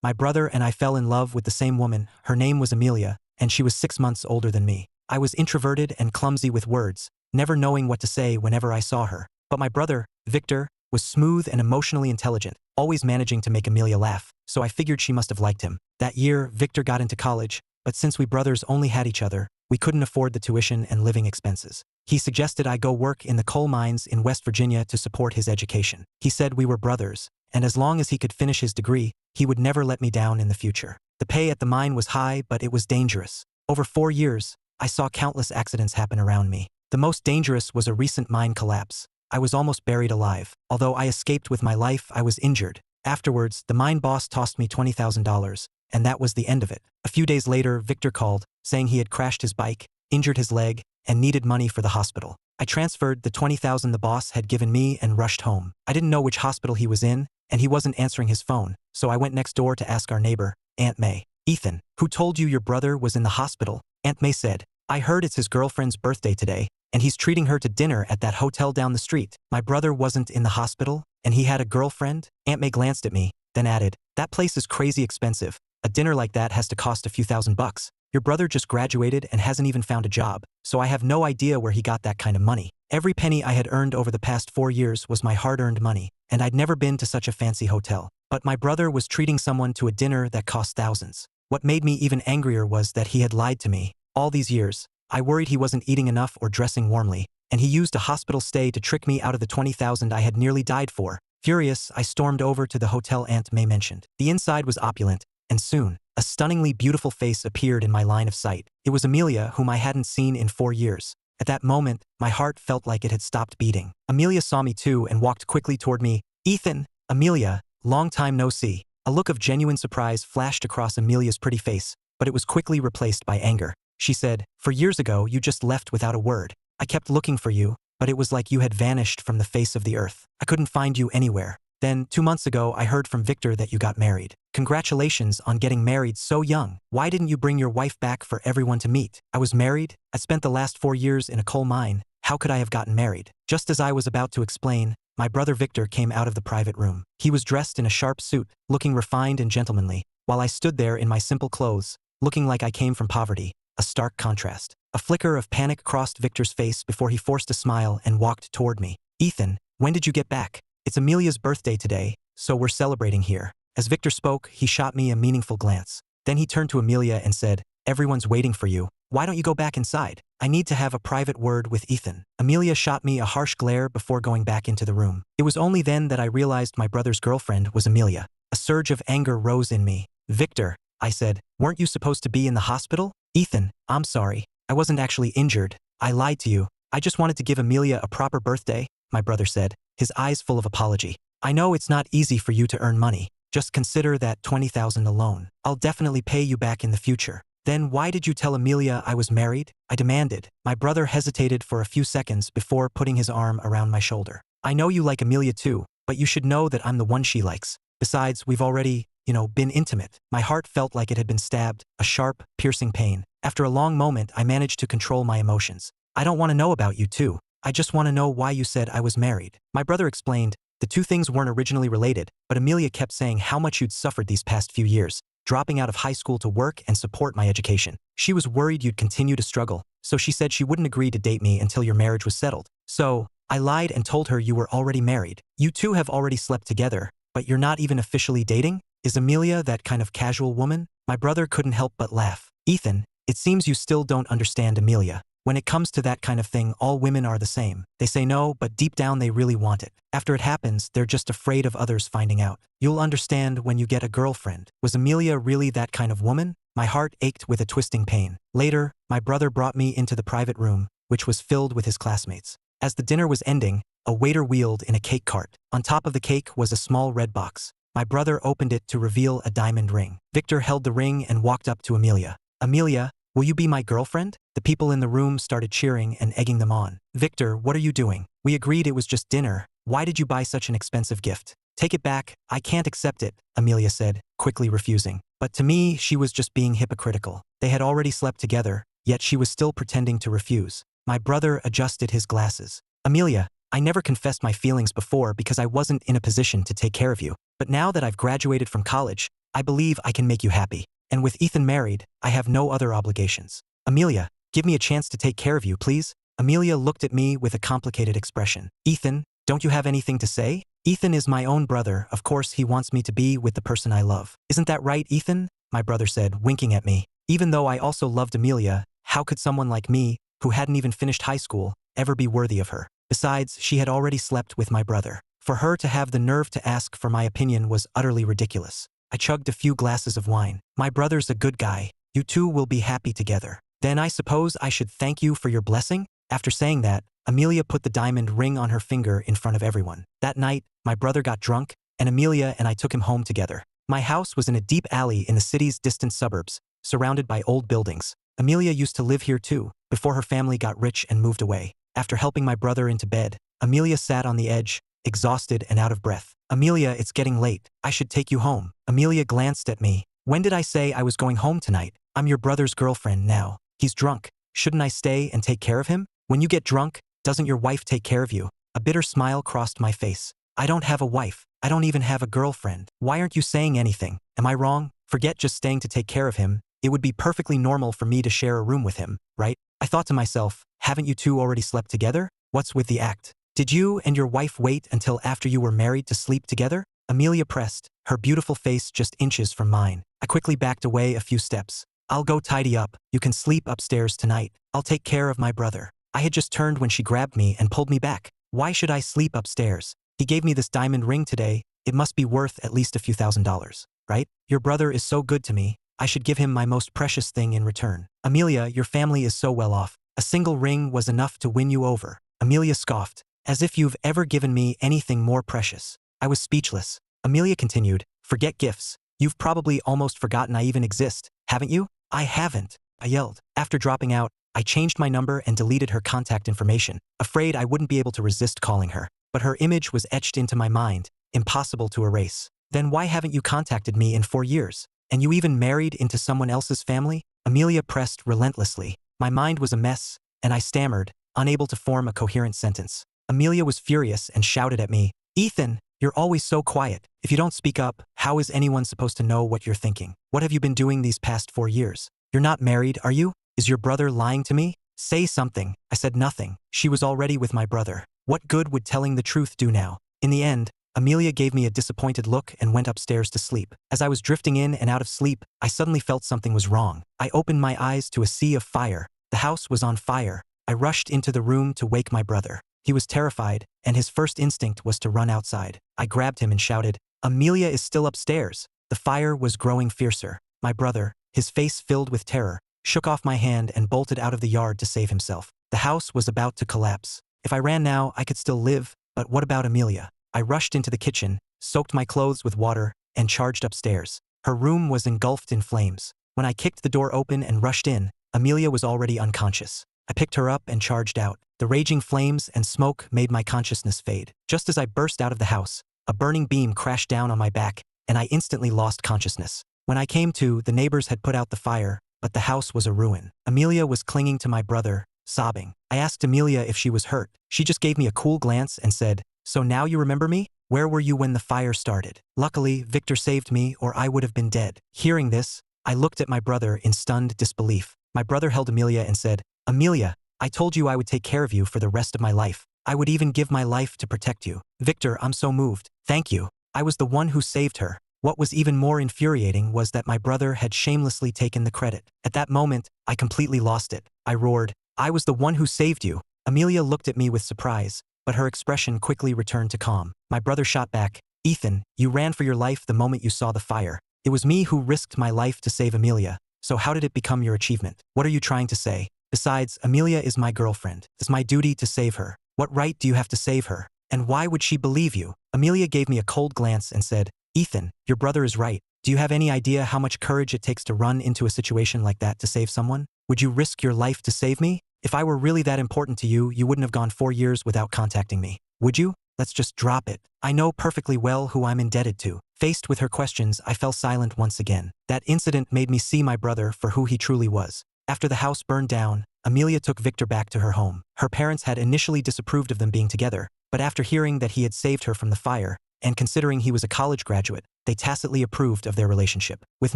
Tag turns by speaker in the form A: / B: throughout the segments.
A: My brother and I fell in love with the same woman. Her name was Amelia, and she was 6 months older than me. I was introverted and clumsy with words, never knowing what to say whenever I saw her. But my brother, Victor, was smooth and emotionally intelligent, always managing to make Amelia laugh, so I figured she must have liked him. That year, Victor got into college, but since we brothers only had each other, we couldn't afford the tuition and living expenses. He suggested I go work in the coal mines in West Virginia to support his education. He said we were brothers, and as long as he could finish his degree, he would never let me down in the future. The pay at the mine was high, but it was dangerous. Over 4 years, I saw countless accidents happen around me. The most dangerous was a recent mine collapse. I was almost buried alive. Although I escaped with my life, I was injured. Afterwards, the mine boss tossed me $20,000, and that was the end of it. A few days later, Victor called, saying he had crashed his bike, injured his leg, and needed money for the hospital. I transferred the $20,000 the boss had given me and rushed home. I didn't know which hospital he was in, and he wasn't answering his phone, so I went next door to ask our neighbor, Aunt May. "Ethan, who told you your brother was in the hospital?" Aunt May said. "I heard it's his girlfriend's birthday today, and he's treating her to dinner at that hotel down the street." My brother wasn't in the hospital, and he had a girlfriend? Aunt May glanced at me, then added, "That place is crazy expensive. A dinner like that has to cost a few $1,000s. Your brother just graduated and hasn't even found a job, so I have no idea where he got that kind of money." Every penny I had earned over the past 4 years was my hard-earned money, and I'd never been to such a fancy hotel. But my brother was treating someone to a dinner that cost thousands. What made me even angrier was that he had lied to me. All these years, I worried he wasn't eating enough or dressing warmly, and he used a hospital stay to trick me out of the $20,000 I had nearly died for. Furious, I stormed over to the hotel Aunt May mentioned. The inside was opulent, and soon, a stunningly beautiful face appeared in my line of sight. It was Amelia, whom I hadn't seen in 4 years. At that moment, my heart felt like it had stopped beating. Amelia saw me too and walked quickly toward me. "Ethan!" "Amelia, long time no see." A look of genuine surprise flashed across Amelia's pretty face, but it was quickly replaced by anger. She said, "For years ago, you just left without a word. I kept looking for you, but it was like you had vanished from the face of the earth. I couldn't find you anywhere. Then, 2 months ago, I heard from Victor that you got married. Congratulations on getting married so young. Why didn't you bring your wife back for everyone to meet?" "I was married. I spent the last 4 years in a coal mine. How could I have gotten married?" Just as I was about to explain, my brother Victor came out of the private room. He was dressed in a sharp suit, looking refined and gentlemanly, while I stood there in my simple clothes, looking like I came from poverty, a stark contrast. A flicker of panic crossed Victor's face before he forced a smile and walked toward me. "Ethan, when did you get back? It's Amelia's birthday today, so we're celebrating here." As Victor spoke, he shot me a meaningful glance. Then he turned to Amelia and said, "Everyone's waiting for you. Why don't you go back inside? I need to have a private word with Ethan." Amelia shot me a harsh glare before going back into the room. It was only then that I realized my brother's girlfriend was Amelia. A surge of anger rose in me. "Victor," I said, "weren't you supposed to be in the hospital?" "Ethan, I'm sorry. I wasn't actually injured. I lied to you. I just wanted to give Amelia a proper birthday," my brother said, his eyes full of apology. "I know it's not easy for you to earn money. Just consider that $20,000 alone. I'll definitely pay you back in the future." "Then why did you tell Amelia I was married?" I demanded. My brother hesitated for a few seconds before putting his arm around my shoulder. "I know you like Amelia too, but you should know that I'm the one she likes. Besides, we've already, been intimate." My heart felt like it had been stabbed, a sharp, piercing pain. After a long moment, I managed to control my emotions. "I don't want to know about you too. I just want to know why you said I was married." My brother explained. The two things weren't originally related, but Amelia kept saying how much you'd suffered these past few years, dropping out of high school to work and support my education. She was worried you'd continue to struggle, so she said she wouldn't agree to date me until your marriage was settled. So, I lied and told her you were already married. You two have already slept together, but you're not even officially dating? Is Amelia that kind of casual woman? My brother couldn't help but laugh. "Ethan, it seems you still don't understand Amelia. When it comes to that kind of thing, all women are the same. They say no, but deep down they really want it. After it happens, they're just afraid of others finding out. You'll understand when you get a girlfriend." Was Amelia really that kind of woman? My heart ached with a twisting pain. Later, my brother brought me into the private room, which was filled with his classmates. As the dinner was ending, a waiter wheeled in a cake cart. On top of the cake was a small red box. My brother opened it to reveal a diamond ring. Victor held the ring and walked up to Amelia. "Amelia, will you be my girlfriend?" The people in the room started cheering and egging them on. "Victor, what are you doing? We agreed it was just dinner. Why did you buy such an expensive gift?" "Take it back. I can't accept it," Amelia said, quickly refusing. But to me, she was just being hypocritical. They had already slept together, yet she was still pretending to refuse. My brother adjusted his glasses. "Amelia, I never confessed my feelings before because I wasn't in a position to take care of you. But now that I've graduated from college, I believe I can make you happy. And with Ethan married, I have no other obligations. Amelia, give me a chance to take care of you, please. Amelia looked at me with a complicated expression. Ethan, don't you have anything to say? Ethan is my own brother, of course he wants me to be with the person I love. Isn't that right, Ethan? My brother said, winking at me. Even though I also loved Amelia, how could someone like me, who hadn't even finished high school, ever be worthy of her? Besides, she had already slept with my brother. For her to have the nerve to ask for my opinion was utterly ridiculous. I chugged a few glasses of wine. My brother's a good guy. You two will be happy together. Then I suppose I should thank you for your blessing? After saying that, Amelia put the diamond ring on her finger in front of everyone. That night, my brother got drunk, and Amelia and I took him home together. My house was in a deep alley in the city's distant suburbs, surrounded by old buildings. Amelia used to live here too, before her family got rich and moved away. After helping my brother into bed, Amelia sat on the edge, exhausted and out of breath. Amelia, it's getting late. I should take you home. Amelia glanced at me. When did I say I was going home tonight? I'm your brother's girlfriend now. He's drunk. Shouldn't I stay and take care of him? When you get drunk, doesn't your wife take care of you? A bitter smile crossed my face. I don't have a wife. I don't even have a girlfriend. Why aren't you saying anything? Am I wrong? Forget just staying to take care of him. It would be perfectly normal for me to share a room with him, right? I thought to myself, haven't you two already slept together? What's with the act? Did you and your wife wait until after you were married to sleep together? Amelia pressed, her beautiful face just inches from mine. I quickly backed away a few steps. I'll go tidy up. You can sleep upstairs tonight. I'll take care of my brother. I had just turned when she grabbed me and pulled me back. Why should I sleep upstairs? He gave me this diamond ring today. It must be worth at least a few $1,000s, right? Your brother is so good to me. I should give him my most precious thing in return. Amelia, your family is so well off. A single ring was enough to win you over. Amelia scoffed. As if you've ever given me anything more precious. I was speechless. Amelia continued, forget gifts. You've probably almost forgotten I even exist, haven't you? I haven't, I yelled. After dropping out, I changed my number and deleted her contact information, afraid I wouldn't be able to resist calling her. But her image was etched into my mind, impossible to erase. Then why haven't you contacted me in 4 years? And you even married into someone else's family? Amelia pressed relentlessly. My mind was a mess, and I stammered, unable to form a coherent sentence. Amelia was furious and shouted at me, Ethan, you're always so quiet. If you don't speak up, how is anyone supposed to know what you're thinking? What have you been doing these past 4 years? You're not married, are you? Is your brother lying to me? Say something. I said nothing. She was already with my brother. What good would telling the truth do now? In the end, Amelia gave me a disappointed look and went upstairs to sleep. As I was drifting in and out of sleep, I suddenly felt something was wrong. I opened my eyes to a sea of fire. The house was on fire. I rushed into the room to wake my brother. He was terrified, and his first instinct was to run outside. I grabbed him and shouted, Amelia is still upstairs. The fire was growing fiercer. My brother, his face filled with terror, shook off my hand and bolted out of the yard to save himself. The house was about to collapse. If I ran now, I could still live, but what about Amelia? I rushed into the kitchen, soaked my clothes with water, and charged upstairs. Her room was engulfed in flames. When I kicked the door open and rushed in, Amelia was already unconscious. I picked her up and charged out. The raging flames and smoke made my consciousness fade. Just as I burst out of the house, a burning beam crashed down on my back, and I instantly lost consciousness. When I came to, the neighbors had put out the fire, but the house was a ruin. Amelia was clinging to my brother, sobbing. I asked Amelia if she was hurt. She just gave me a cool glance and said, so now you remember me? Where were you when the fire started? Luckily, Victor saved me or I would have been dead. Hearing this, I looked at my brother in stunned disbelief. My brother held Amelia and said, Amelia, I told you I would take care of you for the rest of my life. I would even give my life to protect you. Victor, I'm so moved. Thank you. I was the one who saved her. What was even more infuriating was that my brother had shamelessly taken the credit. At that moment, I completely lost it. I roared, I was the one who saved you. Amelia looked at me with surprise, but her expression quickly returned to calm. My brother shot back, Ethan, you ran for your life the moment you saw the fire. It was me who risked my life to save Amelia. So how did it become your achievement? What are you trying to say? Besides, Amelia is my girlfriend. It's my duty to save her. What right do you have to save her? And why would she believe you? Amelia gave me a cold glance and said, Ethan, your brother is right. Do you have any idea how much courage it takes to run into a situation like that to save someone? Would you risk your life to save me? If I were really that important to you, you wouldn't have gone 4 years without contacting me. Would you? Let's just drop it. I know perfectly well who I'm indebted to. Faced with her questions, I fell silent once again. That incident made me see my brother for who he truly was. After the house burned down, Amelia took Victor back to her home. Her parents had initially disapproved of them being together, but after hearing that he had saved her from the fire, and considering he was a college graduate, they tacitly approved of their relationship. With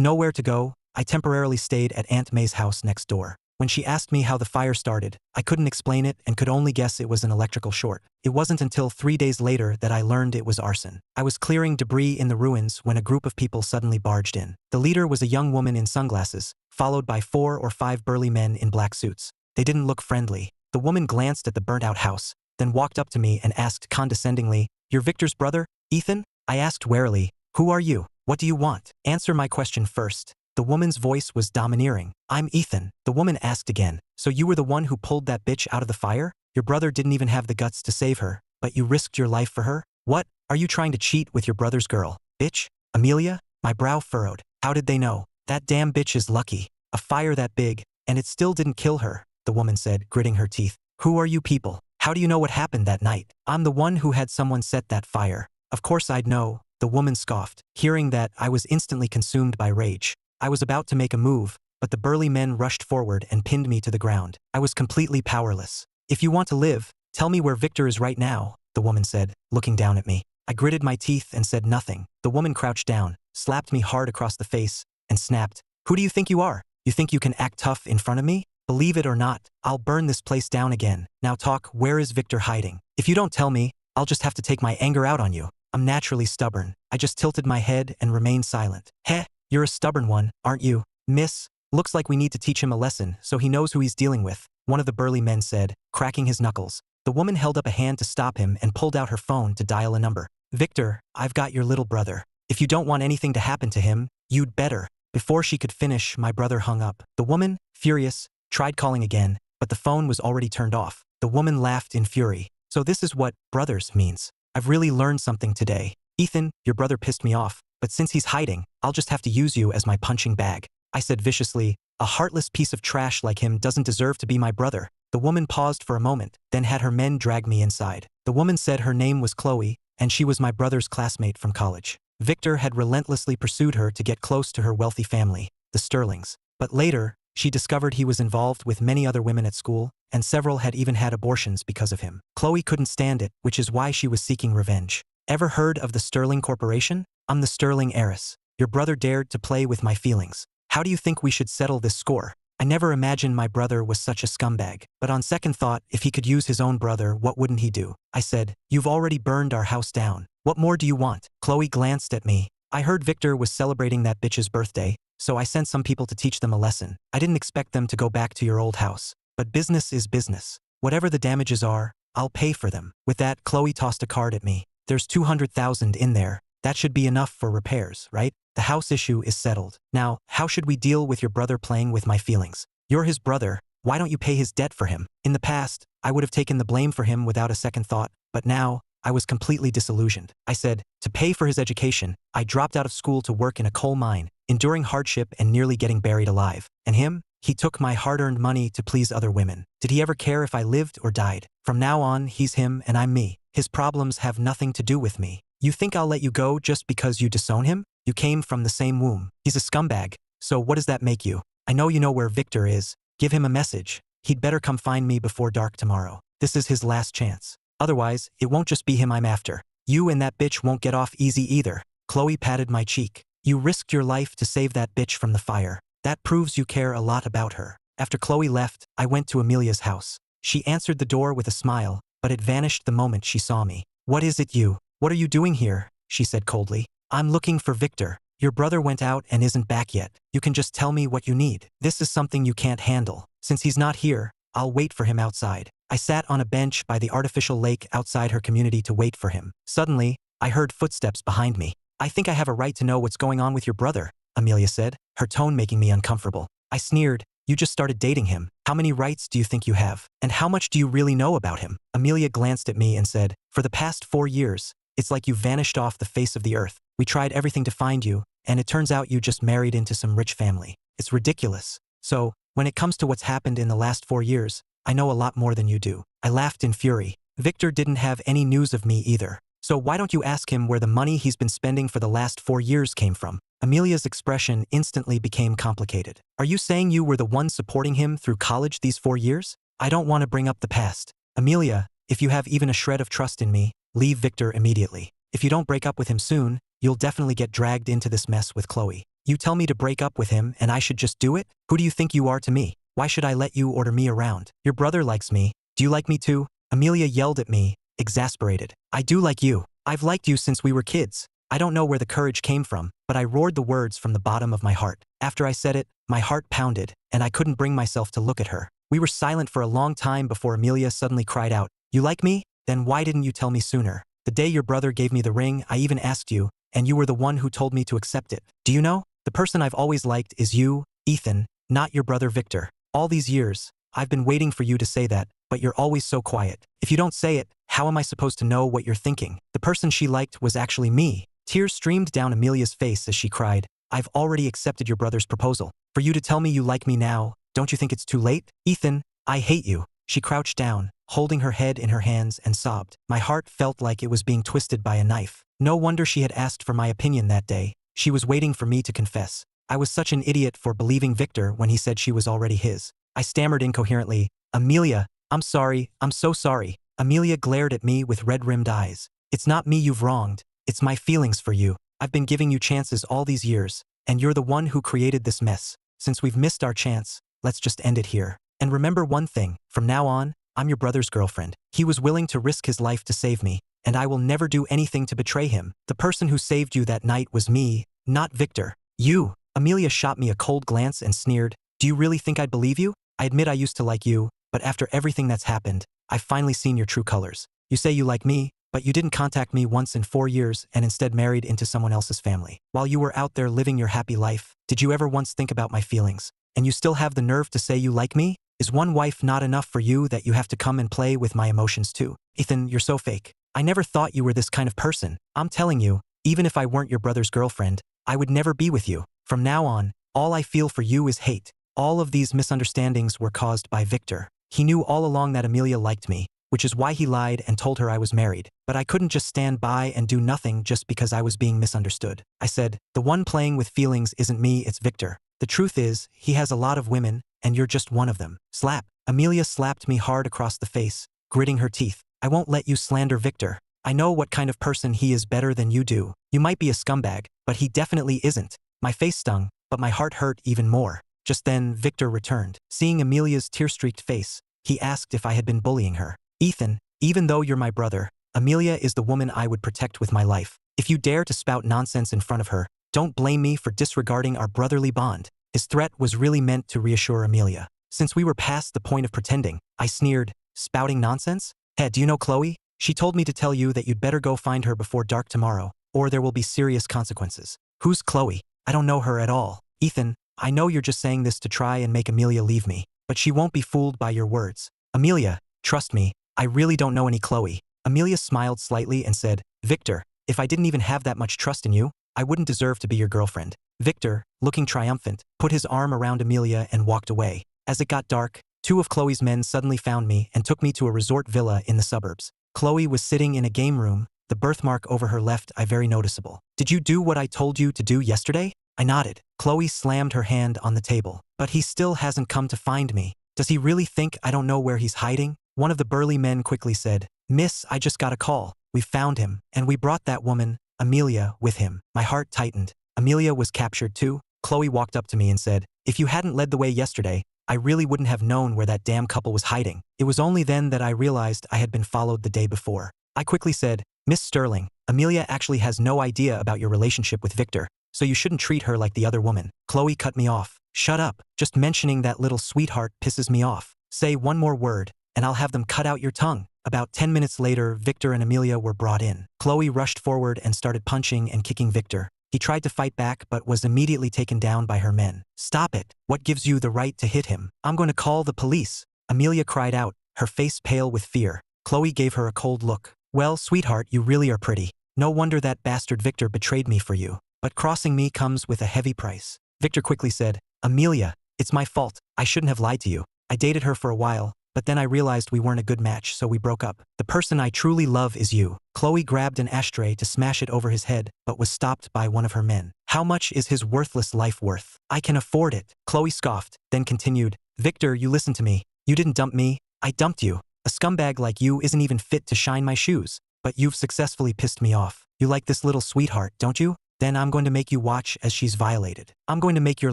A: nowhere to go, I temporarily stayed at Aunt May's house next door. When she asked me how the fire started, I couldn't explain it and could only guess it was an electrical short. It wasn't until 3 days later that I learned it was arson. I was clearing debris in the ruins when a group of people suddenly barged in. The leader was a young woman in sunglasses, followed by 4 or 5 burly men in black suits. They didn't look friendly. The woman glanced at the burnt-out house, then walked up to me and asked condescendingly, "You're Victor's brother, Ethan?" I asked warily, "Who are you? What do you want? Answer my question first." The woman's voice was domineering. "I'm Ethan." The woman asked again, "So you were the one who pulled that bitch out of the fire? Your brother didn't even have the guts to save her, but you risked your life for her? What? Are you trying to cheat with your brother's girl? Bitch? Amelia?" My brow furrowed. How did they know? That damn bitch is lucky. A fire that big, and it still didn't kill her, the woman said, gritting her teeth. "Who are you people? How do you know what happened that night?" "I'm the one who had someone set that fire." "Of course I'd know," the woman scoffed. Hearing that, I was instantly consumed by rage. I was about to make a move, but the burly men rushed forward and pinned me to the ground. I was completely powerless. "If you want to live, tell me where Victor is right now," the woman said, looking down at me. I gritted my teeth and said nothing. The woman crouched down, slapped me hard across the face, and snapped, "Who do you think you are? You think you can act tough in front of me? Believe it or not, I'll burn this place down again. Now talk, where is Victor hiding? If you don't tell me, I'll just have to take my anger out on you." I'm naturally stubborn. I just tilted my head and remained silent. "Heh, you're a stubborn one, aren't you, miss? Looks like we need to teach him a lesson so he knows who he's dealing with," one of the burly men said, cracking his knuckles. The woman held up a hand to stop him and pulled out her phone to dial a number. "Victor, I've got your little brother. If you don't want anything to happen to him, you'd better." Before she could finish, my brother hung up. The woman, furious, tried calling again, but the phone was already turned off. The woman laughed in fury. "So this is what brothers means. I've really learned something today. Ethan, your brother pissed me off, but since he's hiding, I'll just have to use you as my punching bag." I said viciously, "A heartless piece of trash like him doesn't deserve to be my brother." The woman paused for a moment, then had her men drag me inside. The woman said her name was Chloe, and she was my brother's classmate from college. Victor had relentlessly pursued her to get close to her wealthy family, the Sterlings. But later, she discovered he was involved with many other women at school, and several had even had abortions because of him. Chloe couldn't stand it, which is why she was seeking revenge. Ever heard of the Sterling Corporation? I'm the Sterling Heiress. Your brother dared to play with my feelings. How do you think we should settle this score? I never imagined my brother was such a scumbag, but on second thought, if he could use his own brother, what wouldn't he do? I said, "You've already burned our house down. What more do you want?" Chloe glanced at me. "I heard Victor was celebrating that bitch's birthday, so I sent some people to teach them a lesson. I didn't expect them to go back to your old house. But business is business. Whatever the damages are, I'll pay for them." With that, Chloe tossed a card at me. "There's 200,000 in there. That should be enough for repairs, right? The house issue is settled. Now, how should we deal with your brother playing with my feelings? You're his brother. Why don't you pay his debt for him?" In the past, I would have taken the blame for him without a second thought, but now, I was completely disillusioned. I said, "To pay for his education, I dropped out of school to work in a coal mine, enduring hardship and nearly getting buried alive. And him? He took my hard-earned money to please other women. Did he ever care if I lived or died? From now on, he's him and I'm me. His problems have nothing to do with me. You think I'll let you go just because you disown him? You came from the same womb. He's a scumbag. So what does that make you? I know you know where Victor is. Give him a message. He'd better come find me before dark tomorrow. This is his last chance. Otherwise, it won't just be him I'm after. You and that bitch won't get off easy either." Chloe patted my cheek. "You risked your life to save that bitch from the fire. That proves you care a lot about her." After Chloe left, I went to Amelia's house. She answered the door with a smile, but it vanished the moment she saw me. "What is it you? What are you doing here?" she said coldly. "I'm looking for Victor. Your brother went out and isn't back yet. You can just tell me what you need. This is something you can't handle. Since he's not here, I'll wait for him outside." I sat on a bench by the artificial lake outside her community to wait for him. Suddenly, I heard footsteps behind me. "I think I have a right to know what's going on with your brother," Amelia said, her tone making me uncomfortable. I sneered. "You just started dating him. How many rights do you think you have? And how much do you really know about him?" Amelia glanced at me and said, "For the past 4 years, it's like you vanished off the face of the earth. We tried everything to find you, and it turns out you just married into some rich family. It's ridiculous. So, when it comes to what's happened in the last 4 years, I know a lot more than you do." I laughed in fury. Victor didn't have any news of me either. So why don't you ask him where the money he's been spending for the last 4 years came from? Amelia's expression instantly became complicated. "Are you saying you were the one supporting him through college these 4 years? I don't want to bring up the past. Amelia, if you have even a shred of trust in me, leave Victor immediately. If you don't break up with him soon, you'll definitely get dragged into this mess with Chloe. You tell me to break up with him and I should just do it? Who do you think you are to me? Why should I let you order me around? Your brother likes me. Do you like me too? Amelia yelled at me, exasperated. I do like you. I've liked you since we were kids. I don't know where the courage came from, but I roared the words from the bottom of my heart. After I said it, my heart pounded, and I couldn't bring myself to look at her. We were silent for a long time before Amelia suddenly cried out, "You like me? Then why didn't you tell me sooner? The day your brother gave me the ring, I even asked you, and you were the one who told me to accept it. Do you know? The person I've always liked is you, Ethan, not your brother Victor. All these years, I've been waiting for you to say that, but you're always so quiet. If you don't say it, how am I supposed to know what you're thinking? The person she liked was actually me." Tears streamed down Amelia's face as she cried, "I've already accepted your brother's proposal. For you to tell me you like me now, don't you think it's too late? Ethan, I hate you." She crouched down, holding her head in her hands and sobbed. My heart felt like it was being twisted by a knife. No wonder she had asked for my opinion that day. She was waiting for me to confess. I was such an idiot for believing Victor when he said she was already his. I stammered incoherently, "Amelia, I'm sorry, I'm so sorry." Amelia glared at me with red-rimmed eyes. "It's not me you've wronged. It's my feelings for you. I've been giving you chances all these years, and you're the one who created this mess. Since we've missed our chance, let's just end it here. And remember one thing, from now on, I'm your brother's girlfriend. He was willing to risk his life to save me, and I will never do anything to betray him. The person who saved you that night was me, not Victor. You." Amelia shot me a cold glance and sneered, "Do you really think I'd believe you? I admit I used to like you, but after everything that's happened, I've finally seen your true colors. You say you like me, but you didn't contact me once in 4 years and instead married into someone else's family. While you were out there living your happy life, did you ever once think about my feelings? And you still have the nerve to say you like me? Is one wife not enough for you that you have to come and play with my emotions too? Ethan, you're so fake. I never thought you were this kind of person. I'm telling you, even if I weren't your brother's girlfriend, I would never be with you. From now on, all I feel for you is hate." All of these misunderstandings were caused by Victor. He knew all along that Amelia liked me, which is why he lied and told her I was married. But I couldn't just stand by and do nothing just because I was being misunderstood. I said, "The one playing with feelings isn't me, it's Victor. The truth is, he has a lot of women, and you're just one of them." Slap. Amelia slapped me hard across the face, gritting her teeth. "I won't let you slander Victor. I know what kind of person he is better than you do. You might be a scumbag, but he definitely isn't." My face stung, but my heart hurt even more. Just then, Victor returned. Seeing Amelia's tear-streaked face, he asked if I had been bullying her. "Ethan, even though you're my brother, Amelia is the woman I would protect with my life. If you dare to spout nonsense in front of her, don't blame me for disregarding our brotherly bond." His threat was really meant to reassure Amelia. Since we were past the point of pretending, I sneered, "Spouting nonsense? Hey, do you know Chloe? She told me to tell you that you'd better go find her before dark tomorrow, or there will be serious consequences." "Who's Chloe? I don't know her at all." "Ethan, I know you're just saying this to try and make Amelia leave me, but she won't be fooled by your words. Amelia, trust me, I really don't know any Chloe." Amelia smiled slightly and said, "Victor, if I didn't even have that much trust in you, I wouldn't deserve to be your girlfriend." Victor, looking triumphant, put his arm around Amelia and walked away. As it got dark, 2 of Chloe's men suddenly found me and took me to a resort villa in the suburbs. Chloe was sitting in a game room, the birthmark over her left eye very noticeable. "Did you do what I told you to do yesterday?" I nodded. Chloe slammed her hand on the table. "But he still hasn't come to find me. Does he really think I don't know where he's hiding?" One of the burly men quickly said, "Miss, I just got a call. We found him, and we brought that woman, Amelia, with him." My heart tightened. Amelia was captured too? Chloe walked up to me and said, "If you hadn't led the way yesterday, I really wouldn't have known where that damn couple was hiding." It was only then that I realized I had been followed the day before. I quickly said, "Miss Sterling, Amelia actually has no idea about your relationship with Victor, so you shouldn't treat her like the other woman." Chloe cut me off. "Shut up. Just mentioning that little sweetheart pisses me off. Say one more word, and I'll have them cut out your tongue." About 10 minutes later, Victor and Amelia were brought in. Chloe rushed forward and started punching and kicking Victor. He tried to fight back but was immediately taken down by her men. "Stop it. What gives you the right to hit him? I'm going to call the police." Amelia cried out, her face pale with fear. Chloe gave her a cold look. "Well, sweetheart, you really are pretty. No wonder that bastard Victor betrayed me for you. But crossing me comes with a heavy price." Victor quickly said, "Amelia, it's my fault. I shouldn't have lied to you. I dated her for a while, but then I realized we weren't a good match, so we broke up. The person I truly love is you." Chloe grabbed an ashtray to smash it over his head, but was stopped by one of her men. "How much is his worthless life worth?" "I can afford it." Chloe scoffed, then continued, "Victor, you listen to me. You didn't dump me. I dumped you. A scumbag like you isn't even fit to shine my shoes. but you've successfully pissed me off. You like this little sweetheart, don't you? Then I'm going to make you watch as she's violated. I'm going to make your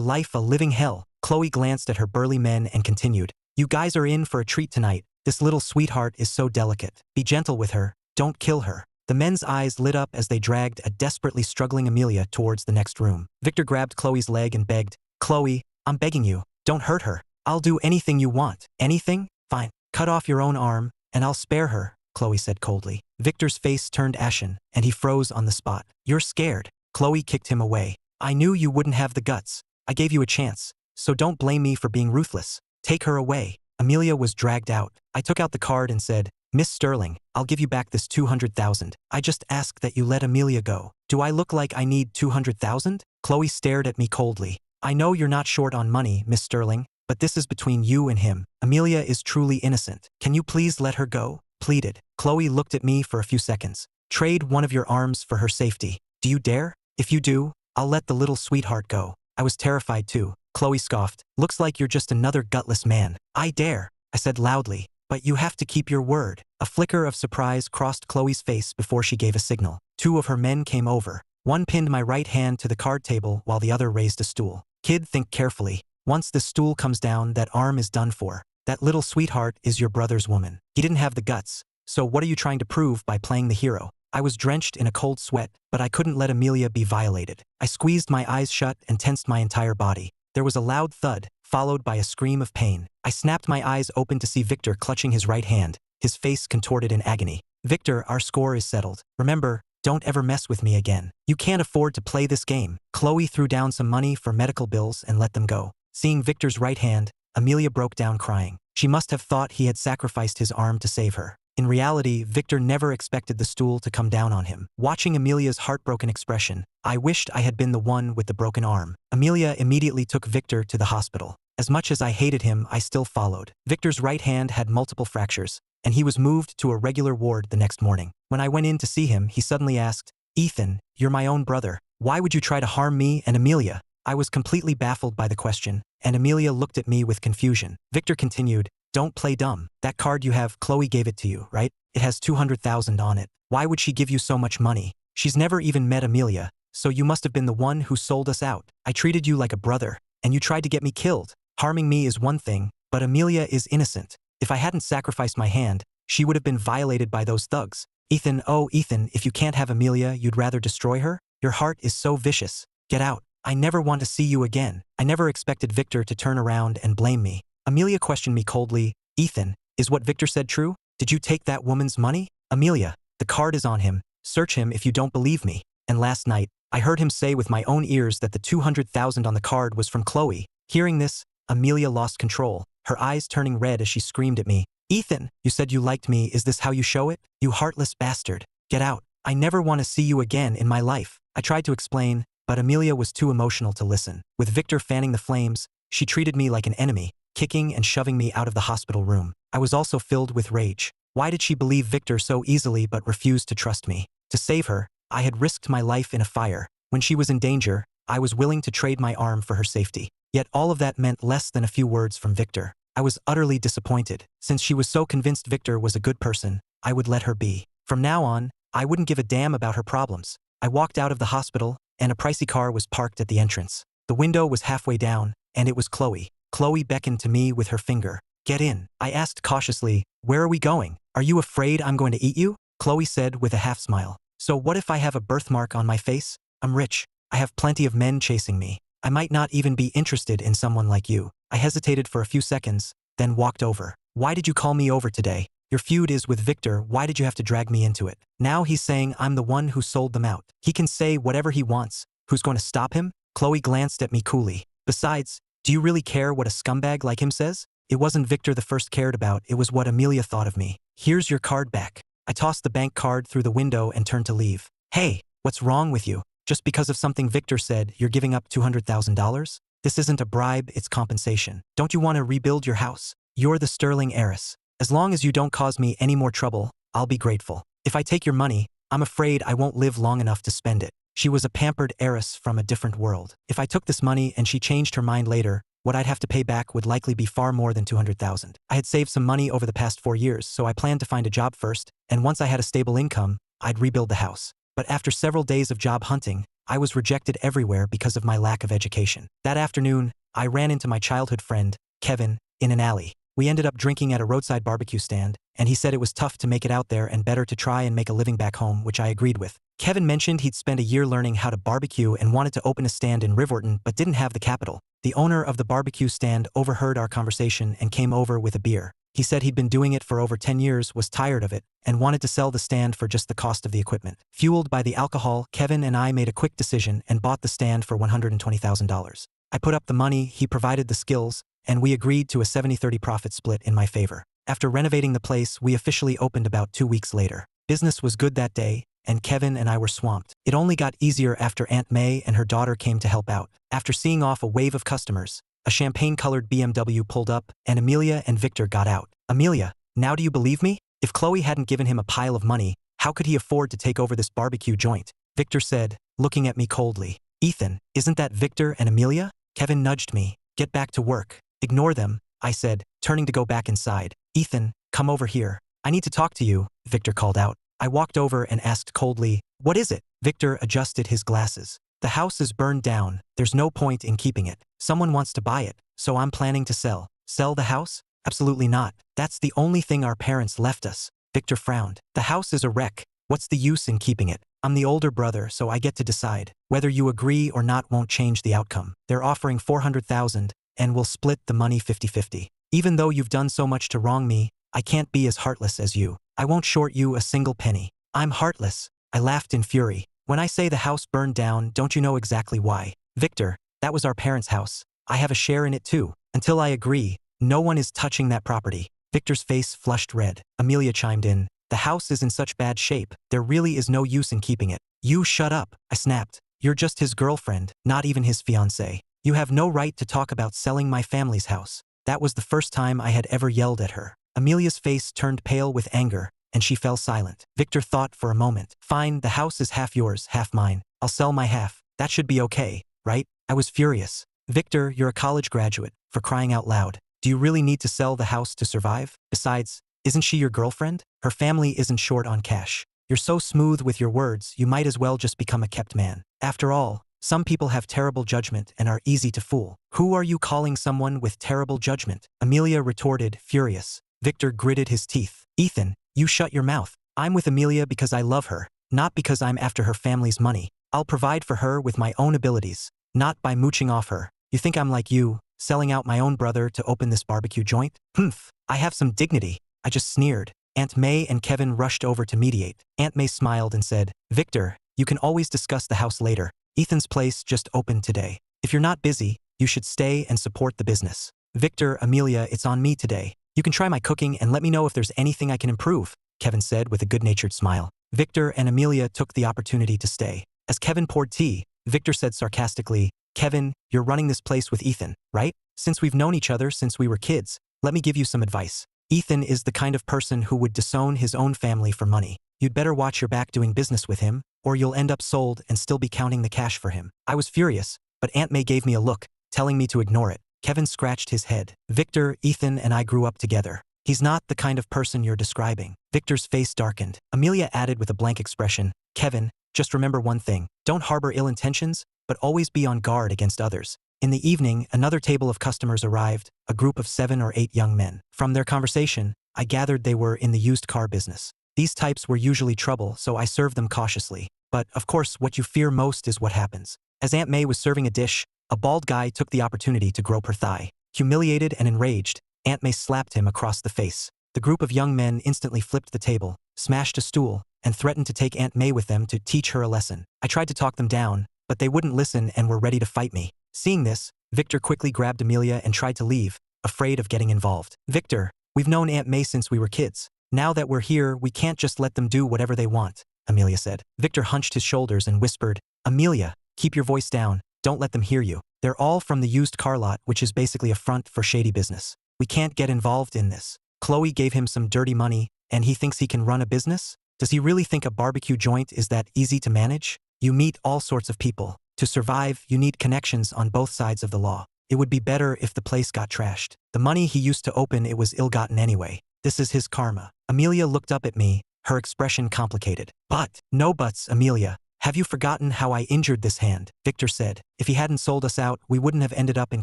A: life a living hell." Chloe glanced at her burly men and continued, "You guys are in for a treat tonight. This little sweetheart is so delicate. Be gentle with her. Don't kill her." The men's eyes lit up as they dragged a desperately struggling Amelia towards the next room. Victor grabbed Chloe's leg and begged, "Chloe, I'm begging you, don't hurt her. I'll do anything you want." "Anything? Fine. Cut off your own arm, and I'll spare her," Chloe said coldly. Victor's face turned ashen, and he froze on the spot. "You're scared." Chloe kicked him away. "I knew you wouldn't have the guts. I gave you a chance, so don't blame me for being ruthless. Take her away." Amelia was dragged out. I took out the card and said, "Miss Sterling, I'll give you back this 200,000. I just ask that you let Amelia go." "Do I look like I need 200,000? Chloe stared at me coldly. "I know you're not short on money, Miss Sterling, but this is between you and him. Amelia is truly innocent. Can you please let her go?" pleaded. Chloe looked at me for a few seconds. "Trade one of your arms for her safety. Do you dare? If you do, I'll let the little sweetheart go." I was terrified too. Chloe scoffed. "Looks like you're just another gutless man." "I dare," I said loudly. "But you have to keep your word." A flicker of surprise crossed Chloe's face before she gave a signal. Two of her men came over. One pinned my right hand to the card table while the other raised a stool. "Kid, think carefully. Once this stool comes down, that arm is done for. That little sweetheart is your brother's woman. He didn't have the guts. So what are you trying to prove by playing the hero?" I was drenched in a cold sweat, but I couldn't let Amelia be violated. I squeezed my eyes shut and tensed my entire body. There was a loud thud, followed by a scream of pain. I snapped my eyes open to see Victor clutching his right hand, his face contorted in agony. "Victor, our score is settled. Remember, don't ever mess with me again. You can't afford to play this game." Chloe threw down some money for medical bills and let them go. Seeing Victor's right hand, Amelia broke down crying. She must have thought he had sacrificed his arm to save her. In reality, Victor never expected the stool to come down on him. Watching Amelia's heartbroken expression, I wished I had been the one with the broken arm. Amelia immediately took Victor to the hospital. As much as I hated him, I still followed. Victor's right hand had multiple fractures, and he was moved to a regular ward the next morning. When I went in to see him, he suddenly asked, "Ethan, you're my own brother. Why would you try to harm me and Amelia?" I was completely baffled by the question, and Amelia looked at me with confusion. Victor continued, "Don't play dumb. That card you have, Chloe gave it to you, right? It has 200,000 on it. Why would she give you so much money? She's never even met Amelia, so you must have been the one who sold us out. I treated you like a brother, and you tried to get me killed. Harming me is one thing, but Amelia is innocent. If I hadn't sacrificed my hand, she would have been violated by those thugs. Ethan, oh Ethan, if you can't have Amelia, you'd rather destroy her? Your heart is so vicious. Get out. I never want to see you again." I never expected Victor to turn around and blame me. Amelia questioned me coldly. "Ethan, is what Victor said true? Did you take that woman's money?" "Amelia, the card is on him. Search him if you don't believe me." And last night, I heard him say with my own ears that the 200,000 on the card was from Chloe. Hearing this, Amelia lost control, her eyes turning red as she screamed at me. "Ethan, you said you liked me. Is this how you show it? You heartless bastard. Get out. I never want to see you again in my life." I tried to explain, but Amelia was too emotional to listen. With Victor fanning the flames, she treated me like an enemy, kicking and shoving me out of the hospital room. I was also filled with rage. Why did she believe Victor so easily but refused to trust me? To save her, I had risked my life in a fire. When she was in danger, I was willing to trade my arm for her safety. Yet all of that meant less than a few words from Victor. I was utterly disappointed. Since she was so convinced Victor was a good person, I would let her be. From now on, I wouldn't give a damn about her problems. I walked out of the hospital, and a pricey car was parked at the entrance. The window was halfway down, and it was Chloe. Chloe beckoned to me with her finger. "Get in." I asked cautiously, "Where are we going? Are you afraid I'm going to eat you?" Chloe said with a half smile. "So what if I have a birthmark on my face? I'm rich. I have plenty of men chasing me. I might not even be interested in someone like you." I hesitated for a few seconds, then walked over. "Why did you call me over today? Your feud is with Victor. Why did you have to drag me into it? Now he's saying I'm the one who sold them out. He can say whatever he wants. Who's going to stop him?" Chloe glanced at me coolly. "Besides, do you really care what a scumbag like him says? It wasn't Victor the first cared about, it was what Amelia thought of me. Here's your card back." I tossed the bank card through the window and turned to leave. "Hey, what's wrong with you? Just because of something Victor said, you're giving up $200,000? This isn't a bribe, it's compensation. Don't you want to rebuild your house? You're the Sterling heiress. As long as you don't cause me any more trouble, I'll be grateful. If I take your money, I'm afraid I won't live long enough to spend it." She was a pampered heiress from a different world. If I took this money and she changed her mind later, what I'd have to pay back would likely be far more than 200,000. I had saved some money over the past 4 years, so I planned to find a job first, and once I had a stable income, I'd rebuild the house. But after several days of job hunting, I was rejected everywhere because of my lack of education. That afternoon, I ran into my childhood friend, Kevin, in an alley. We ended up drinking at a roadside barbecue stand, and he said it was tough to make it out there and better to try and make a living back home, which I agreed with. Kevin mentioned he'd spent a year learning how to barbecue and wanted to open a stand in Riverton but didn't have the capital. The owner of the barbecue stand overheard our conversation and came over with a beer. He said he'd been doing it for over 10 years, was tired of it, and wanted to sell the stand for just the cost of the equipment. Fueled by the alcohol, Kevin and I made a quick decision and bought the stand for $120,000. I put up the money, he provided the skills, and we agreed to a 70-30 profit split in my favor. After renovating the place, we officially opened about 2 weeks later. Business was good that day, and Kevin and I were swamped. It only got easier after Aunt May and her daughter came to help out. After seeing off a wave of customers, a champagne-colored BMW pulled up, and Amelia and Victor got out. Amelia, now do you believe me? If Chloe hadn't given him a pile of money, how could he afford to take over this barbecue joint? Victor said, looking at me coldly. Ethan, isn't that Victor and Amelia? Kevin nudged me. Get back to work. Ignore them, I said, turning to go back inside. Ethan, come over here. I need to talk to you, Victor called out. I walked over and asked coldly, what is it? Victor adjusted his glasses. The house is burned down. There's no point in keeping it. Someone wants to buy it, so I'm planning to sell. Sell the house? Absolutely not. That's the only thing our parents left us. Victor frowned. The house is a wreck. What's the use in keeping it? I'm the older brother, so I get to decide. Whether you agree or not won't change the outcome. They're offering $400,000, and we'll split the money 50-50. Even though you've done so much to wrong me, I can't be as heartless as you. I won't short you a single penny. I'm heartless. I laughed in fury. When I say the house burned down, don't you know exactly why? Victor, that was our parents' house. I have a share in it too. Until I agree, no one is touching that property. Victor's face flushed red. Amelia chimed in. The house is in such bad shape, there really is no use in keeping it. You shut up, I snapped. You're just his girlfriend, not even his fiancée. You have no right to talk about selling my family's house. That was the first time I had ever yelled at her. Amelia's face turned pale with anger, and she fell silent. Victor thought for a moment. Fine, the house is half yours, half mine. I'll sell my half. That should be okay, right? I was furious. Victor, you're a college graduate, for crying out loud. Do you really need to sell the house to survive? Besides, isn't she your girlfriend? Her family isn't short on cash. You're so smooth with your words, you might as well just become a kept man. After all, some people have terrible judgment and are easy to fool. Who are you calling someone with terrible judgment? Amelia retorted, furious. Victor gritted his teeth. Ethan, you shut your mouth. I'm with Amelia because I love her, not because I'm after her family's money. I'll provide for her with my own abilities, not by mooching off her. You think I'm like you, selling out my own brother to open this barbecue joint? Humph, I have some dignity. I just sneered. Aunt May and Kevin rushed over to mediate. Aunt May smiled and said, Victor, you can always discuss the house later. Ethan's place just opened today. If you're not busy, you should stay and support the business. Victor, Amelia, it's on me today. You can try my cooking and let me know if there's anything I can improve, Kevin said with a good-natured smile. Victor and Amelia took the opportunity to stay. As Kevin poured tea, Victor said sarcastically, Kevin, you're running this place with Ethan, right? Since we've known each other since we were kids, let me give you some advice. Ethan is the kind of person who would disown his own family for money. You'd better watch your back doing business with him, or you'll end up sold and still be counting the cash for him. I was furious, but Aunt May gave me a look, telling me to ignore it. Kevin scratched his head. Victor, Ethan, and I grew up together. He's not the kind of person you're describing. Victor's face darkened. Amelia added with a blank expression, Kevin, just remember one thing. Don't harbor ill intentions, but always be on guard against others. In the evening, another table of customers arrived, a group of 7 or 8 young men. From their conversation, I gathered they were in the used car business. These types were usually trouble, so I served them cautiously. But, of course, what you fear most is what happens. As Aunt May was serving a dish, a bald guy took the opportunity to grope her thigh. Humiliated and enraged, Aunt May slapped him across the face. The group of young men instantly flipped the table, smashed a stool, and threatened to take Aunt May with them to teach her a lesson. I tried to talk them down, but they wouldn't listen and were ready to fight me. Seeing this, Victor quickly grabbed Amelia and tried to leave, afraid of getting involved. Victor, we've known Aunt May since we were kids. Now that we're here, we can't just let them do whatever they want, Amelia said. Victor hunched his shoulders and whispered, Amelia, keep your voice down. Don't let them hear you. They're all from the used car lot, which is basically a front for shady business. We can't get involved in this. Chloe gave him some dirty money, and he thinks he can run a business? Does he really think a barbecue joint is that easy to manage? You meet all sorts of people. To survive, you need connections on both sides of the law. It would be better if the place got trashed. The money he used to open it was ill-gotten anyway. This is his karma. Amelia looked up at me, her expression complicated. But, no buts, Amelia. Have you forgotten how I injured this hand? Victor said. If he hadn't sold us out, we wouldn't have ended up in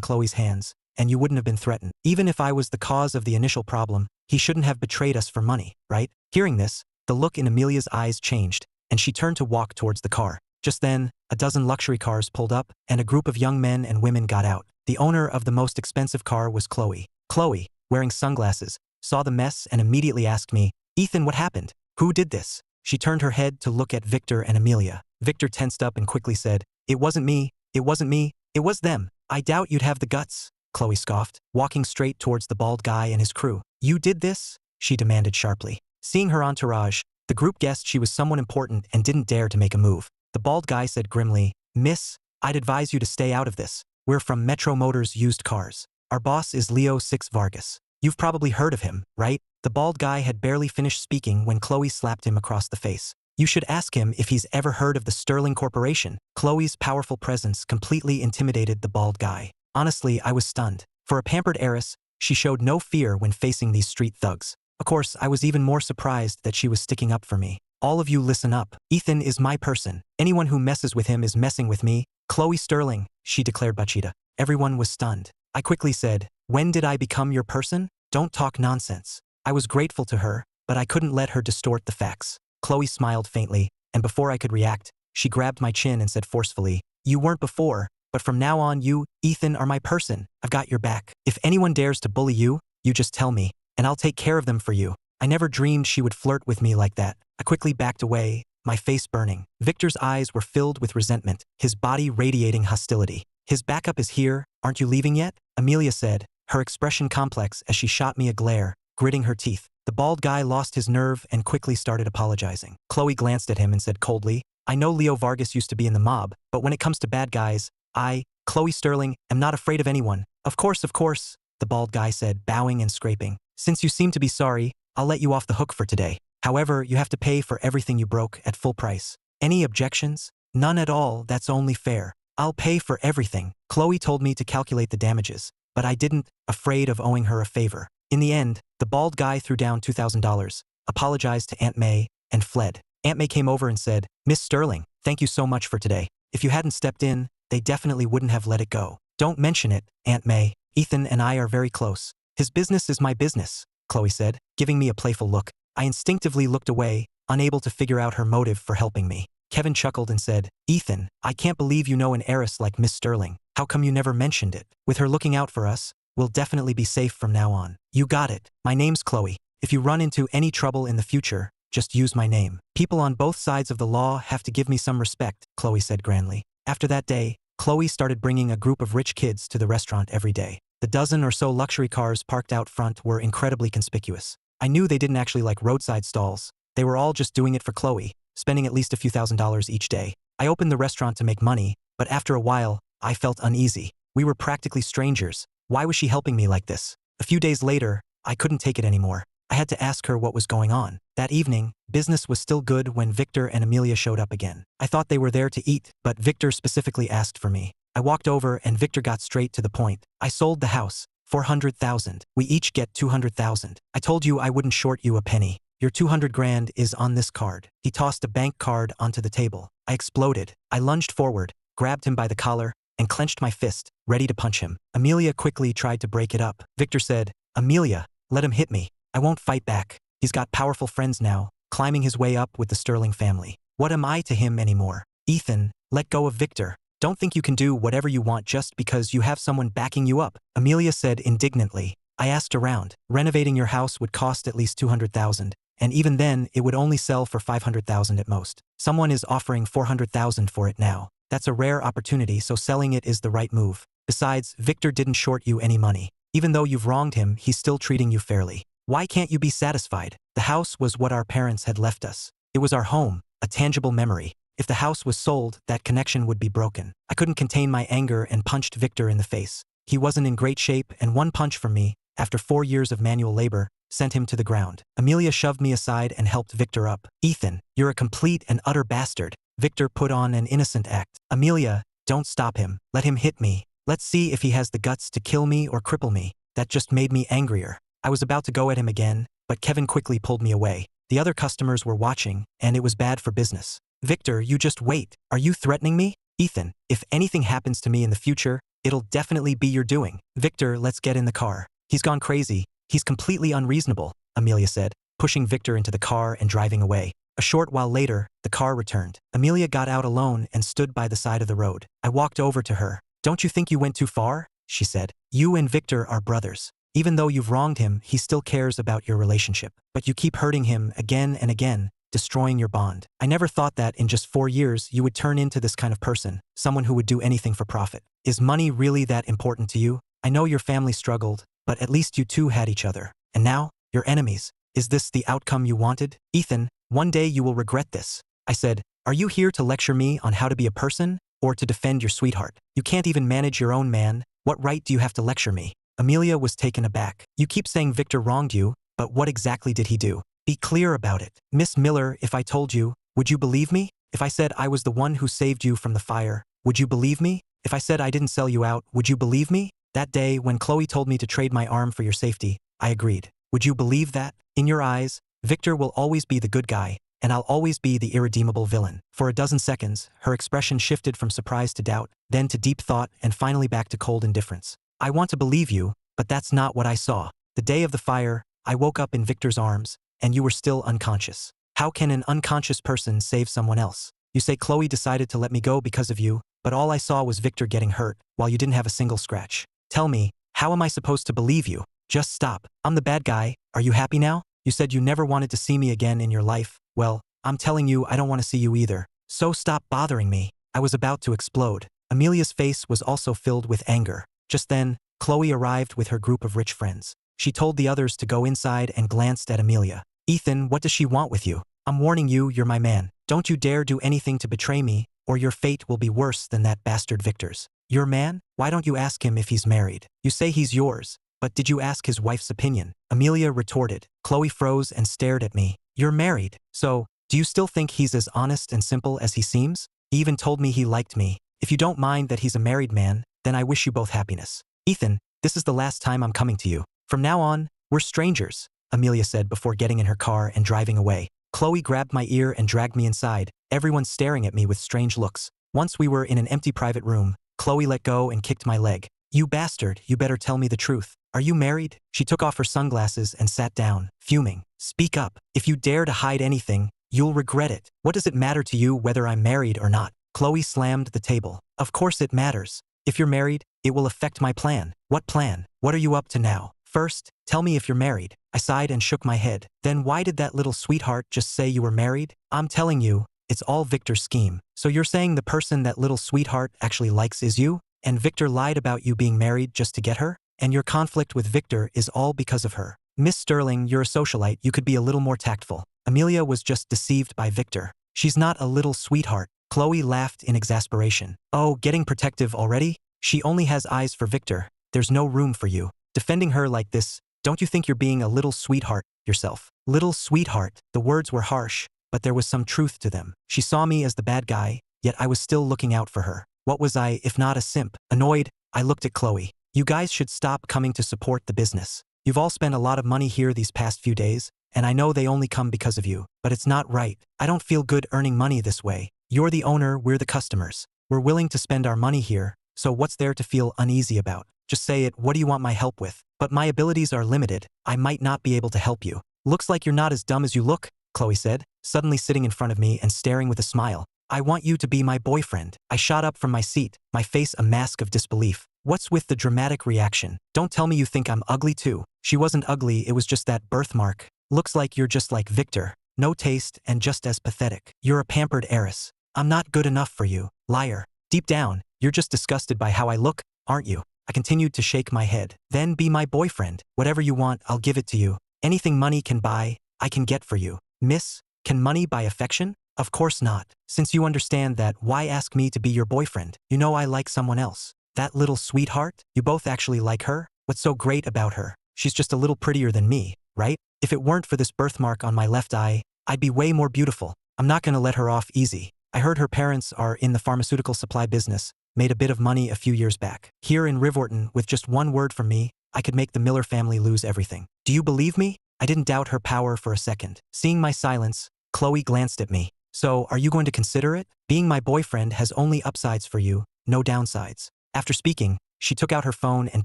A: Chloe's hands, and you wouldn't have been threatened. Even if I was the cause of the initial problem, he shouldn't have betrayed us for money, right? Hearing this, the look in Amelia's eyes changed, and she turned to walk towards the car. Just then, a dozen luxury cars pulled up, and a group of young men and women got out. The owner of the most expensive car was Chloe. Chloe, wearing sunglasses, saw the mess and immediately asked me, Ethan, what happened? Who did this? She turned her head to look at Victor and Amelia. Victor tensed up and quickly said, It wasn't me, it wasn't me, it was them. I doubt you'd have the guts, Chloe scoffed, walking straight towards the bald guy and his crew. You did this? She demanded sharply. Seeing her entourage, the group guessed she was someone important and didn't dare to make a move. The bald guy said grimly, Miss, I'd advise you to stay out of this. We're from Metro Motors Used Cars. Our boss is Leo 6 Vargas. You've probably heard of him, right? The bald guy had barely finished speaking when Chloe slapped him across the face. You should ask him if he's ever heard of the Sterling Corporation. Chloe's powerful presence completely intimidated the bald guy. Honestly, I was stunned. For a pampered heiress, she showed no fear when facing these street thugs. Of course, I was even more surprised that she was sticking up for me. All of you listen up. Ethan is my person. Anyone who messes with him is messing with me. Chloe Sterling, she declared Bachita. Everyone was stunned. I quickly said, When did I become your person? Don't talk nonsense. I was grateful to her, but I couldn't let her distort the facts. Chloe smiled faintly, and before I could react, she grabbed my chin and said forcefully, You weren't before, but from now on you, Ethan, are my person. I've got your back. If anyone dares to bully you, you just tell me, and I'll take care of them for you. I never dreamed she would flirt with me like that. I quickly backed away, my face burning. Victor's eyes were filled with resentment, his body radiating hostility. His backup is here, aren't you leaving yet? Amelia said, her expression complex as she shot me a glare, gritting her teeth. The bald guy lost his nerve and quickly started apologizing. Chloe glanced at him and said coldly, I know Leo Vargas used to be in the mob, but when it comes to bad guys, I, Chloe Sterling, am not afraid of anyone. Of course, the bald guy said, bowing and scraping. Since you seem to be sorry, I'll let you off the hook for today. However, you have to pay for everything you broke at full price. Any objections? None at all, that's only fair. I'll pay for everything. Chloe told me to calculate the damages, but I didn't, afraid of owing her a favor. In the end, the bald guy threw down $2,000, apologized to Aunt May, and fled. Aunt May came over and said, Miss Sterling, thank you so much for today. If you hadn't stepped in, they definitely wouldn't have let it go. Don't mention it, Aunt May. Ethan and I are very close. His business is my business, Chloe said, giving me a playful look. I instinctively looked away, unable to figure out her motive for helping me. Kevin chuckled and said, Ethan, I can't believe you know an heiress like Miss Sterling. How come you never mentioned it? With her looking out for us, we'll definitely be safe from now on. You got it. My name's Chloe. If you run into any trouble in the future, just use my name. People on both sides of the law have to give me some respect, Chloe said grandly. After that day, Chloe started bringing a group of rich kids to the restaurant every day. The dozen or so luxury cars parked out front were incredibly conspicuous. I knew they didn't actually like roadside stalls. They were all just doing it for Chloe, spending at least a few $1,000s each day. I opened the restaurant to make money, but after a while, I felt uneasy. We were practically strangers. Why was she helping me like this? A few days later, I couldn't take it anymore. I had to ask her what was going on. That evening, business was still good when Victor and Amelia showed up again. I thought they were there to eat, but Victor specifically asked for me. I walked over and Victor got straight to the point. I sold the house. $400,000. We each get $200,000. I told you I wouldn't short you a penny. Your 200 grand is on this card. He tossed a bank card onto the table. I exploded. I lunged forward, grabbed him by the collar, and clenched my fist, ready to punch him. Amelia quickly tried to break it up. Victor said, Amelia, let him hit me. I won't fight back. He's got powerful friends now, climbing his way up with the Sterling family. What am I to him anymore? Ethan, let go of Victor. Don't think you can do whatever you want just because you have someone backing you up, Amelia said indignantly. I asked around. Renovating your house would cost at least $200,000, and even then, it would only sell for $500,000 at most. Someone is offering $400,000 for it now. That's a rare opportunity, so selling it is the right move. Besides, Victor didn't short you any money. Even though you've wronged him, he's still treating you fairly. Why can't you be satisfied? The house was what our parents had left us. It was our home, a tangible memory. If the house was sold, that connection would be broken. I couldn't contain my anger and punched Victor in the face. He wasn't in great shape, and one punch from me, after 4 years of manual labor, sent him to the ground. Amelia shoved me aside and helped Victor up. Ethan, you're a complete and utter bastard. Victor put on an innocent act. Amelia, don't stop him. Let him hit me. Let's see if he has the guts to kill me or cripple me. That just made me angrier. I was about to go at him again, but Kevin quickly pulled me away. The other customers were watching, and it was bad for business. Victor, you just wait. Are you threatening me? Ethan, if anything happens to me in the future, it'll definitely be your doing. Victor, let's get in the car. He's gone crazy. He's completely unreasonable, Amelia said, pushing Victor into the car and driving away. A short while later, the car returned. Amelia got out alone and stood by the side of the road. I walked over to her. Don't you think you went too far? She said. You and Victor are brothers. Even though you've wronged him, he still cares about your relationship. But you keep hurting him again and again, destroying your bond. I never thought that in just 4 years you would turn into this kind of person, someone who would do anything for profit. Is money really that important to you? I know your family struggled, but at least you two had each other. And now, you're enemies. Is this the outcome you wanted? Ethan, one day you will regret this. I said, are you here to lecture me on how to be a person, or to defend your sweetheart? You can't even manage your own man. What right do you have to lecture me? Amelia was taken aback. You keep saying Victor wronged you, but what exactly did he do? Be clear about it. Miss Miller, if I told you, would you believe me? If I said I was the one who saved you from the fire, would you believe me? If I said I didn't sell you out, would you believe me? That day, when Chloe told me to trade my arm for your safety, I agreed. Would you believe that? In your eyes, Victor will always be the good guy, and I'll always be the irredeemable villain. For a dozen seconds, her expression shifted from surprise to doubt, then to deep thought, and finally back to cold indifference. I want to believe you, but that's not what I saw. The day of the fire, I woke up in Victor's arms, and you were still unconscious. How can an unconscious person save someone else? You say Chloe decided to let me go because of you, but all I saw was Victor getting hurt, while you didn't have a single scratch. Tell me, how am I supposed to believe you? Just stop. I'm the bad guy. Are you happy now? You said you never wanted to see me again in your life. Well, I'm telling you I don't want to see you either. So stop bothering me. I was about to explode. Amelia's face was also filled with anger. Just then, Chloe arrived with her group of rich friends. She told the others to go inside and glanced at Amelia. Ethan, what does she want with you? I'm warning you, you're my man. Don't you dare do anything to betray me, or your fate will be worse than that bastard Victor's. Your man? Why don't you ask him if he's married? You say he's yours, but did you ask his wife's opinion? Amelia retorted. Chloe froze and stared at me. You're married. So, do you still think he's as honest and simple as he seems? He even told me he liked me. If you don't mind that he's a married man, then I wish you both happiness. Ethan, this is the last time I'm coming to you. From now on, we're strangers, Amelia said before getting in her car and driving away. Chloe grabbed my ear and dragged me inside, everyone staring at me with strange looks. Once we were in an empty private room, Chloe let go and kicked my leg. You bastard, you better tell me the truth. Are you married? She took off her sunglasses and sat down, fuming. Speak up. If you dare to hide anything, you'll regret it. What does it matter to you whether I'm married or not? Chloe slammed the table. Of course it matters. If you're married, it will affect my plan. What plan? What are you up to now? First, tell me if you're married. I sighed and shook my head. Then why did that little sweetheart just say you were married? I'm telling you, it's all Victor's scheme. So you're saying the person that little sweetheart actually likes is you? And Victor lied about you being married just to get her? And your conflict with Victor is all because of her. Miss Sterling, you're a socialite, you could be a little more tactful. Amelia was just deceived by Victor. She's not a little sweetheart. Chloe laughed in exasperation. Oh, getting protective already? She only has eyes for Victor. There's no room for you. Defending her like this, don't you think you're being a little sweetheart yourself? Little sweetheart. The words were harsh, but there was some truth to them. She saw me as the bad guy, yet I was still looking out for her. What was I, if not a simp? Annoyed, I looked at Chloe. You guys should stop coming to support the business. You've all spent a lot of money here these past few days, and I know they only come because of you. But it's not right. I don't feel good earning money this way. You're the owner, we're the customers. We're willing to spend our money here, so what's there to feel uneasy about? Just say it, what do you want my help with? But my abilities are limited, I might not be able to help you. Looks like you're not as dumb as you look, Chloe said, suddenly sitting in front of me and staring with a smile. I want you to be my boyfriend. I shot up from my seat, my face a mask of disbelief. What's with the dramatic reaction? Don't tell me you think I'm ugly too. She wasn't ugly, it was just that birthmark. Looks like you're just like Victor. No taste and just as pathetic. You're a pampered heiress. I'm not good enough for you. Liar. Deep down, you're just disgusted by how I look, aren't you? I continued to shake my head. Then be my boyfriend. Whatever you want, I'll give it to you. Anything money can buy, I can get for you. Miss, can money buy affection? Of course not. Since you understand that, why ask me to be your boyfriend? You know I like someone else. That little sweetheart? You both actually like her? What's so great about her? She's just a little prettier than me, right? If it weren't for this birthmark on my left eye, I'd be way more beautiful. I'm not gonna let her off easy. I heard her parents are in the pharmaceutical supply business, made a bit of money a few years back. Here in Rivorton, with just one word from me, I could make the Miller family lose everything. Do you believe me? I didn't doubt her power for a second. Seeing my silence, Chloe glanced at me. So, are you going to consider it? Being my boyfriend has only upsides for you, no downsides. After speaking, she took out her phone and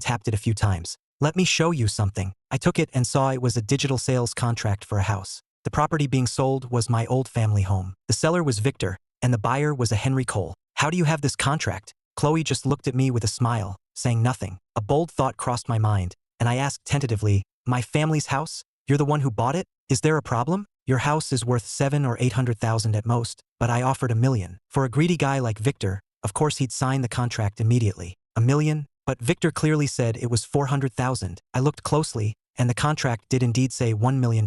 A: tapped it a few times. Let me show you something. I took it and saw it was a digital sales contract for a house. The property being sold was my old family home. The seller was Victor, and the buyer was a Henry Cole. How do you have this contract? Chloe just looked at me with a smile, saying nothing. A bold thought crossed my mind, and I asked tentatively, my family's house? You're the one who bought it? Is there a problem? Your house is worth 700,000 or 800,000 at most, but I offered $1 million. For a greedy guy like Victor, of course he'd sign the contract immediately. $1 million? But Victor clearly said it was 400,000. I looked closely, and the contract did indeed say $1 million.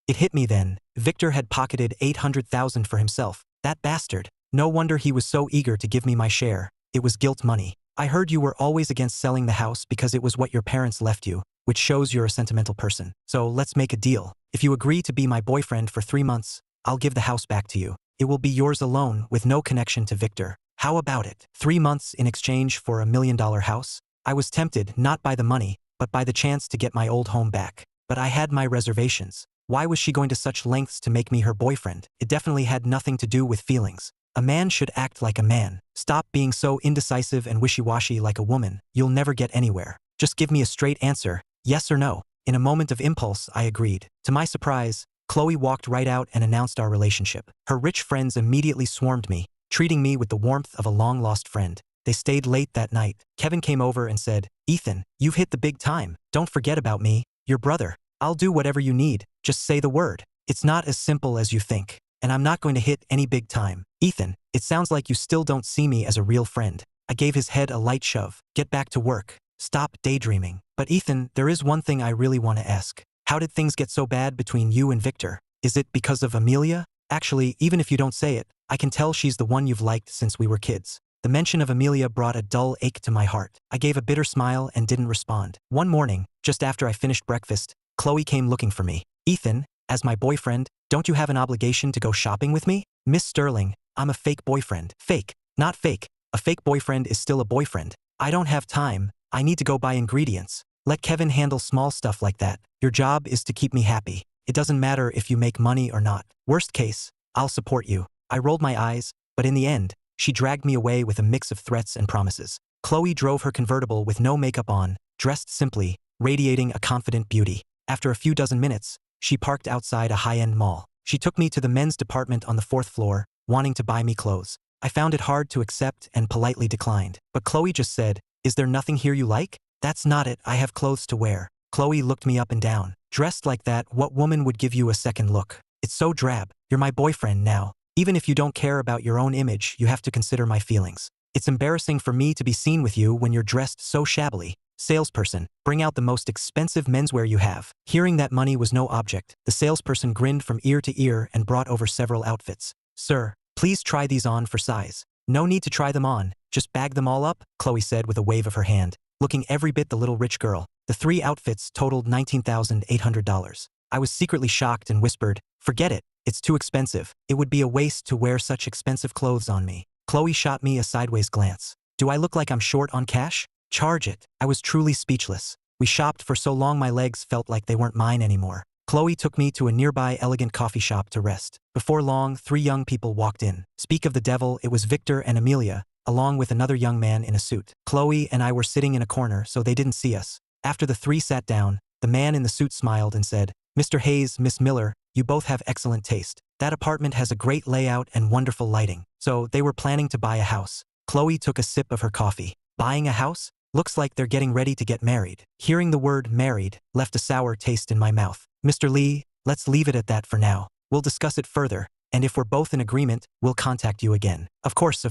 A: It hit me then. Victor had pocketed 800,000 for himself. That bastard. No wonder he was so eager to give me my share. It was guilt money. I heard you were always against selling the house because it was what your parents left you, which shows you're a sentimental person. So let's make a deal. If you agree to be my boyfriend for 3 months, I'll give the house back to you. It will be yours alone with no connection to Victor. How about it? 3 months in exchange for $1 million house? I was tempted not by the money, but by the chance to get my old home back. But I had my reservations. Why was she going to such lengths to make me her boyfriend? It definitely had nothing to do with feelings. A man should act like a man. Stop being so indecisive and wishy-washy like a woman. You'll never get anywhere. Just give me a straight answer, yes or no. In a moment of impulse, I agreed. To my surprise, Chloe walked right out and announced our relationship. Her rich friends immediately swarmed me, treating me with the warmth of a long-lost friend. They stayed late that night. Kevin came over and said, Ethan, you've hit the big time. Don't forget about me, your brother. I'll do whatever you need. Just say the word. It's not as simple as you think. And I'm not going to hit any big time. Ethan, it sounds like you still don't see me as a real friend. I gave his head a light shove. Get back to work. Stop daydreaming. But Ethan, there is one thing I really want to ask. How did things get so bad between you and Victor? Is it because of Amelia? Actually, even if you don't say it, I can tell she's the one you've liked since we were kids. The mention of Amelia brought a dull ache to my heart. I gave a bitter smile and didn't respond. One morning, just after I finished breakfast, Chloe came looking for me. Ethan, as my boyfriend, don't you have an obligation to go shopping with me? Miss Sterling, I'm a fake boyfriend. Fake, not fake. A fake boyfriend is still a boyfriend. I don't have time. I need to go buy ingredients. Let Kevin handle small stuff like that. Your job is to keep me happy. It doesn't matter if you make money or not. Worst case, I'll support you. I rolled my eyes, but in the end, she dragged me away with a mix of threats and promises. Chloe drove her convertible with no makeup on, dressed simply, radiating a confident beauty. After a few dozen minutes, she parked outside a high-end mall. She took me to the men's department on the 4th floor, wanting to buy me clothes. I found it hard to accept and politely declined. But Chloe just said, "Is there nothing here you like?" "That's not it, I have clothes to wear." Chloe looked me up and down. "Dressed like that, what woman would give you a second look? It's so drab. You're my boyfriend now. Even if you don't care about your own image, you have to consider my feelings. It's embarrassing for me to be seen with you when you're dressed so shabbily. Salesperson, bring out the most expensive menswear you have." Hearing that money was no object, the salesperson grinned from ear to ear and brought over several outfits. "Sir, please try these on for size." "No need to try them on, just bag them all up," Chloe said with a wave of her hand, looking every bit the little rich girl. The 3 outfits totaled $19,800. I was secretly shocked and whispered, "Forget it, it's too expensive. It would be a waste to wear such expensive clothes on me." Chloe shot me a sideways glance. "Do I look like I'm short on cash? Charge it." I was truly speechless. We shopped for so long my legs felt like they weren't mine anymore. Chloe took me to a nearby elegant coffee shop to rest. Before long, 3 young people walked in. Speak of the devil, it was Victor and Amelia, along with another young man in a suit. Chloe and I were sitting in a corner so they didn't see us. After the 3 sat down, the man in the suit smiled and said, "Mr. Hayes, Miss Miller, you both have excellent taste. That apartment has a great layout and wonderful lighting." So they were planning to buy a house. Chloe took a sip of her coffee. Buying a house? Looks like they're getting ready to get married. Hearing the word married left a sour taste in my mouth. "Mr. Lee, let's leave it at that for now. We'll discuss it further, and if we're both in agreement, we'll contact you again." Of course.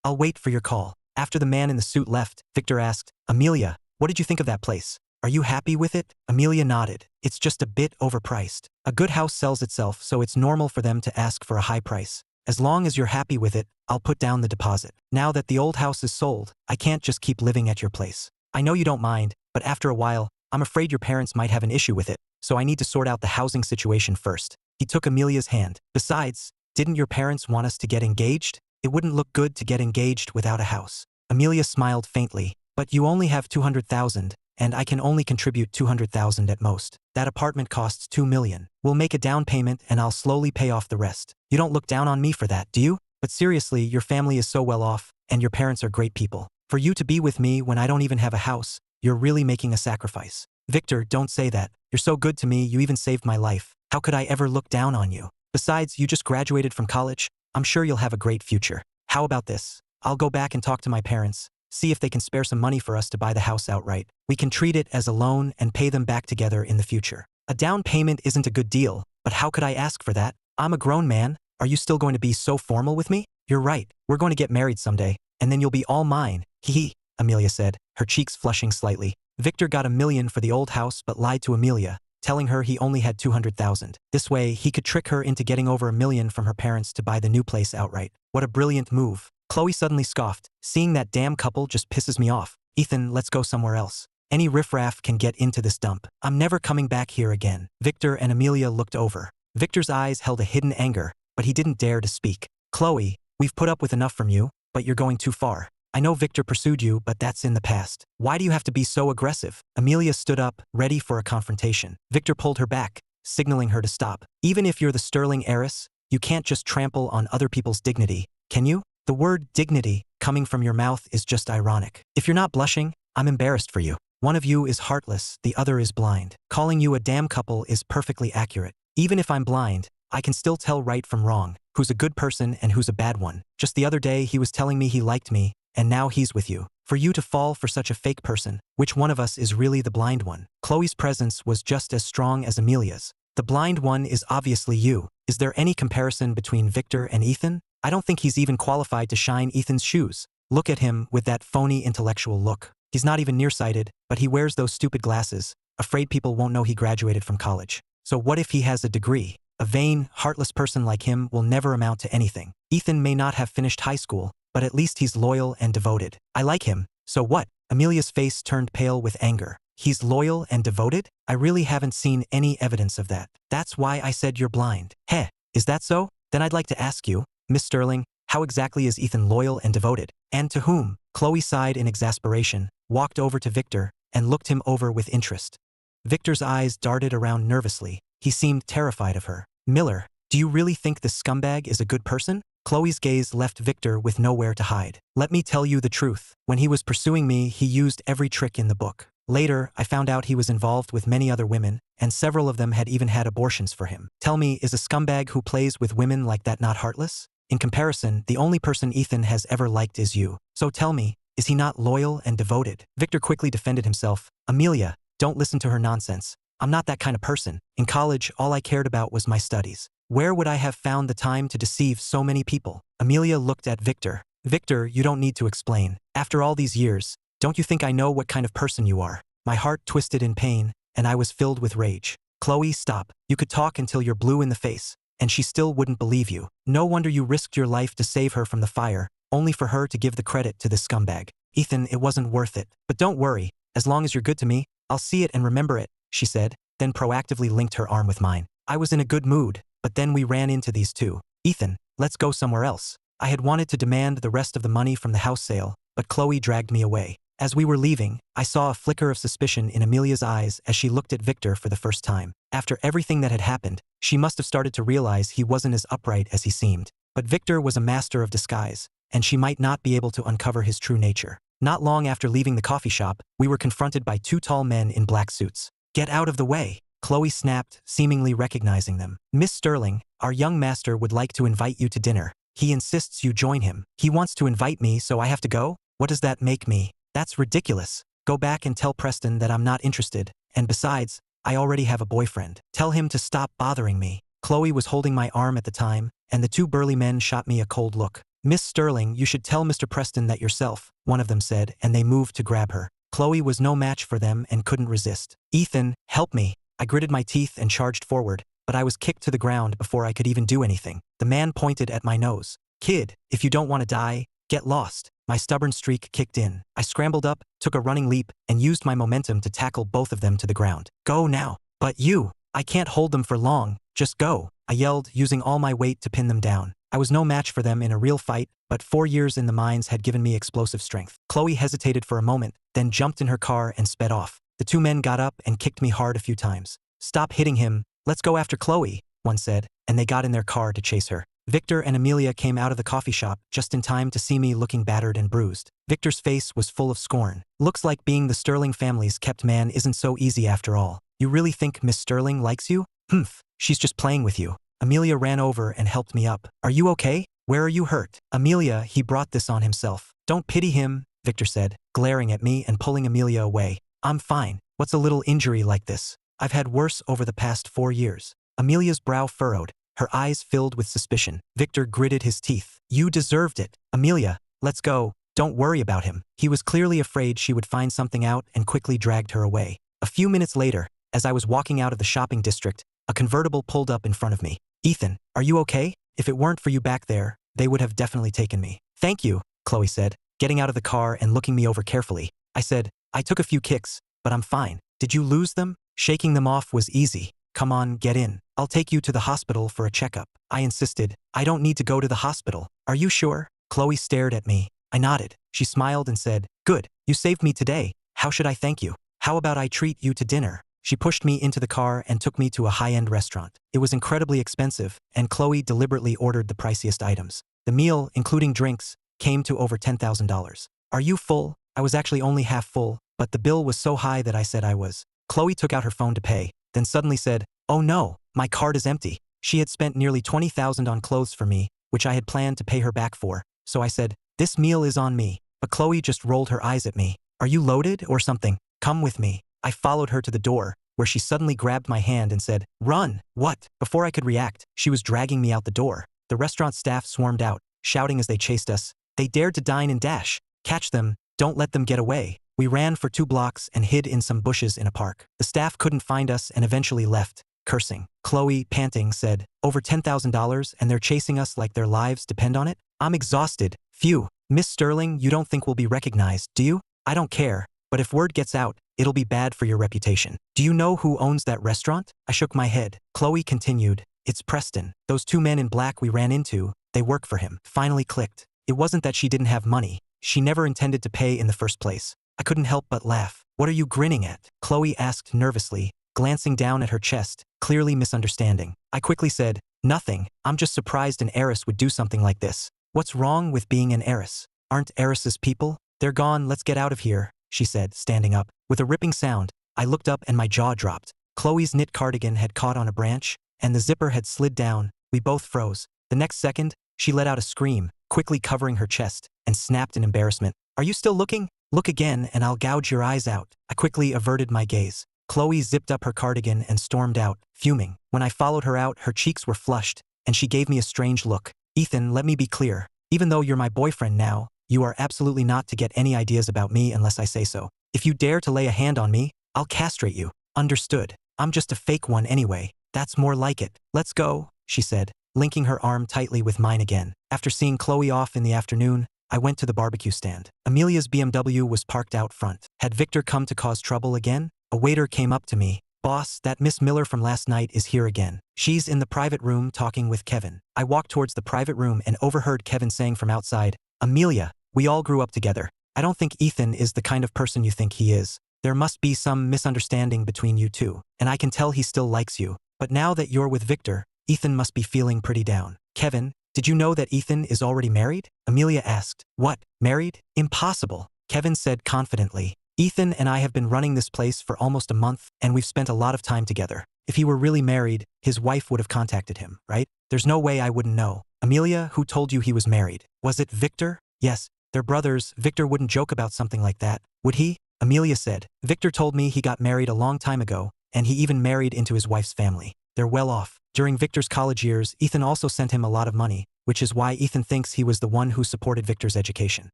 A: I'll wait for your call." After the man in the suit left, Victor asked, "Amelia, what did you think of that place? Are you happy with it?" Amelia nodded. "It's just a bit overpriced. A good house sells itself, so it's normal for them to ask for a high price. As long as you're happy with it, I'll put down the deposit. Now that the old house is sold, I can't just keep living at your place. I know you don't mind, but after a while, I'm afraid your parents might have an issue with it, so I need to sort out the housing situation first." He took Amelia's hand. "Besides, didn't your parents want us to get engaged? It wouldn't look good to get engaged without a house." Amelia smiled faintly. But you only have 200,000, and I can only contribute 200,000 at most. That apartment costs 2 million. We'll make a down payment and I'll slowly pay off the rest. You don't look down on me for that, do you? But seriously, your family is so well off, and your parents are great people. For you to be with me when I don't even have a house, you're really making a sacrifice. Victor, don't say that. You're so good to me, you even saved my life. How could I ever look down on you? Besides, you just graduated from college. I'm sure you'll have a great future. How about this? I'll go back and talk to my parents, see if they can spare some money for us to buy the house outright. We can treat it as a loan and pay them back together in the future. A down payment isn't a good deal, but how could I ask for that? I'm a grown man. Are you still going to be so formal with me? You're right. We're going to get married someday, and then you'll be all mine. Hee, Amelia said, her cheeks flushing slightly. Victor got 1 million for the old house but lied to Amelia, telling her he only had 200,000. This way, he could trick her into getting over 1 million from her parents to buy the new place outright. What a brilliant move. Chloe suddenly scoffed. Seeing that damn couple just pisses me off. Ethan, let's go somewhere else. Any riffraff can get into this dump. I'm never coming back here again. Victor and Amelia looked over. Victor's eyes held a hidden anger, but he didn't dare to speak. Chloe, we've put up with enough from you, but you're going too far. I know Victor pursued you, but that's in the past. Why do you have to be so aggressive? Amelia stood up, ready for a confrontation. Victor pulled her back, signaling her to stop. Even if you're the sterling heiress, you can't just trample on other people's dignity, can you? The word dignity coming from your mouth is just ironic. If you're not blushing, I'm embarrassed for you. One of you is heartless, the other is blind. Calling you a damn couple is perfectly accurate. Even if I'm blind, I can still tell right from wrong, who's a good person and who's a bad one. Just the other day he was telling me he liked me, and now he's with you. For you to fall for such a fake person, which one of us is really the blind one? Chloe's presence was just as strong as Amelia's. The blind one is obviously you. Is there any comparison between Victor and Ethan? I don't think he's even qualified to shine Ethan's shoes. Look at him with that phony intellectual look. He's not even nearsighted, but he wears those stupid glasses, afraid people won't know he graduated from college. So what if he has a degree? A vain, heartless person like him will never amount to anything. Ethan may not have finished high school, but at least he's loyal and devoted. I like him. So what? Amelia's face turned pale with anger. He's loyal and devoted? I really haven't seen any evidence of that. That's why I said you're blind. Heh, is that so? Then I'd like to ask you, Miss Sterling, how exactly is Ethan loyal and devoted? And to whom? Chloe sighed in exasperation, walked over to Victor, and looked him over with interest. Victor's eyes darted around nervously. He seemed terrified of her. Miller, do you really think this scumbag is a good person? Chloe's gaze left Victor with nowhere to hide. Let me tell you the truth. When he was pursuing me, he used every trick in the book. Later, I found out he was involved with many other women, and several of them had even had abortions for him. Tell me, is a scumbag who plays with women like that not heartless? In comparison, the only person Ethan has ever liked is you. So tell me, is he not loyal and devoted? Victor quickly defended himself. Amelia, don't listen to her nonsense. I'm not that kind of person. In college, all I cared about was my studies. Where would I have found the time to deceive so many people? Amelia looked at Victor. Victor, you don't need to explain. After all these years, don't you think I know what kind of person you are? My heart twisted in pain, and I was filled with rage. Chloe, stop. You could talk until you're blue in the face, and she still wouldn't believe you. No wonder you risked your life to save her from the fire, only for her to give the credit to this scumbag. Ethan, it wasn't worth it. But don't worry, as long as you're good to me, I'll see it and remember it, she said, then proactively linked her arm with mine. I was in a good mood, but then we ran into these two. Ethan, let's go somewhere else. I had wanted to demand the rest of the money from the house sale, but Chloe dragged me away. As we were leaving, I saw a flicker of suspicion in Amelia's eyes as she looked at Victor for the first time. After everything that had happened, she must have started to realize he wasn't as upright as he seemed. But Victor was a master of disguise, and she might not be able to uncover his true nature. Not long after leaving the coffee shop, we were confronted by two tall men in black suits. Get out of the way, Chloe snapped, seemingly recognizing them. Miss Sterling, our young master would like to invite you to dinner. He insists you join him. He wants to invite me, so I have to go? What does that make me? That's ridiculous. Go back and tell Preston that I'm not interested, and besides, I already have a boyfriend. Tell him to stop bothering me. Chloe was holding my arm at the time, and the two burly men shot me a cold look. Miss Sterling, you should tell Mr. Preston that yourself, one of them said, and they moved to grab her. Chloe was no match for them and couldn't resist. Ethan, help me. I gritted my teeth and charged forward, but I was kicked to the ground before I could even do anything. The man pointed at my nose. Kid, if you don't want to die, get lost. My stubborn streak kicked in. I scrambled up, took a running leap, and used my momentum to tackle both of them to the ground. Go now. But you, I can't hold them for long. Just go. I yelled, using all my weight to pin them down. I was no match for them in a real fight, but 4 years in the mines had given me explosive strength. Chloe hesitated for a moment, then jumped in her car and sped off. The two men got up and kicked me hard a few times. "Stop hitting him, let's go after Chloe," one said, and they got in their car to chase her. Victor and Amelia came out of the coffee shop just in time to see me looking battered and bruised. Victor's face was full of scorn. "Looks like being the Sterling family's kept man isn't so easy after all. You really think Miss Sterling likes you? Humph, she's just playing with you." Amelia ran over and helped me up. "Are you okay? Where are you hurt?" "Amelia, he brought this on himself." "Don't pity him," Victor said, glaring at me and pulling Amelia away. "I'm fine. What's a little injury like this? I've had worse over the past 4 years." Amelia's brow furrowed, her eyes filled with suspicion. Victor gritted his teeth. "You deserved it. Amelia, let's go. Don't worry about him." He was clearly afraid she would find something out and quickly dragged her away. A few minutes later, as I was walking out of the shopping district, a convertible pulled up in front of me. "Ethan, are you okay? If it weren't for you back there, they would have definitely taken me." "Thank you," Chloe said, getting out of the car and looking me over carefully. I said, "I took a few kicks, but I'm fine." "Did you lose them?" Shaking them off was easy. "Come on, get in. I'll take you to the hospital for a checkup." I insisted. "I don't need to go to the hospital." "Are you sure?" Chloe stared at me. I nodded. She smiled and said, "Good, you saved me today. How should I thank you? How about I treat you to dinner?" She pushed me into the car and took me to a high-end restaurant. It was incredibly expensive, and Chloe deliberately ordered the priciest items. The meal, including drinks, came to over $10,000. "Are you full?" I was actually only half full, but the bill was so high that I said I was. Chloe took out her phone to pay, then suddenly said, "Oh no, my card is empty." She had spent nearly $20,000 on clothes for me, which I had planned to pay her back for, so I said, "This meal is on me." But Chloe just rolled her eyes at me. "Are you loaded or something? Come with me." I followed her to the door, where she suddenly grabbed my hand and said, "Run!" "What?" Before I could react, she was dragging me out the door. The restaurant staff swarmed out, shouting as they chased us. They dared to dine and dash. "Catch them, don't let them get away." We ran for 2 blocks and hid in some bushes in a park. The staff couldn't find us and eventually left, cursing. Chloe, panting, said, "Over $10,000 and they're chasing us like their lives depend on it?" I'm exhausted. "Phew. Miss Sterling, you don't think we'll be recognized, do you?" "I don't care, but if word gets out, it'll be bad for your reputation." "Do you know who owns that restaurant?" I shook my head. Chloe continued, "It's Preston. Those 2 men in black we ran into, they work for him." Finally clicked. It wasn't that she didn't have money. She never intended to pay in the first place. I couldn't help but laugh. "What are you grinning at?" Chloe asked nervously, glancing down at her chest, clearly misunderstanding. I quickly said, "Nothing. I'm just surprised an heiress would do something like this." "What's wrong with being an heiress? Aren't heiresses people?" "They're gone, let's get out of here," she said, standing up. With a ripping sound, I looked up and my jaw dropped. Chloe's knit cardigan had caught on a branch, and the zipper had slid down. We both froze. The next second, she let out a scream, quickly covering her chest, and snapped in embarrassment. "Are you still looking? Look again and I'll gouge your eyes out." I quickly averted my gaze. Chloe zipped up her cardigan and stormed out, fuming. When I followed her out, her cheeks were flushed, and she gave me a strange look. "Ethan, let me be clear. Even though you're my boyfriend now, you are absolutely not to get any ideas about me unless I say so. If you dare to lay a hand on me, I'll castrate you." "Understood. I'm just a fake one anyway. That's more like it." "Let's go," she said, linking her arm tightly with mine again. After seeing Chloe off in the afternoon, I went to the barbecue stand. Amelia's BMW was parked out front. Had Victor come to cause trouble again? A waiter came up to me. "Boss, that Miss Miller from last night is here again. She's in the private room talking with Kevin." I walked towards the private room and overheard Kevin saying from outside, "Amelia, we all grew up together. I don't think Ethan is the kind of person you think he is. There must be some misunderstanding between you two, and I can tell he still likes you. But now that you're with Victor, Ethan must be feeling pretty down." "Kevin, did you know that Ethan is already married?" Amelia asked. "What, married? Impossible," Kevin said confidently. "Ethan and I have been running this place for almost a month, and we've spent a lot of time together. If he were really married, his wife would have contacted him, right? There's no way I wouldn't know." "Amelia, who told you he was married? Was it Victor?" "Yes, they're brothers. Victor wouldn't joke about something like that, would he?" Amelia said. "Victor told me he got married a long time ago, and he even married into his wife's family. They're well off. During Victor's college years, Ethan also sent him a lot of money, which is why Ethan thinks he was the one who supported Victor's education.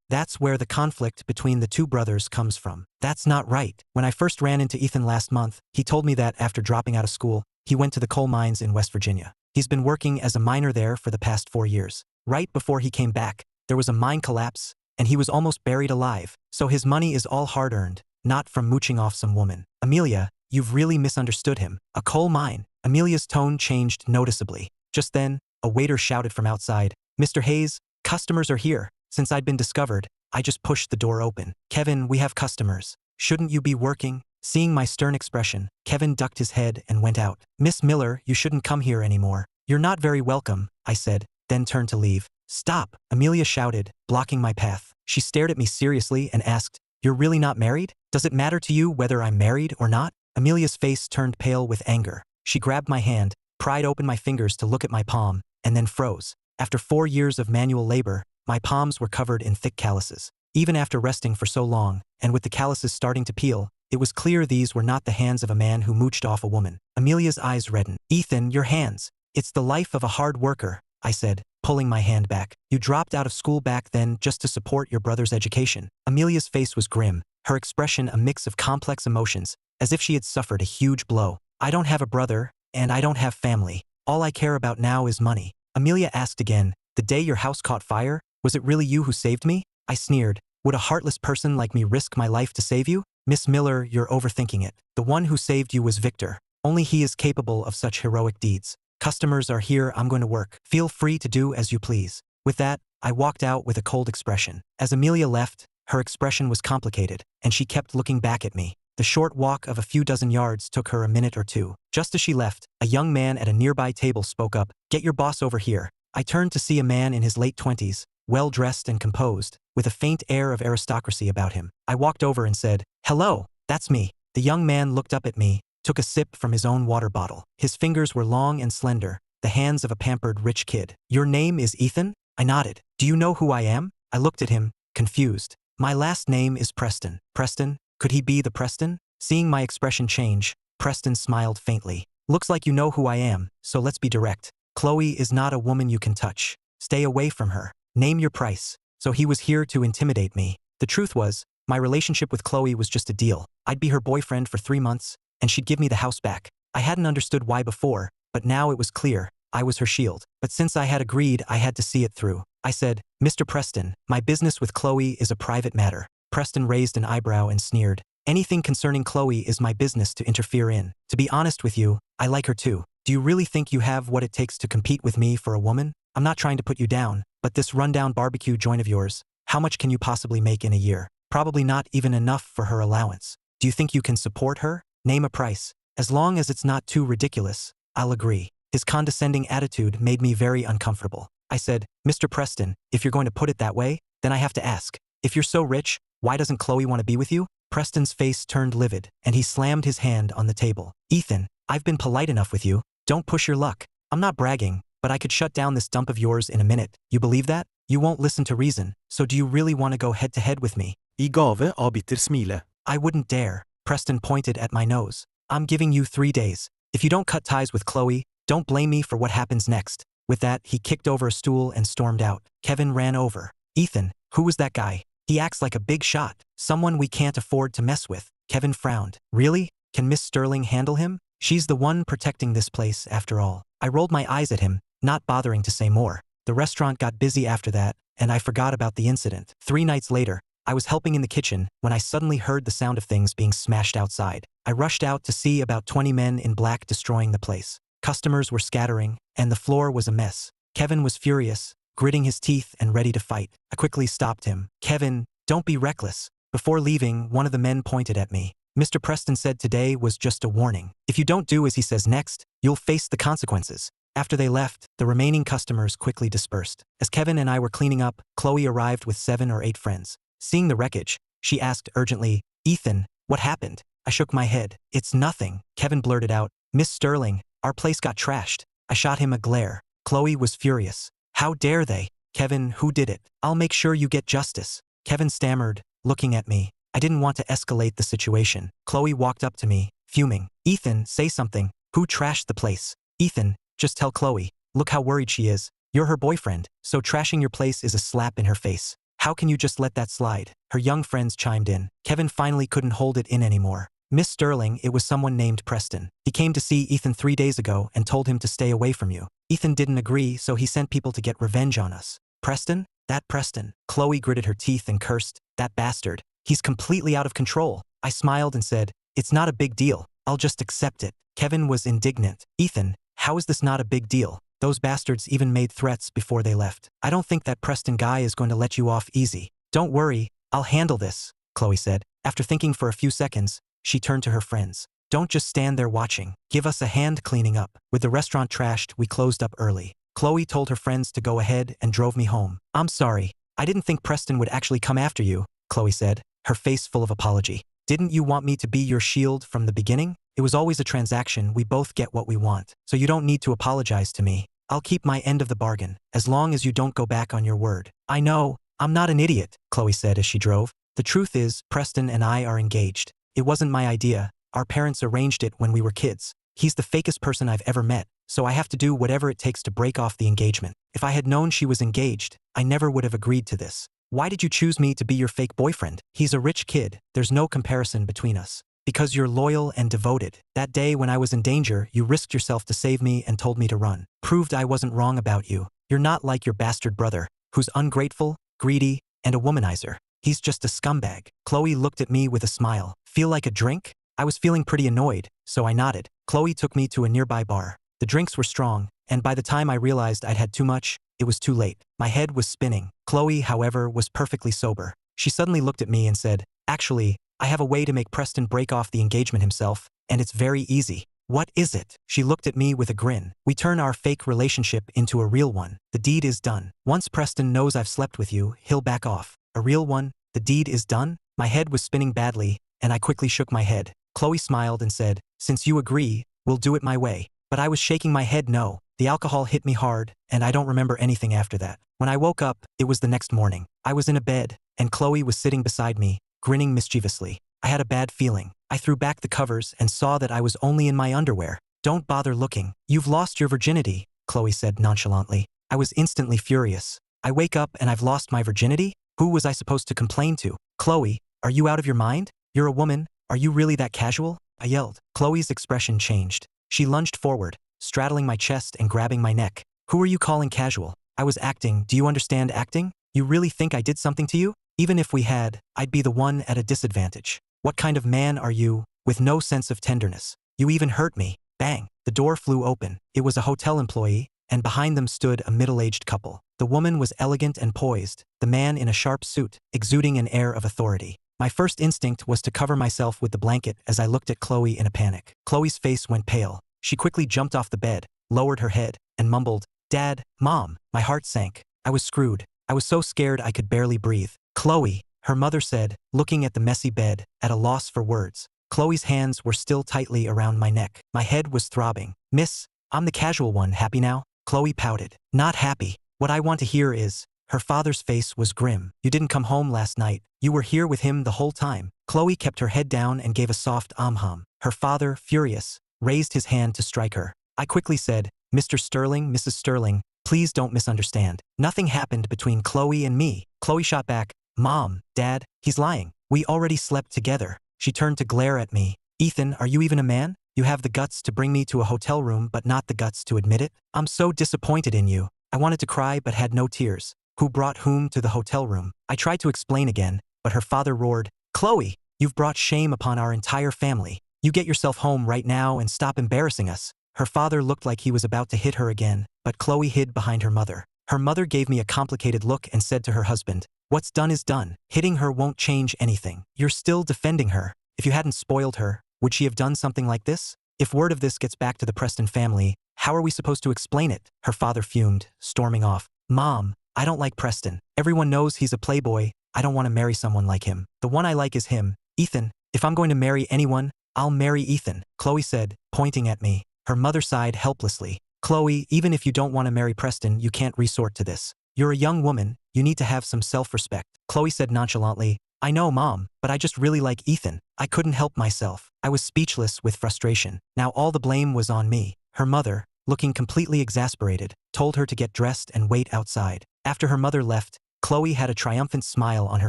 A: That's where the conflict between the 2 brothers comes from." "That's not right. When I first ran into Ethan last month, he told me that after dropping out of school, he went to the coal mines in West Virginia. He's been working as a miner there for the past 4 years. Right before he came back, there was a mine collapse, and he was almost buried alive. So his money is all hard-earned, not from mooching off some woman." "Amelia, you've really misunderstood him. A coal mine." Amelia's tone changed noticeably. Just then, a waiter shouted from outside, Mr. Hayes, customers are here. Since I'd been discovered, I just pushed the door open. Kevin, we have customers. Shouldn't you be working? Seeing my stern expression, Kevin ducked his head and went out. Miss Miller, you shouldn't come here anymore. You're not very welcome, I said, then turned to leave. Stop, Amelia shouted, blocking my path. She stared at me seriously and asked, you're really not married? Does it matter to you whether I'm married or not? Amelia's face turned pale with anger. She grabbed my hand, pried open my fingers to look at my palm, and then froze. After 4 years of manual labor, my palms were covered in thick calluses. Even after resting for so long, and with the calluses starting to peel, it was clear these were not the hands of a man who mooched off a woman. Amelia's eyes reddened. Ethan, your hands. It's the life of a hard worker, I said, pulling my hand back. You dropped out of school back then just to support your brother's education. Amelia's face was grim, her expression a mix of complex emotions, as if she had suffered a huge blow. I don't have a brother, and I don't have family. All I care about now is money. Amelia asked again, the day your house caught fire, was it really you who saved me? I sneered. Would a heartless person like me risk my life to save you? Miss Miller, you're overthinking it. The one who saved you was Victor. Only he is capable of such heroic deeds. Customers are here, I'm going to work. Feel free to do as you please. With that, I walked out with a cold expression. As Amelia left, her expression was complicated, and she kept looking back at me. The short walk of a few dozen yards took her a minute or two. Just as she left, a young man at a nearby table spoke up, get your boss over here. I turned to see a man in his late 20s, well-dressed and composed, with a faint air of aristocracy about him. I walked over and said, hello, that's me. The young man looked up at me, took a sip from his own water bottle. His fingers were long and slender, the hands of a pampered rich kid. Your name is Ethan? I nodded. Do you know who I am? I looked at him, confused. My last name is Preston. Preston? Could he be the Preston? Seeing my expression change, Preston smiled faintly. Looks like you know who I am, so let's be direct. Chloe is not a woman you can touch. Stay away from her. Name your price. So he was here to intimidate me. The truth was, my relationship with Chloe was just a deal. I'd be her boyfriend for 3 months, and she'd give me the house back. I hadn't understood why before, but now it was clear. I was her shield. But since I had agreed, I had to see it through. I said, Mr. Preston, my business with Chloe is a private matter. Preston raised an eyebrow and sneered. Anything concerning Chloe is my business to interfere in. To be honest with you, I like her too. Do you really think you have what it takes to compete with me for a woman? I'm not trying to put you down, but this rundown barbecue joint of yours, how much can you possibly make in a year? Probably not even enough for her allowance. Do you think you can support her? Name a price. As long as it's not too ridiculous, I'll agree. His condescending attitude made me very uncomfortable. I said, Mr. Preston, if you're going to put it that way, then I have to ask. If you're so rich, why doesn't Chloe want to be with you? Preston's face turned livid, and he slammed his hand on the table. Ethan, I've been polite enough with you. Don't push your luck. I'm not bragging, but I could shut down this dump of yours in a minute. You believe that? You won't listen to reason, so do you really want to go head-to-head with me?
B: I gave av bitter smile.
A: I wouldn't dare. Preston pointed at my nose. I'm giving you 3 days. If you don't cut ties with Chloe, don't blame me for what happens next. With that, he kicked over a stool and stormed out. Kevin ran over. Ethan, who was that guy? He acts like a big shot. Someone we can't afford to mess with. Kevin frowned. Really? Can Miss Sterling handle him? She's the one protecting this place, after all. I rolled my eyes at him, not bothering to say more. The restaurant got busy after that, and I forgot about the incident. 3 nights later, I was helping in the kitchen when I suddenly heard the sound of things being smashed outside. I rushed out to see about 20 men in black destroying the place. Customers were scattering, and the floor was a mess. Kevin was furious, gritting his teeth and ready to fight. I quickly stopped him. Kevin, don't be reckless. Before leaving, one of the men pointed at me. Mr. Preston said today was just a warning. If you don't do as he says next, you'll face the consequences. After they left, the remaining customers quickly dispersed. As Kevin and I were cleaning up, Chloe arrived with 7 or 8 friends. Seeing the wreckage, she asked urgently, Ethan, what happened? I shook my head. It's nothing, Kevin blurted out. Miss Sterling, our place got trashed. I shot him a glare. Chloe was furious. How dare they? Kevin, who did it? I'll make sure you get justice. Kevin stammered, looking at me. I didn't want to escalate the situation. Chloe walked up to me, fuming. Ethan, say something. Who trashed the place? Ethan, just tell Chloe. Look how worried she is. You're her boyfriend, so trashing your place is a slap in her face. How can you just let that slide? Her young friends chimed in. Kevin finally couldn't hold it in anymore. Miss Sterling, it was someone named Preston. He came to see Ethan 3 days ago and told him to stay away from you. Ethan didn't agree, so he sent people to get revenge on us. Preston? That Preston. Chloe gritted her teeth and cursed. That bastard. He's completely out of control. I smiled and said, it's not a big deal. I'll just accept it. Kevin was indignant. Ethan, how is this not a big deal? Those bastards even made threats before they left. I don't think that Preston guy is going to let you off easy. Don't worry, I'll handle this, Chloe said. After thinking for a few seconds, she turned to her friends. Don't just stand there watching. Give us a hand cleaning up. With the restaurant trashed, we closed up early. Chloe told her friends to go ahead and drove me home. I'm sorry. I didn't think Preston would actually come after you, Chloe said, her face full of apology. Didn't you want me to be your shield from the beginning? It was always a transaction. We both get what we want. So you don't need to apologize to me. I'll keep my end of the bargain, as long as you don't go back on your word. I know. I'm not an idiot, Chloe said as she drove. The truth is, Preston and I are engaged. It wasn't my idea. Our parents arranged it when we were kids. He's the fakest person I've ever met, so I have to do whatever it takes to break off the engagement. If I had known she was engaged, I never would have agreed to this. Why did you choose me to be your fake boyfriend? He's a rich kid. There's no comparison between us. Because you're loyal and devoted. That day when I was in danger, you risked yourself to save me and told me to run. Proved I wasn't wrong about you. You're not like your bastard brother, who's ungrateful, greedy, and a womanizer. He's just a scumbag. Chloe looked at me with a smile. Feel like a drink? I was feeling pretty annoyed, so I nodded. Chloe took me to a nearby bar. The drinks were strong, and by the time I realized I'd had too much, it was too late. My head was spinning. Chloe, however, was perfectly sober. She suddenly looked at me and said, "Actually, I have a way to make Preston break off the engagement himself, and it's very easy." What is it? She looked at me with a grin. We turn our fake relationship into a real one. The deed is done. Once Preston knows I've slept with you, he'll back off. A real one? The deed is done? My head was spinning badly, and I quickly shook my head. Chloe smiled and said, "Since you agree, we'll do it my way." But I was shaking my head no. The alcohol hit me hard, and I don't remember anything after that. When I woke up, it was the next morning. I was in a bed, and Chloe was sitting beside me, grinning mischievously. I had a bad feeling. I threw back the covers and saw that I was only in my underwear. "Don't bother looking. You've lost your virginity," Chloe said nonchalantly. I was instantly furious. I wake up and I've lost my virginity? Who was I supposed to complain to? "Chloe, are you out of your mind? You're a woman. Are you really that casual?" I yelled. Chloe's expression changed. She lunged forward, straddling my chest and grabbing my neck. "Who are you calling casual? I was acting. Do you understand acting? You really think I did something to you? Even if we had, I'd be the one at a disadvantage. What kind of man are you, with no sense of tenderness? You even hurt me." Bang! The door flew open. It was a hotel employee, and behind them stood a middle-aged couple. The woman was elegant and poised, the man in a sharp suit, exuding an air of authority. My first instinct was to cover myself with the blanket as I looked at Chloe in a panic. Chloe's face went pale. She quickly jumped off the bed, lowered her head, and mumbled, "Dad, Mom." My heart sank. I was screwed. I was so scared I could barely breathe. "Chloe," her mother said, looking at the messy bed, at a loss for words. Chloe's hands were still tightly around my neck. My head was throbbing. "Miss, I'm the casual one. Happy now?" Chloe pouted. "Not happy. What I want to hear is..." Her father's face was grim. "You didn't come home last night. You were here with him the whole time." Chloe kept her head down and gave a soft hum. Her father, furious, raised his hand to strike her. I quickly said, "Mr. Sterling, Mrs. Sterling, please don't misunderstand. Nothing happened between Chloe and me." Chloe shot back, "Mom, Dad, he's lying. We already slept together." She turned to glare at me. "Ethan, are you even a man? You have the guts to bring me to a hotel room but not the guts to admit it? I'm so disappointed in you." I wanted to cry but had no tears. Who brought whom to the hotel room? I tried to explain again, but her father roared, "Chloe, you've brought shame upon our entire family. You get yourself home right now and stop embarrassing us." Her father looked like he was about to hit her again, but Chloe hid behind her mother. Her mother gave me a complicated look and said to her husband, "What's done is done. Hitting her won't change anything. You're still defending her. If you hadn't spoiled her, would she have done something like this? If word of this gets back to the Preston family, how are we supposed to explain it?" Her father fumed, storming off. "Mom, I don't like Preston. Everyone knows he's a playboy. I don't want to marry someone like him. The one I like is him, Ethan. If I'm going to marry anyone, I'll marry Ethan," Chloe said, pointing at me. Her mother sighed helplessly. "Chloe, even if you don't want to marry Preston, you can't resort to this. You're a young woman. You need to have some self-respect." Chloe said nonchalantly, "I know, Mom, but I just really like Ethan." I couldn't help myself. I was speechless with frustration. Now all the blame was on me. Her mother, looking completely exasperated, told her to get dressed and wait outside. After her mother left, Chloe had a triumphant smile on her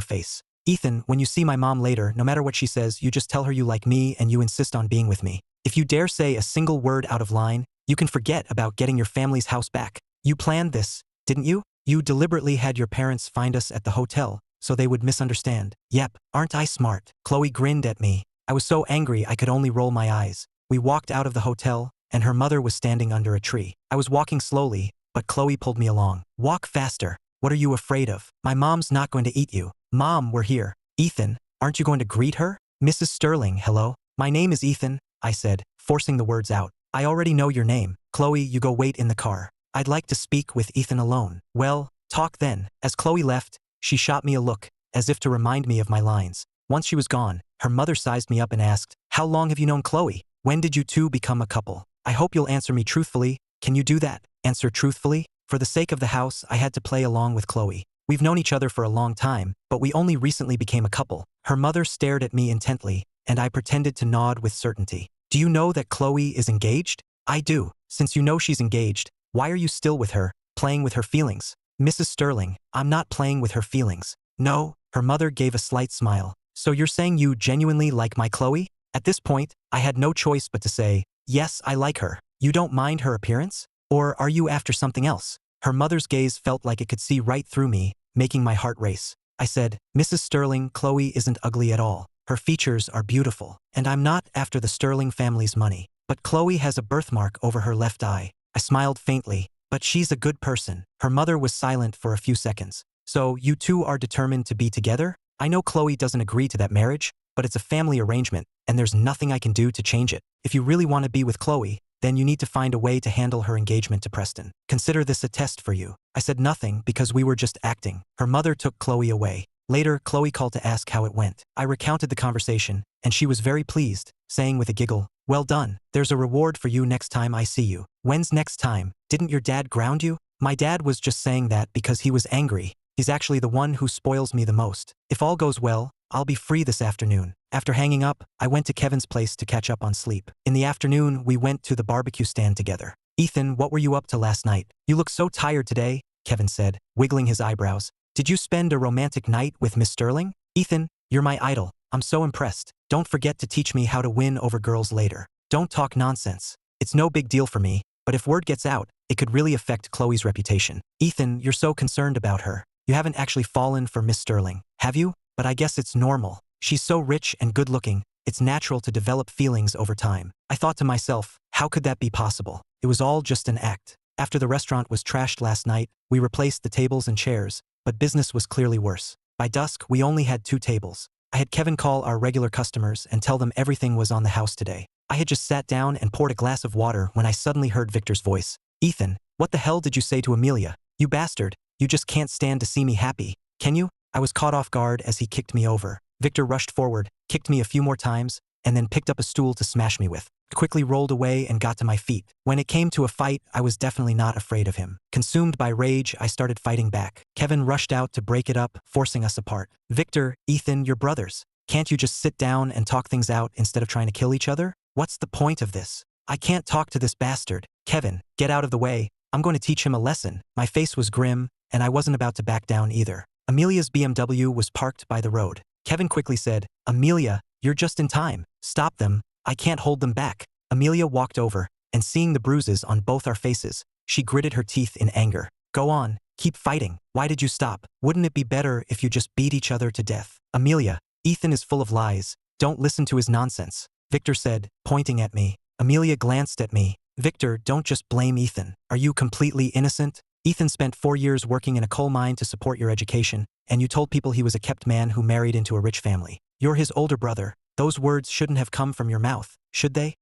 A: face. "Ethan, when you see my mom later, no matter what she says, you just tell her you like me and you insist on being with me. If you dare say a single word out of line, you can forget about getting your family's house back. You planned this, didn't you? You deliberately had your parents find us at the hotel, so they would misunderstand." "Yep, aren't I smart?" Chloe grinned at me. I was so angry I could only roll my eyes. We walked out of the hotel, and her mother was standing under a tree. I was walking slowly, but Chloe pulled me along. Walk faster. What are you afraid of? My mom's not going to eat you. Mom, we're here. Ethan, aren't you going to greet her? Mrs. Sterling, hello? My name is Ethan, I said, forcing the words out. I already know your name. Chloe, you go wait in the car. I'd like to speak with Ethan alone. Well, talk then. As Chloe left, she shot me a look, as if to remind me of my lines. Once she was gone, her mother sized me up and asked, how long have you known Chloe? When did you two become a couple? I hope you'll answer me truthfully. Can you do that? Answer truthfully? For the sake of the house, I had to play along with Chloe. We've known each other for a long time, but we only recently became a couple. Her mother stared at me intently, and I pretended to nod with certainty. Do you know that Chloe is engaged? I do. Since you know she's engaged, why are you still with her, playing with her feelings? Mrs. Sterling, I'm not playing with her feelings. No, her mother gave a slight smile. So you're saying you genuinely like my Chloe? At this point, I had no choice but to say, yes, I like her. You don't mind her appearance? Or are you after something else? Her mother's gaze felt like it could see right through me, making my heart race. I said, Mrs. Sterling, Chloe isn't ugly at all. Her features are beautiful, and I'm not after the Sterling family's money. But Chloe has a birthmark over her left eye. I smiled faintly, but she's a good person. Her mother was silent for a few seconds. So you two are determined to be together? I know Chloe doesn't agree to that marriage, but it's a family arrangement, and there's nothing I can do to change it. If you really want to be with Chloe, then you need to find a way to handle her engagement to Preston. Consider this a test for you. I said nothing because we were just acting. Her mother took Chloe away. Later, Chloe called to ask how it went. I recounted the conversation, and she was very pleased, saying with a giggle, well done. There's a reward for you next time I see you. When's next time? Didn't your dad ground you? My dad was just saying that because he was angry. He's actually the one who spoils me the most. If all goes well, I'll be free this afternoon. After hanging up, I went to Kevin's place to catch up on sleep. In the afternoon, we went to the barbecue stand together. Ethan, what were you up to last night? You look so tired today, Kevin said, wiggling his eyebrows. Did you spend a romantic night with Miss Sterling? Ethan, you're my idol. I'm so impressed. Don't forget to teach me how to win over girls later. Don't talk nonsense. It's no big deal for me, but if word gets out, it could really affect Chloe's reputation. Ethan, you're so concerned about her. You haven't actually fallen for Miss Sterling, have you? But I guess it's normal. She's so rich and good-looking, it's natural to develop feelings over time. I thought to myself, how could that be possible? It was all just an act. After the restaurant was trashed last night, we replaced the tables and chairs, but business was clearly worse. By dusk, we only had 2 tables. I had Kevin call our regular customers and tell them everything was on the house today. I had just sat down and poured a glass of water when I suddenly heard Victor's voice. Ethan, what the hell did you say to Amelia? You bastard, you just can't stand to see me happy, can you? I was caught off guard as he kicked me over. Victor rushed forward, kicked me a few more times, and then picked up a stool to smash me with. I quickly rolled away and got to my feet. When it came to a fight, I was definitely not afraid of him. Consumed by rage, I started fighting back. Kevin rushed out to break it up, forcing us apart. Victor, Ethan, you're brothers. Can't you just sit down and talk things out instead of trying to kill each other? What's the point of this? I can't talk to this bastard. Kevin, get out of the way. I'm going to teach him a lesson. My face was grim, and I wasn't about to back down either. Amelia's BMW was parked by the road. Kevin quickly said, Amelia, you're just in time. Stop them. I can't hold them back. Amelia walked over, and seeing the bruises on both our faces, she gritted her teeth in anger. Go on, keep fighting. Why did you stop? Wouldn't it be better if you just beat each other to death? Amelia, Ethan is full of lies. Don't listen to his nonsense, Victor said, pointing at me. Amelia glanced at me. Victor, don't just blame Ethan. Are you completely innocent? Ethan spent 4 years working in a coal mine to support your education, and you told people he was a kept man who married into a rich family. You're his older brother. Those words shouldn't have come from your mouth, should they?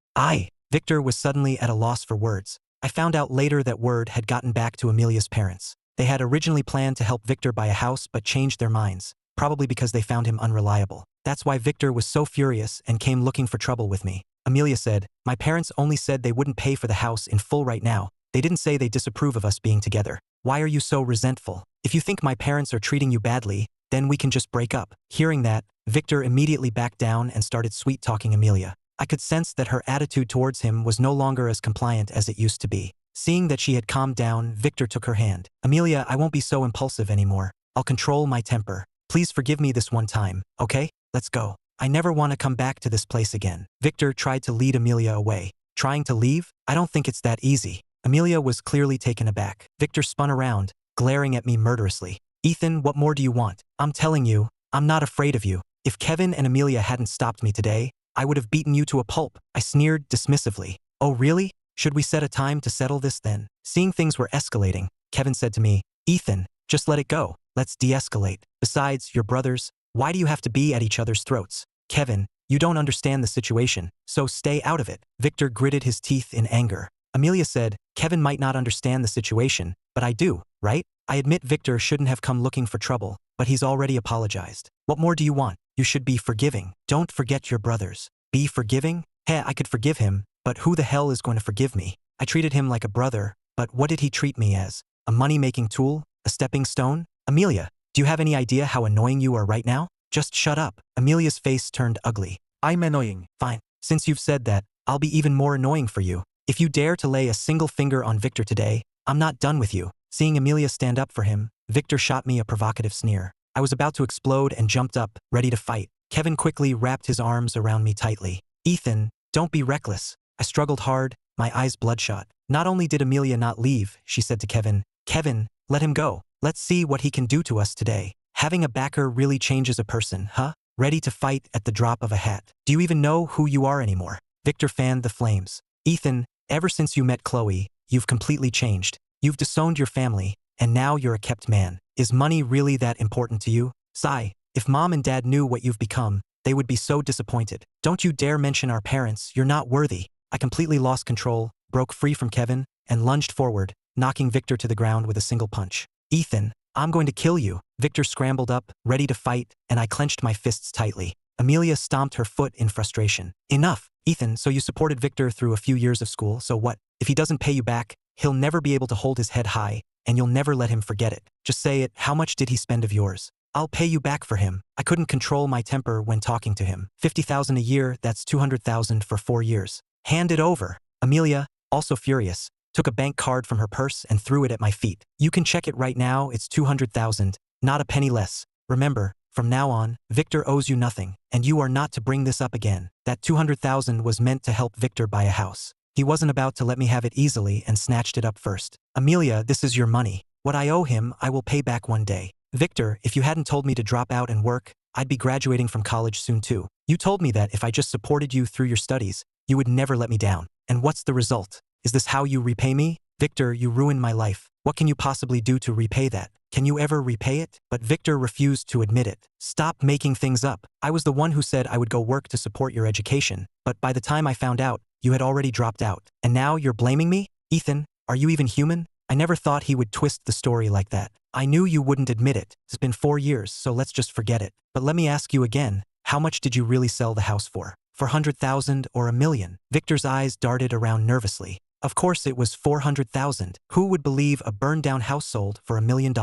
A: Victor was suddenly at a loss for words. I found out later that word had gotten back to Amelia's parents. They had originally planned to help Victor buy a house but changed their minds, probably because they found him unreliable. That's why Victor was so furious and came looking for trouble with me. Amelia said, my parents only said they wouldn't pay for the house in full right now. They didn't say they disapprove of us being together. Why are you so resentful? If you think my parents are treating you badly, then we can just break up. Hearing that, Victor immediately backed down and started sweet-talking Amelia. I could sense that her attitude towards him was no longer as compliant as it used to be. Seeing that she had calmed down, Victor took her hand. Amelia, I won't be so impulsive anymore. I'll control my temper. Please forgive me this one time, okay? Let's go. I never want to come back to this place again. Victor tried to lead Amelia away. Trying to leave? I don't think it's that easy. Amelia was clearly taken aback. Victor spun around, glaring at me murderously. Ethan, what more do you want? I'm telling you, I'm not afraid of you. If Kevin and Amelia hadn't stopped me today, I would have beaten you to a pulp. I sneered dismissively. Oh really? Should we set a time to settle this then? Seeing things were escalating, Kevin said to me, Ethan, just let it go. Let's de-escalate. Besides, you're brothers. Why do you have to be at each other's throats? Kevin, you don't understand the situation, so stay out of it. Victor gritted his teeth in anger. Amelia said, Kevin might not understand the situation, but I do, right? I admit Victor shouldn't have come looking for trouble, but he's already apologized. What more do you want? You should be forgiving. Don't forget your brothers. Be forgiving? Heh, I could forgive him, but who the hell is going to forgive me? I treated him like a brother, but what did he treat me as? A money-making tool? A stepping stone? Amelia, do you have any idea how annoying you are right now? Just shut up. Amelia's face turned ugly.
B: I'm annoying.
A: Fine. Since you've said that, I'll be even more annoying for you. If you dare to lay a single finger on Victor today, I'm not done with you. Seeing Amelia stand up for him, Victor shot me a provocative sneer. I was about to explode and jumped up, ready to fight. Kevin quickly wrapped his arms around me tightly. Ethan, don't be reckless. I struggled hard, my eyes bloodshot. Not only did Amelia not leave, she said to Kevin, Kevin, let him go. Let's see what he can do to us today. Having a backer really changes a person, huh? Ready to fight at the drop of a hat. Do you even know who you are anymore? Victor fanned the flames. Ethan, ever since you met Chloe, you've completely changed. You've disowned your family, and now you're a kept man. Is money really that important to you? Sigh, if mom and dad knew what you've become, they would be so disappointed. Don't you dare mention our parents, you're not worthy. I completely lost control, broke free from Kevin, and lunged forward, knocking Victor to the ground with a single punch. Ethan, I'm going to kill you. Victor scrambled up, ready to fight, and I clenched my fists tightly. Amelia stomped her foot in frustration. Enough. Ethan, so you supported Victor through a few years of school, so what? If he doesn't pay you back, he'll never be able to hold his head high, and you'll never let him forget it. Just say it, how much did he spend of yours? I'll pay you back for him. I couldn't control my temper when talking to him. 50,000 a year, that's 200,000 for 4 years. Hand it over. Amelia, also furious, took a bank card from her purse and threw it at my feet. You can check it right now, it's 200,000, not a penny less. Remember, from now on, Victor owes you nothing, and you are not to bring this up again. That 200,000 was meant to help Victor buy a house. He wasn't about to let me have it easily and snatched it up first. Amelia, this is your money. What I owe him, I will pay back one day. Victor, if you hadn't told me to drop out and work, I'd be graduating from college soon too. You told me that if I just supported you through your studies, you would never let me down. And what's the result? Is this how you repay me? Victor, you ruined my life. What can you possibly do to repay that? Can you ever repay it? But Victor refused to admit it. Stop making things up. I was the one who said I would go work to support your education, but by the time I found out, you had already dropped out. And now you're blaming me? Ethan, are you even human? I never thought he would twist the story like that. I knew you wouldn't admit it. It's been 4 years, so let's just forget it. But let me ask you again, how much did you really sell the house for? 400,000 or $1 million? Victor's eyes darted around nervously. Of course it was 400,000. Who would believe a burned-down house sold for $1 million?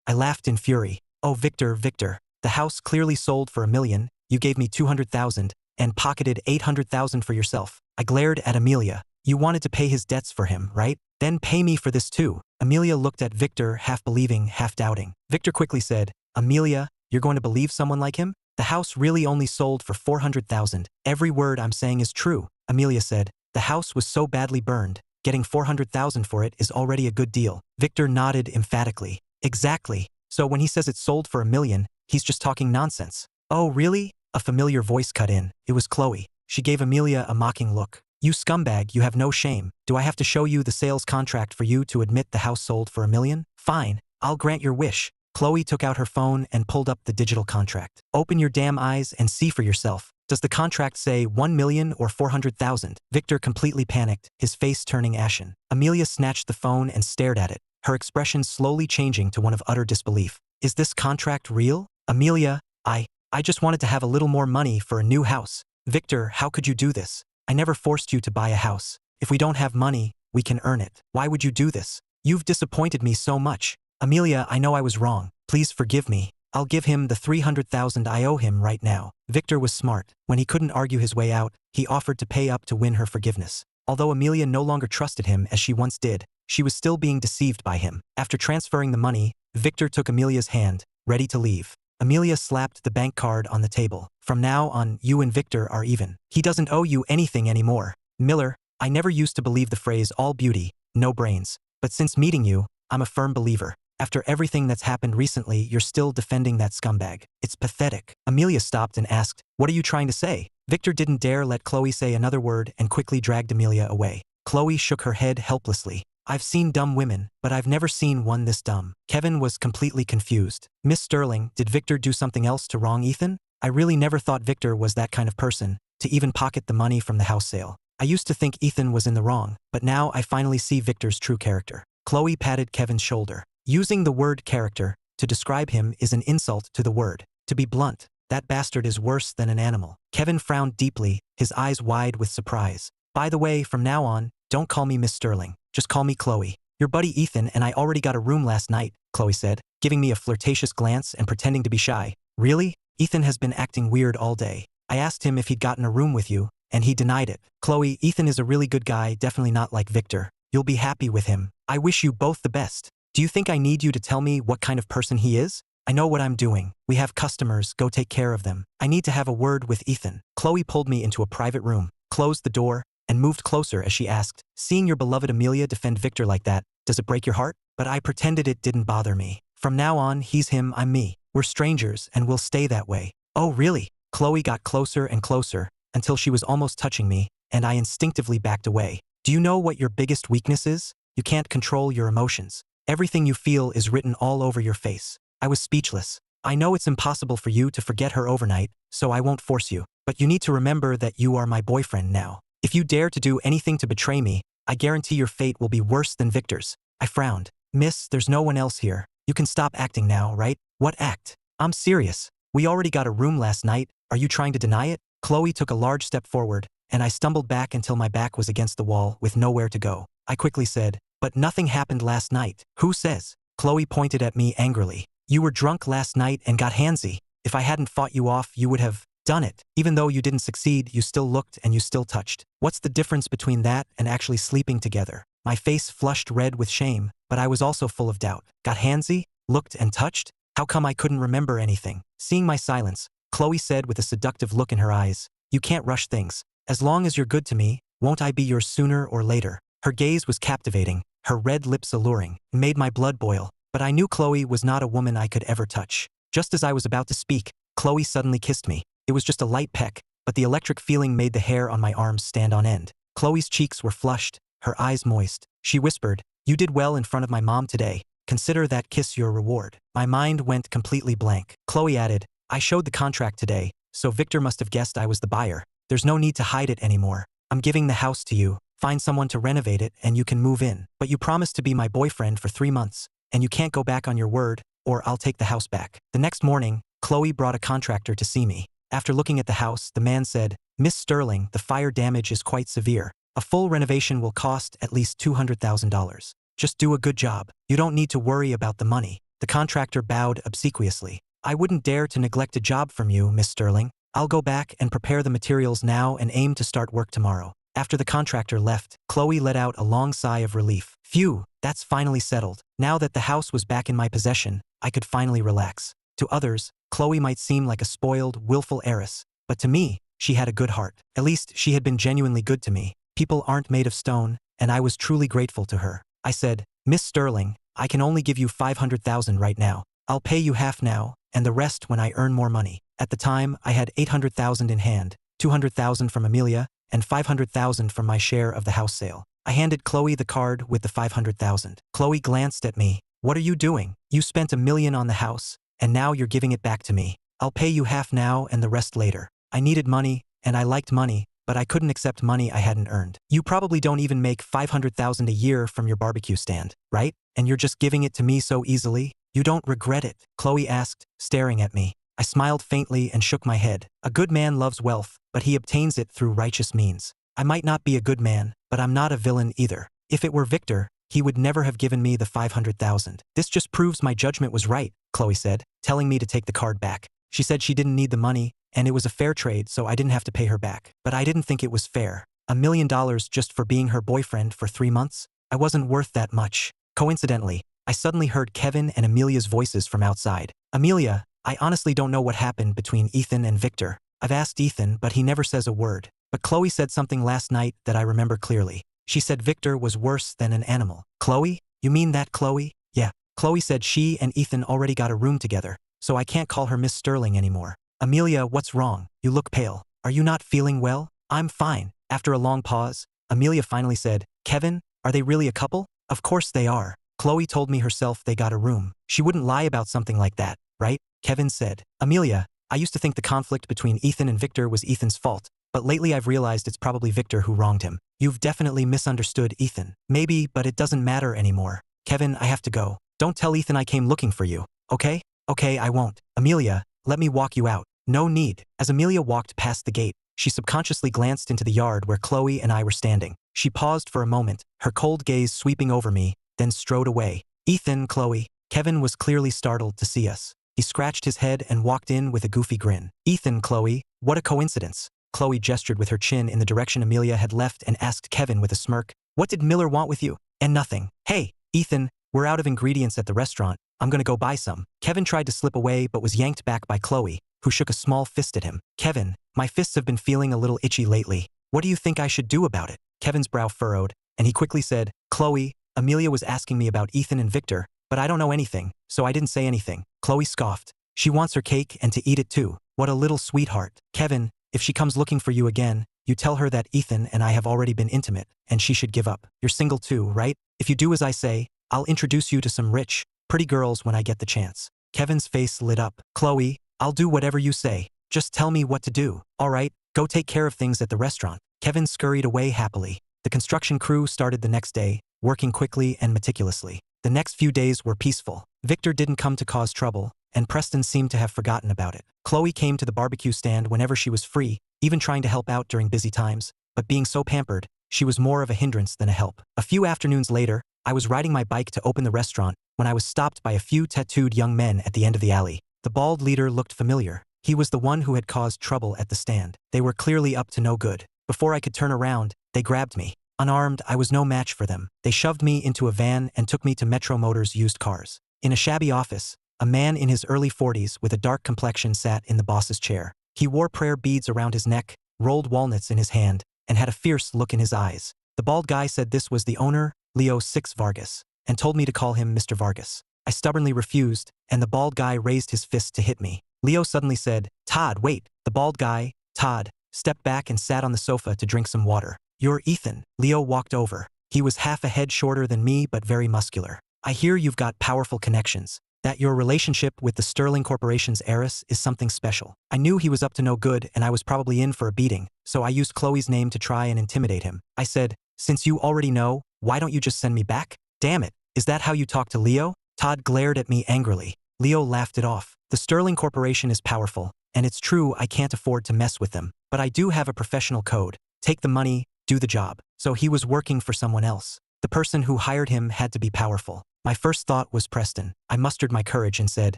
A: I laughed in fury. Oh, Victor, Victor. The house clearly sold for $1 million. You gave me 200,000 and pocketed 800,000 for yourself. I glared at Amelia. You wanted to pay his debts for him, right? Then pay me for this too. Amelia looked at Victor, half believing, half doubting. Victor quickly said, Amelia, you're going to believe someone like him? The house really only sold for 400,000. Every word I'm saying is true. Amelia said, the house was so badly burned. Getting 400,000 for it is already a good deal. Victor nodded emphatically. Exactly. So when he says it sold for $1 million, he's just talking nonsense. Oh, really? A familiar voice cut in. It was Chloe. She gave Amelia a mocking look. You scumbag, you have no shame. Do I have to show you the sales contract for you to admit the house sold for $1 million? Fine, I'll grant your wish. Chloe took out her phone and pulled up the digital contract. Open your damn eyes and see for yourself. Does the contract say 1 million or 400,000? Victor completely panicked, his face turning ashen. Amelia snatched the phone and stared at it, her expression slowly changing to one of utter disbelief. Is this contract real? Amelia, I just wanted to have a little more money for a new house. Victor, how could you do this? I never forced you to buy a house. If we don't have money, we can earn it. Why would you do this? You've disappointed me so much. Amelia, I know I was wrong. Please forgive me. I'll give him the 300,000 I owe him right now. Victor was smart. When he couldn't argue his way out, he offered to pay up to win her forgiveness. Although Amelia no longer trusted him as she once did, she was still being deceived by him. After transferring the money, Victor took Amelia's hand, ready to leave. Amelia slapped the bank card on the table. From now on, you and Victor are even. He doesn't owe you anything anymore. Miller, I never used to believe the phrase all beauty, no brains. But since meeting you, I'm a firm believer. After everything that's happened recently, you're still defending that scumbag. It's pathetic. Amelia stopped and asked, what are you trying to say? Victor didn't dare let Chloe say another word and quickly dragged Amelia away. Chloe shook her head helplessly. I've seen dumb women, but I've never seen one this dumb. Kevin was completely confused. Miss Sterling, did Victor do something else to wrong Ethan? I really never thought Victor was that kind of person, to even pocket the money from the house sale. I used to think Ethan was in the wrong, but now I finally see Victor's true character. Chloe patted Kevin's shoulder. Using the word character to describe him is an insult to the word. To be blunt, that bastard is worse than an animal. Kevin frowned deeply, his eyes wide with surprise. By the way, from now on, don't call me Miss Sterling. Just call me Chloe. Your buddy Ethan and I already got a room last night, Chloe said, giving me a flirtatious glance and pretending to be shy. Really? Ethan has been acting weird all day. I asked him if he'd gotten a room with you, and he denied it. Chloe, Ethan is a really good guy, definitely not like Victor. You'll be happy with him. I wish you both the best. Do you think I need you to tell me what kind of person he is? I know what I'm doing. We have customers, go take care of them. I need to have a word with Ethan. Chloe pulled me into a private room, closed the door, and moved closer as she asked, seeing your beloved Amelia defend Victor like that, does it break your heart? But I pretended it didn't bother me. From now on, he's him, I'm me. We're strangers, and we'll stay that way. Oh, really? Chloe got closer and closer, until she was almost touching me, and I instinctively backed away. Do you know what your biggest weakness is? You can't control your emotions. Everything you feel is written all over your face. I was speechless. I know it's impossible for you to forget her overnight, so I won't force you. But you need to remember that you are my boyfriend now. If you dare to do anything to betray me, I guarantee your fate will be worse than Victor's. I frowned. Miss, there's no one else here. You can stop acting now, right? What act? I'm serious. We already got a room last night. Are you trying to deny it? Chloe took a large step forward, and I stumbled back until my back was against the wall with nowhere to go. I quickly said, but nothing happened last night. Who says? Chloe pointed at me angrily. You were drunk last night and got handsy. If I hadn't fought you off, you would have done it. Even though you didn't succeed, you still looked and you still touched. What's the difference between that and actually sleeping together? My face flushed red with shame, but I was also full of doubt. Got handsy? Looked and touched? How come I couldn't remember anything? Seeing my silence, Chloe said with a seductive look in her eyes, you can't rush things. As long as you're good to me, won't I be yours sooner or later? Her gaze was captivating, her red lips alluring, and made my blood boil. But I knew Chloe was not a woman I could ever touch. Just as I was about to speak, Chloe suddenly kissed me. It was just a light peck, but the electric feeling made the hair on my arms stand on end. Chloe's cheeks were flushed, her eyes moist. She whispered, you did well in front of my mom today. Consider that kiss your reward. My mind went completely blank. Chloe added, I showed the contract today, so Victor must have guessed I was the buyer. There's no need to hide it anymore. I'm giving the house to you. Find someone to renovate it and you can move in. But you promised to be my boyfriend for 3 months. And you can't go back on your word, or I'll take the house back. The next morning, Chloe brought a contractor to see me. After looking at the house, the man said, Miss Sterling, the fire damage is quite severe. A full renovation will cost at least $200,000. Just do a good job. You don't need to worry about the money. The contractor bowed obsequiously. I wouldn't dare to neglect a job from you, Miss Sterling. I'll go back and prepare the materials now and aim to start work tomorrow. After the contractor left, Chloe let out a long sigh of relief. Phew, that's finally settled. Now that the house was back in my possession, I could finally relax. To others, Chloe might seem like a spoiled, willful heiress, but to me, she had a good heart. At least she had been genuinely good to me. People aren't made of stone, and I was truly grateful to her. I said, Miss Sterling, I can only give you $500,000 right now. I'll pay you half now, and the rest when I earn more money. At the time, I had $800,000 in hand, $200,000 from Amelia, and $500,000 from my share of the house sale. I handed Chloe the card with the $500,000. Chloe glanced at me. What are you doing? You spent $1 million on the house, and now you're giving it back to me. I'll pay you half now and the rest later. I needed money, and I liked money, but I couldn't accept money I hadn't earned. You probably don't even make $500,000 a year from your barbecue stand, right? And you're just giving it to me so easily? You don't regret it? Chloe asked, staring at me. I smiled faintly and shook my head. A good man loves wealth, but he obtains it through righteous means. I might not be a good man, but I'm not a villain either. If it were Victor, he would never have given me the $500,000. This just proves my judgment was right, Chloe said, telling me to take the card back. She said she didn't need the money, and it was a fair trade, so I didn't have to pay her back. But I didn't think it was fair. $1 million just for being her boyfriend for 3 months? I wasn't worth that much. Coincidentally, I suddenly heard Kevin and Amelia's voices from outside. Amelia, I honestly don't know what happened between Ethan and Victor. I've asked Ethan, but he never says a word. But Chloe said something last night that I remember clearly. She said Victor was worse than an animal. Chloe? You mean that, Chloe? Yeah. Chloe said she and Ethan already got a room together, so I can't call her Miss Sterling anymore. Amelia, what's wrong? You look pale. Are you not feeling well? I'm fine. After a long pause, Amelia finally said, Kevin, are they really a couple? Of course they are. Chloe told me herself they got a room. She wouldn't lie about something like that, right? Kevin said. Amelia, I used to think the conflict between Ethan and Victor was Ethan's fault, but lately I've realized it's probably Victor who wronged him. You've definitely misunderstood Ethan. Maybe, but it doesn't matter anymore. Kevin, I have to go. Don't tell Ethan I came looking for you, okay? Okay, I won't. Amelia, let me walk you out. No need. As Amelia walked past the gate, she subconsciously glanced into the yard where Chloe and I were standing. She paused for a moment, her cold gaze sweeping over me, then strode away. Ethan, Chloe. Kevin was clearly startled to see us. He scratched his head and walked in with a goofy grin. Ethan, Chloe, what a coincidence. Chloe gestured with her chin in the direction Amelia had left and asked Kevin with a smirk, what did Miller want with you? And nothing. Hey, Ethan, we're out of ingredients at the restaurant. I'm gonna go buy some. Kevin tried to slip away but was yanked back by Chloe, who shook a small fist at him. Kevin, my fists have been feeling a little itchy lately. What do you think I should do about it? Kevin's brow furrowed, and he quickly said, Chloe, Amelia was asking me about Ethan and Victor, but I don't know anything, so I didn't say anything. Chloe scoffed. She wants her cake and to eat it too. What a little sweetheart. Kevin, if she comes looking for you again, you tell her that Ethan and I have already been intimate, and she should give up. You're single too, right? If you do as I say, I'll introduce you to some rich, pretty girls when I get the chance. Kevin's face lit up. Chloe, I'll do whatever you say. Just tell me what to do. All right, go take care of things at the restaurant. Kevin scurried away happily. The construction crew started the next day, working quickly and meticulously. The next few days were peaceful. Victor didn't come to cause trouble, and Preston seemed to have forgotten about it. Chloe came to the barbecue stand whenever she was free, even trying to help out during busy times, but being so pampered, she was more of a hindrance than a help. A few afternoons later, I was riding my bike to open the restaurant when I was stopped by a few tattooed young men at the end of the alley. The bald leader looked familiar. He was the one who had caused trouble at the stand. They were clearly up to no good. Before I could turn around, they grabbed me. Unarmed, I was no match for them. They shoved me into a van and took me to Metro Motors used cars. In a shabby office, a man in his early 40s with a dark complexion sat in the boss's chair. He wore prayer beads around his neck, rolled walnuts in his hand, and had a fierce look in his eyes. The bald guy said this was the owner, Leo 6 Vargas, and told me to call him Mr. Vargas. I stubbornly refused, and the bald guy raised his fist to hit me. Leo suddenly said, Todd, wait. The bald guy, Todd, stepped back and sat on the sofa to drink some water. You're Ethan. Leo walked over. He was half a head shorter than me but very muscular. I hear you've got powerful connections. That your relationship with the Sterling Corporation's heiress is something special. I knew he was up to no good and I was probably in for a beating, so I used Chloe's name to try and intimidate him. I said, since you already know, why don't you just send me back? Damn it, is that how you talk to Leo? Todd glared at me angrily. Leo laughed it off. The Sterling Corporation is powerful, and it's true I can't afford to mess with them, but I do have a professional code. Take the money, do the job. So he was working for someone else. The person who hired him had to be powerful. My first thought was Preston. I mustered my courage and said,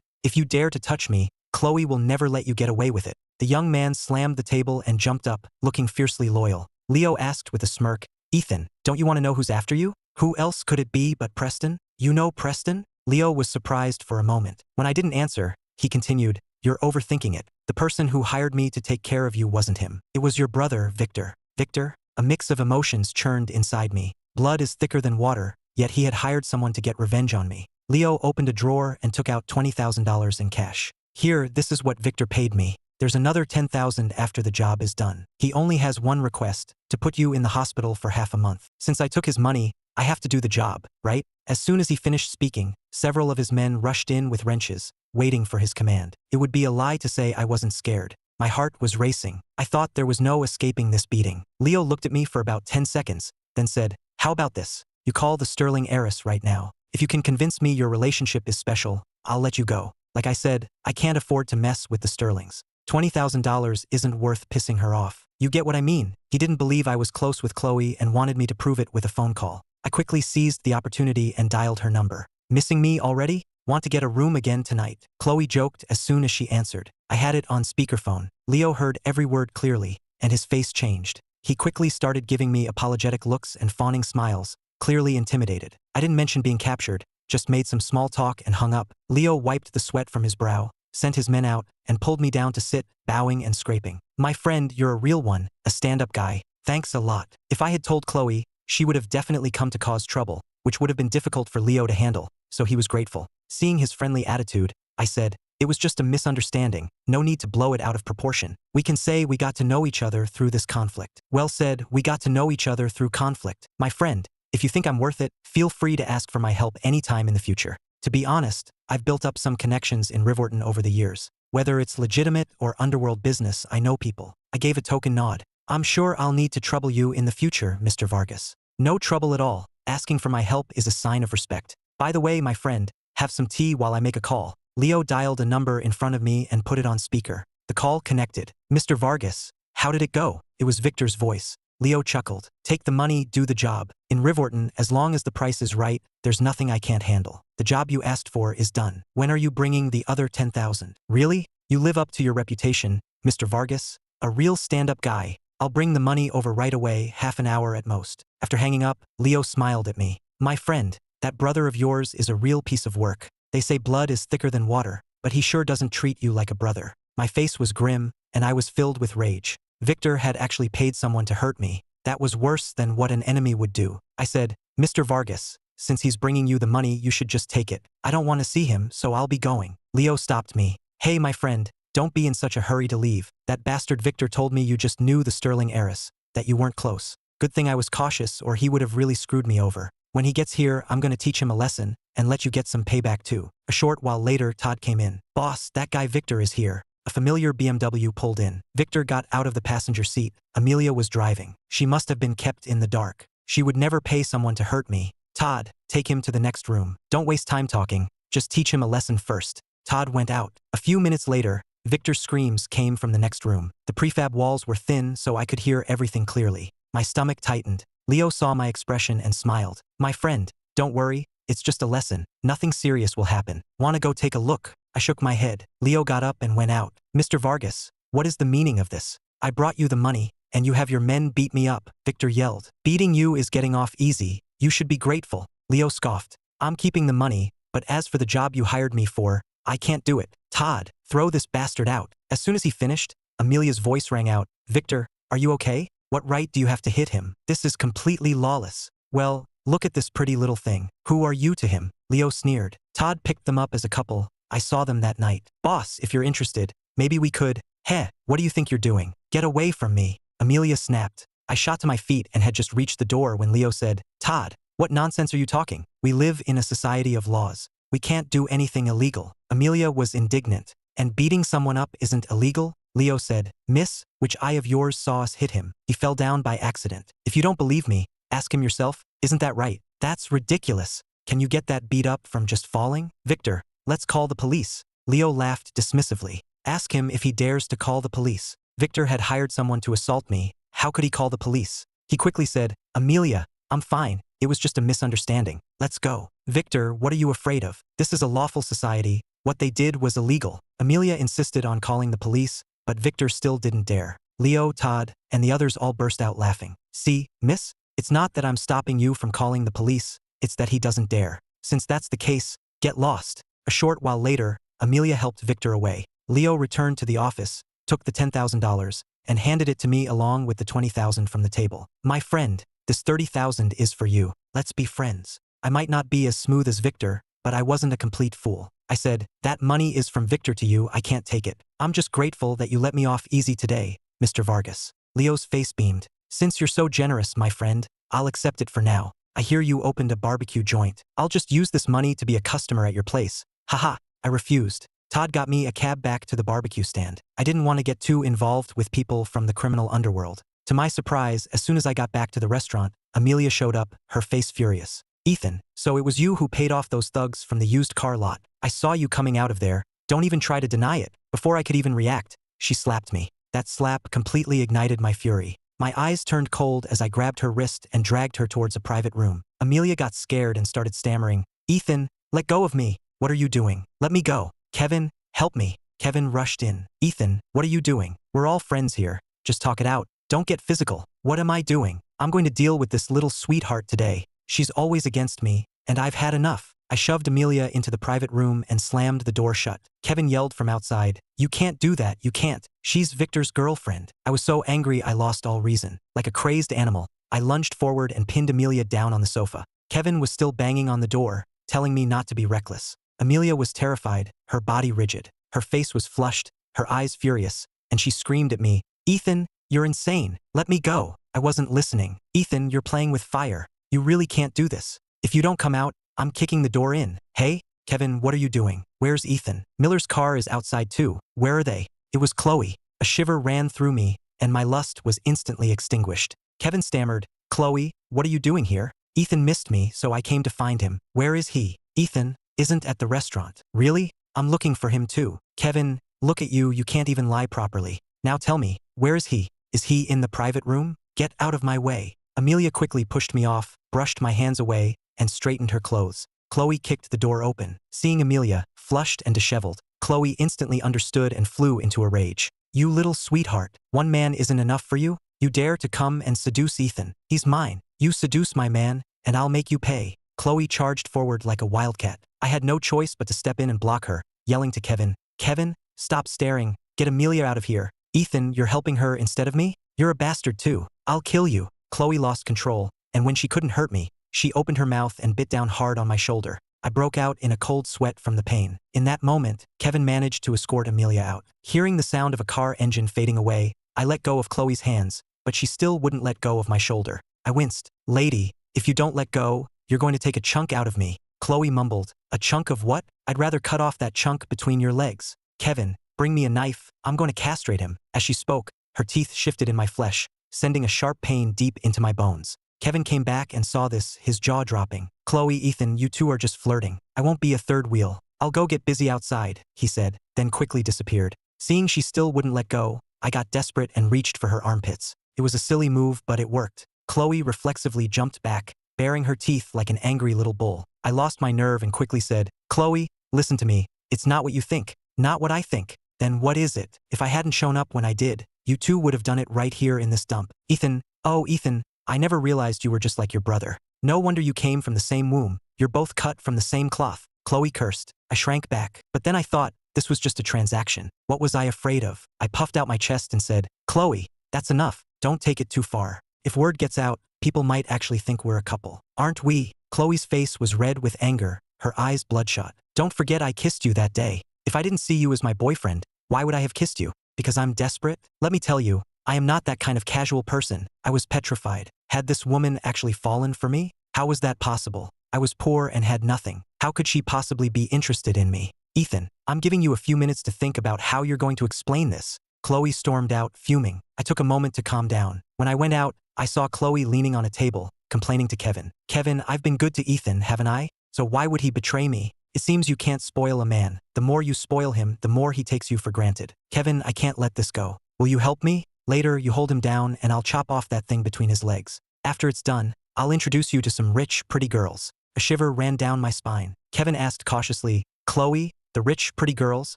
A: if you dare to touch me, Chloe will never let you get away with it. The young man slammed the table and jumped up, looking fiercely loyal. Leo asked with a smirk, Ethan, don't you want to know who's after you? Who else could it be but Preston? You know Preston? Leo was surprised for a moment. When I didn't answer, he continued, you're overthinking it. The person who hired me to take care of you wasn't him. It was your brother, Victor. Victor? A mix of emotions churned inside me. Blood is thicker than water, yet he had hired someone to get revenge on me. Leo opened a drawer and took out $20,000 in cash. Here, this is what Victor paid me. There's another $10,000 after the job is done. He only has one request, to put you in the hospital for half a month. Since I took his money, I have to do the job, right? As soon as he finished speaking, several of his men rushed in with wrenches, waiting for his command. It would be a lie to say I wasn't scared. My heart was racing. I thought there was no escaping this beating. Leo looked at me for about 10 seconds, then said, how about this? You call the Sterling heiress right now. If you can convince me your relationship is special, I'll let you go. Like I said, I can't afford to mess with the Sterlings. $20,000 isn't worth pissing her off. You get what I mean? He didn't believe I was close with Chloe and wanted me to prove it with a phone call. I quickly seized the opportunity and dialed her number. Missing me already? Want to get a room again tonight? Chloe joked as soon as she answered. I had it on speakerphone. Leo heard every word clearly, and his face changed. He quickly started giving me apologetic looks and fawning smiles, clearly intimidated. I didn't mention being captured, just made some small talk and hung up. Leo wiped the sweat from his brow, sent his men out, and pulled me down to sit, bowing and scraping. My friend, you're a real one, a stand-up guy. Thanks a lot. If I had told Chloe, she would have definitely come to cause trouble, which would have been difficult for Leo to handle, so he was grateful. Seeing his friendly attitude, I said, it was just a misunderstanding, no need to blow it out of proportion. We can say we got to know each other through this conflict. Well said, we got to know each other through conflict. My friend, If you think I'm worth it, feel free to ask for my help anytime in the future. To be honest, I've built up some connections in Rivorton over the years. Whether it's legitimate or underworld business, I know people. I gave a token nod. I'm sure I'll need to trouble you in the future, Mr. Vargas. No trouble at all. Asking for my help is a sign of respect. By the way, my friend, have some tea while I make a call. Leo dialed a number in front of me and put it on speaker. The call connected. Mr. Vargas, how did it go? It was Victor's voice. Leo chuckled. Take the money, do the job. In Rivorton, as long as the price is right, there's nothing I can't handle. The job you asked for is done. When are you bringing the other 10,000? Really? You live up to your reputation, Mr. Vargas. A real stand-up guy. I'll bring the money over right away, half an hour at most. After hanging up, Leo smiled at me. My friend, that brother of yours is a real piece of work. They say blood is thicker than water, but he sure doesn't treat you like a brother. My face was grim, and I was filled with rage. Victor had actually paid someone to hurt me. That was worse than what an enemy would do. I said, Mr. Vargas, since he's bringing you the money, you should just take it. I don't want to see him, so I'll be going. Leo stopped me. Hey, my friend, don't be in such a hurry to leave. That bastard Victor told me you just knew the sterling heiress, that you weren't close. Good thing I was cautious, or he would have really screwed me over. When he gets here, I'm going to teach him a lesson and let you get some payback too. A short while later, Todd came in. Boss, that guy Victor is here. A familiar BMW pulled in. Victor got out of the passenger seat. Amelia was driving. She must have been kept in the dark. She would never pay someone to hurt me. Todd, take him to the next room. Don't waste time talking. Just teach him a lesson first. Todd went out. A few minutes later, Victor's screams came from the next room. The prefab walls were thin, so I could hear everything clearly. My stomach tightened. Leo saw my expression and smiled. My friend, don't worry. It's just a lesson. Nothing serious will happen. Wanna go take a look? I shook my head. Leo got up and went out. Mr. Vargas, what is the meaning of this? I brought you the money, and you have your men beat me up, Victor yelled. Beating you is getting off easy. You should be grateful. Leo scoffed. I'm keeping the money, but as for the job you hired me for, I can't do it. Todd, throw this bastard out. As soon as he finished, Amelia's voice rang out. Victor, are you okay? What right do you have to hit him? This is completely lawless. Well, look at this pretty little thing. Who are you to him? Leo sneered. Todd picked them up as a couple. I saw them that night. Boss, if you're interested, maybe we could. Heh, what do you think you're doing? Get away from me. Amelia snapped. I shot to my feet and had just reached the door when Leo said, Todd, what nonsense are you talking? We live in a society of laws. We can't do anything illegal. Amelia was indignant. And beating someone up isn't illegal? Leo said, Miss, which eye of yours saw us hit him? He fell down by accident. If you don't believe me, ask him yourself. Isn't that right? That's ridiculous. Can you get that beat up from just falling? Victor, let's call the police. Leo laughed dismissively. Ask him if he dares to call the police. Victor had hired someone to assault me. How could he call the police? He quickly said, Amelia, I'm fine. It was just a misunderstanding. Let's go. Victor, what are you afraid of? This is a lawful society. What they did was illegal. Amelia insisted on calling the police, but Victor still didn't dare. Leo, Todd, and the others all burst out laughing. See, miss? It's not that I'm stopping you from calling the police. It's that he doesn't dare. Since that's the case, get lost. A short while later, Amelia helped Victor away. Leo returned to the office, took the $10,000, and handed it to me along with the $20,000 from the table. My friend, this $30,000 is for you. Let's be friends. I might not be as smooth as Victor, but I wasn't a complete fool. I said, that money is from Victor to you, I can't take it. I'm just grateful that you let me off easy today, Mr. Vargas. Leo's face beamed. Since you're so generous, my friend, I'll accept it for now. I hear you opened a barbecue joint. I'll just use this money to be a customer at your place. Haha, I refused. Todd got me a cab back to the barbecue stand. I didn't want to get too involved with people from the criminal underworld. To my surprise, as soon as I got back to the restaurant, Amelia showed up, her face furious. Ethan, so it was you who paid off those thugs from the used car lot. I saw you coming out of there. Don't even try to deny it. Before I could even react, she slapped me. That slap completely ignited my fury. My eyes turned cold as I grabbed her wrist and dragged her towards a private room. Amelia got scared and started stammering. Ethan, let go of me. What are you doing? Let me go. Kevin, help me. Kevin rushed in. Ethan, what are you doing? We're all friends here. Just talk it out. Don't get physical. What am I doing? I'm going to deal with this little sweetheart today. She's always against me, and I've had enough. I shoved Amelia into the private room and slammed the door shut. Kevin yelled from outside, you can't do that, you can't. She's Victor's girlfriend. I was so angry I lost all reason. Like a crazed animal, I lunged forward and pinned Amelia down on the sofa. Kevin was still banging on the door, telling me not to be reckless. Amelia was terrified, her body rigid. Her face was flushed, her eyes furious, and she screamed at me, Ethan, you're insane. Let me go. I wasn't listening. Ethan, you're playing with fire. You really can't do this. If you don't come out, I'm kicking the door in. Hey, Kevin, what are you doing? Where's Ethan? Miller's car is outside too. Where are they? It was Chloe. A shiver ran through me, and my lust was instantly extinguished. Kevin stammered, Chloe, what are you doing here? Ethan missed me, so I came to find him. Where is he? Ethan isn't at the restaurant. Really? I'm looking for him too. Kevin, look at you, you can't even lie properly. Now tell me, where is he? Is he in the private room? Get out of my way. Amelia quickly pushed me off, brushed my hands away, and straightened her clothes. Chloe kicked the door open. Seeing Amelia, flushed and disheveled, Chloe instantly understood and flew into a rage. You little sweetheart, one man isn't enough for you? You dare to come and seduce Ethan. He's mine. You seduce my man, and I'll make you pay. Chloe charged forward like a wildcat. I had no choice but to step in and block her, yelling to Kevin, Kevin, stop staring. Get Amelia out of here. Ethan, you're helping her instead of me? You're a bastard too. I'll kill you. Chloe lost control, and when she couldn't hurt me, she opened her mouth and bit down hard on my shoulder. I broke out in a cold sweat from the pain. In that moment, Kevin managed to escort Amelia out. Hearing the sound of a car engine fading away, I let go of Chloe's hands, but she still wouldn't let go of my shoulder. I winced. Lady, if you don't let go, you're going to take a chunk out of me. Chloe mumbled. A chunk of what? I'd rather cut off that chunk between your legs. Kevin, bring me a knife. I'm going to castrate him. As she spoke, her teeth shifted in my flesh, sending a sharp pain deep into my bones. Kevin came back and saw this, his jaw dropping. Chloe, Ethan, you two are just flirting. I won't be a third wheel. I'll go get busy outside, he said, then quickly disappeared. Seeing she still wouldn't let go, I got desperate and reached for her armpits. It was a silly move, but it worked. Chloe reflexively jumped back, baring her teeth like an angry little bull. I lost my nerve and quickly said, Chloe, listen to me. It's not what you think. Not what I think. Then what is it? If I hadn't shown up when I did, you two would have done it right here in this dump. Ethan, oh Ethan, I never realized you were just like your brother. No wonder you came from the same womb. You're both cut from the same cloth. Chloe cursed. I shrank back. But then I thought, this was just a transaction. What was I afraid of? I puffed out my chest and said, Chloe, that's enough. Don't take it too far. If word gets out, people might actually think we're a couple. Aren't we? Chloe's face was red with anger, her eyes bloodshot. Don't forget I kissed you that day. If I didn't see you as my boyfriend, why would I have kissed you? Because I'm desperate? Let me tell you, I am not that kind of casual person. I was petrified. Had this woman actually fallen for me? How was that possible? I was poor and had nothing. How could she possibly be interested in me? Ethan, I'm giving you a few minutes to think about how you're going to explain this. Chloe stormed out, fuming. I took a moment to calm down. When I went out, I saw Chloe leaning on a table, complaining to Kevin. Kevin, I've been good to Ethan, haven't I? So why would he betray me? It seems you can't spoil a man. The more you spoil him, the more he takes you for granted. Kevin, I can't let this go. Will you help me? Later, you hold him down and I'll chop off that thing between his legs. After it's done, I'll introduce you to some rich, pretty girls. A shiver ran down my spine. Kevin asked cautiously, Chloe, the rich, pretty girls,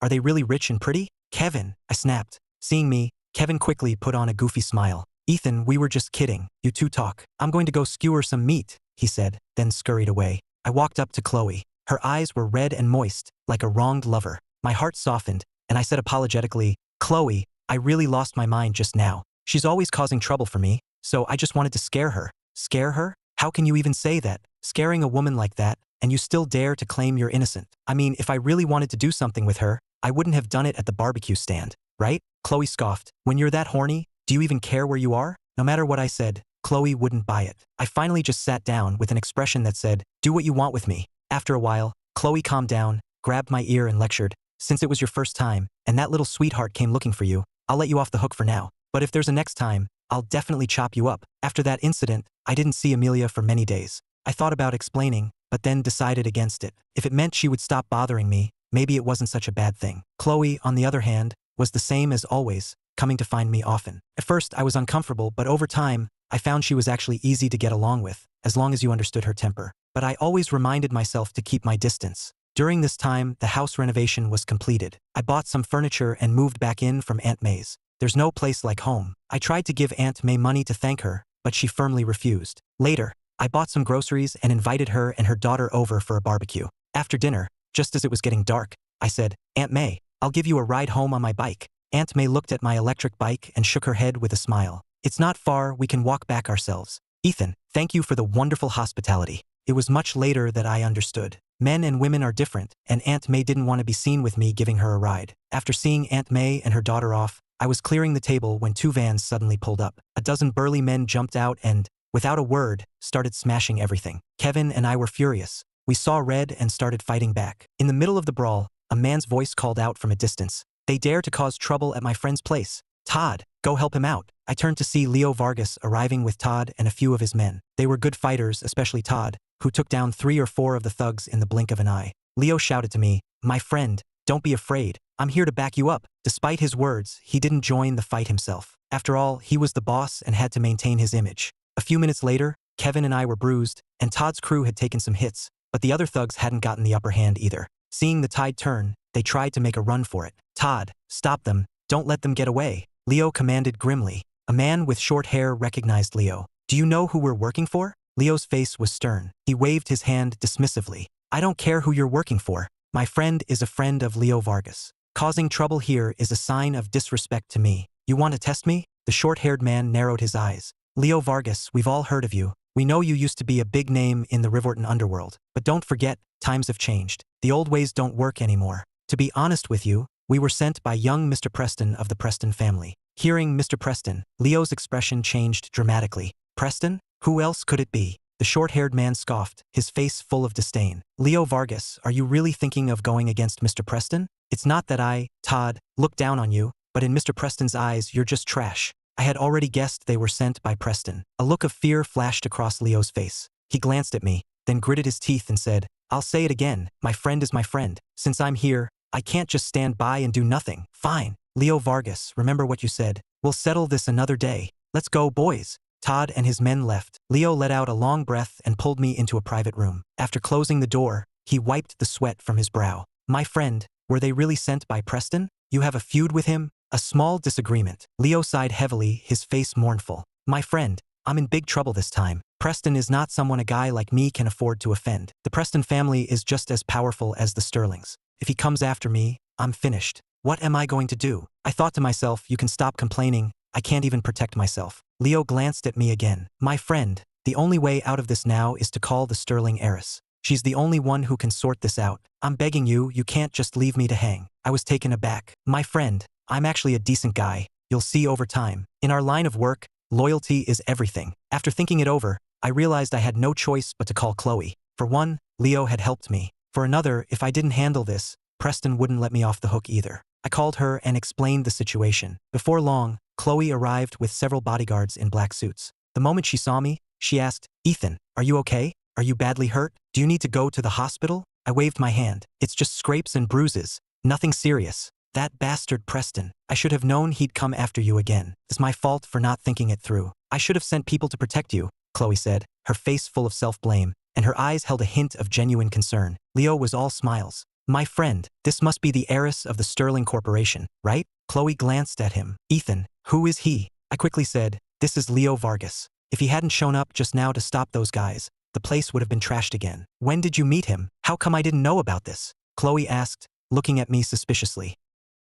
A: are they really rich and pretty? Kevin, I snapped. Seeing me, Kevin quickly put on a goofy smile. Ethan, we were just kidding. You two talk. I'm going to go skewer some meat, he said, then scurried away. I walked up to Chloe. Her eyes were red and moist, like a wronged lover. My heart softened, and I said apologetically, Chloe, I really lost my mind just now. She's always causing trouble for me, so I just wanted to scare her. Scare her? How can you even say that? Scaring a woman like that, and you still dare to claim you're innocent. I mean, if I really wanted to do something with her, I wouldn't have done it at the barbecue stand, right? Chloe scoffed. When you're that horny, do you even care where you are? No matter what I said, Chloe wouldn't buy it. I finally just sat down with an expression that said, do what you want with me. After a while, Chloe calmed down, grabbed my ear and lectured, since it was your first time, and that little sweetheart came looking for you, I'll let you off the hook for now. But if there's a next time, I'll definitely chop you up. After that incident, I didn't see Amelia for many days. I thought about explaining, but then decided against it. If it meant she would stop bothering me, maybe it wasn't such a bad thing. Chloe, on the other hand, was the same as always, coming to find me often. At first, I was uncomfortable, but over time, I found she was actually easy to get along with, as long as you understood her temper. But I always reminded myself to keep my distance. During this time, the house renovation was completed. I bought some furniture and moved back in from Aunt May's. There's no place like home. I tried to give Aunt May money to thank her, but she firmly refused. Later, I bought some groceries and invited her and her daughter over for a barbecue. After dinner, just as it was getting dark, I said, Aunt May, I'll give you a ride home on my bike. Aunt May looked at my electric bike and shook her head with a smile. It's not far, we can walk back ourselves. Ethan, thank you for the wonderful hospitality. It was much later that I understood. Men and women are different, and Aunt May didn't want to be seen with me giving her a ride. After seeing Aunt May and her daughter off, I was clearing the table when two vans suddenly pulled up. A dozen burly men jumped out and, without a word, started smashing everything. Kevin and I were furious. We saw red and started fighting back. In the middle of the brawl, a man's voice called out from a distance. They dare to cause trouble at my friend's place. Todd, go help him out. I turned to see Leo Vargas arriving with Todd and a few of his men. They were good fighters, especially Todd, who took down 3 or 4 of the thugs in the blink of an eye. Leo shouted to me, "My friend, don't be afraid. I'm here to back you up." Despite his words, he didn't join the fight himself. After all, he was the boss and had to maintain his image. A few minutes later, Kevin and I were bruised, and Todd's crew had taken some hits, but the other thugs hadn't gotten the upper hand either. Seeing the tide turn, they tried to make a run for it. "Todd, stop them. Don't let them get away," Leo commanded grimly. A man with short hair recognized Leo. "Do you know who we're working for?" Leo's face was stern. He waved his hand dismissively. "I don't care who you're working for. My friend is a friend of Leo Vargas. Causing trouble here is a sign of disrespect to me. You want to test me?" The short-haired man narrowed his eyes. "Leo Vargas, we've all heard of you. We know you used to be a big name in the Riverton underworld. But don't forget, times have changed. The old ways don't work anymore. To be honest with you, we were sent by young Mr. Preston of the Preston family." Hearing Mr. Preston, Leo's expression changed dramatically. "Preston? Who else could it be?" The short-haired man scoffed, his face full of disdain. "Leo Vargas, are you really thinking of going against Mr. Preston? It's not that I, Todd, look down on you, but in Mr. Preston's eyes, you're just trash." I had already guessed they were sent by Preston. A look of fear flashed across Leo's face. He glanced at me, then gritted his teeth and said, "I'll say it again, my friend is my friend. Since I'm here, I can't just stand by and do nothing." "Fine. Leo Vargas, remember what you said. We'll settle this another day. Let's go, boys." Todd and his men left. Leo let out a long breath and pulled me into a private room. After closing the door, he wiped the sweat from his brow. "My friend, were they really sent by Preston? You have a feud with him?" "A small disagreement." Leo sighed heavily, his face mournful. "My friend, I'm in big trouble this time. Preston is not someone a guy like me can afford to offend. The Preston family is just as powerful as the Sterlings. If he comes after me, I'm finished. What am I going to do?" I thought to myself, you can stop complaining. I can't even protect myself. Leo glanced at me again. "My friend, the only way out of this now is to call the Sterling heiress. She's the only one who can sort this out. I'm begging you, you can't just leave me to hang." I was taken aback. "My friend, I'm actually a decent guy. You'll see over time. In our line of work, loyalty is everything." After thinking it over, I realized I had no choice but to call Chloe. For one, Leo had helped me. For another, if I didn't handle this, Preston wouldn't let me off the hook either. I called her and explained the situation. Before long, Chloe arrived with several bodyguards in black suits. The moment she saw me, she asked, "Ethan, are you okay? Are you badly hurt? Do you need to go to the hospital?" I waved my hand. "It's just scrapes and bruises. Nothing serious." "That bastard Preston. I should have known he'd come after you again. It's my fault for not thinking it through. I should have sent people to protect you," Chloe said, her face full of self-blame, and her eyes held a hint of genuine concern. Leo was all smiles. "My friend, this must be the heiress of the Sterling Corporation, right?" Chloe glanced at him. "Ethan, who is he?" I quickly said, "This is Leo Vargas. If he hadn't shown up just now to stop those guys, the place would have been trashed again." "When did you meet him? How come I didn't know about this?" Chloe asked, looking at me suspiciously.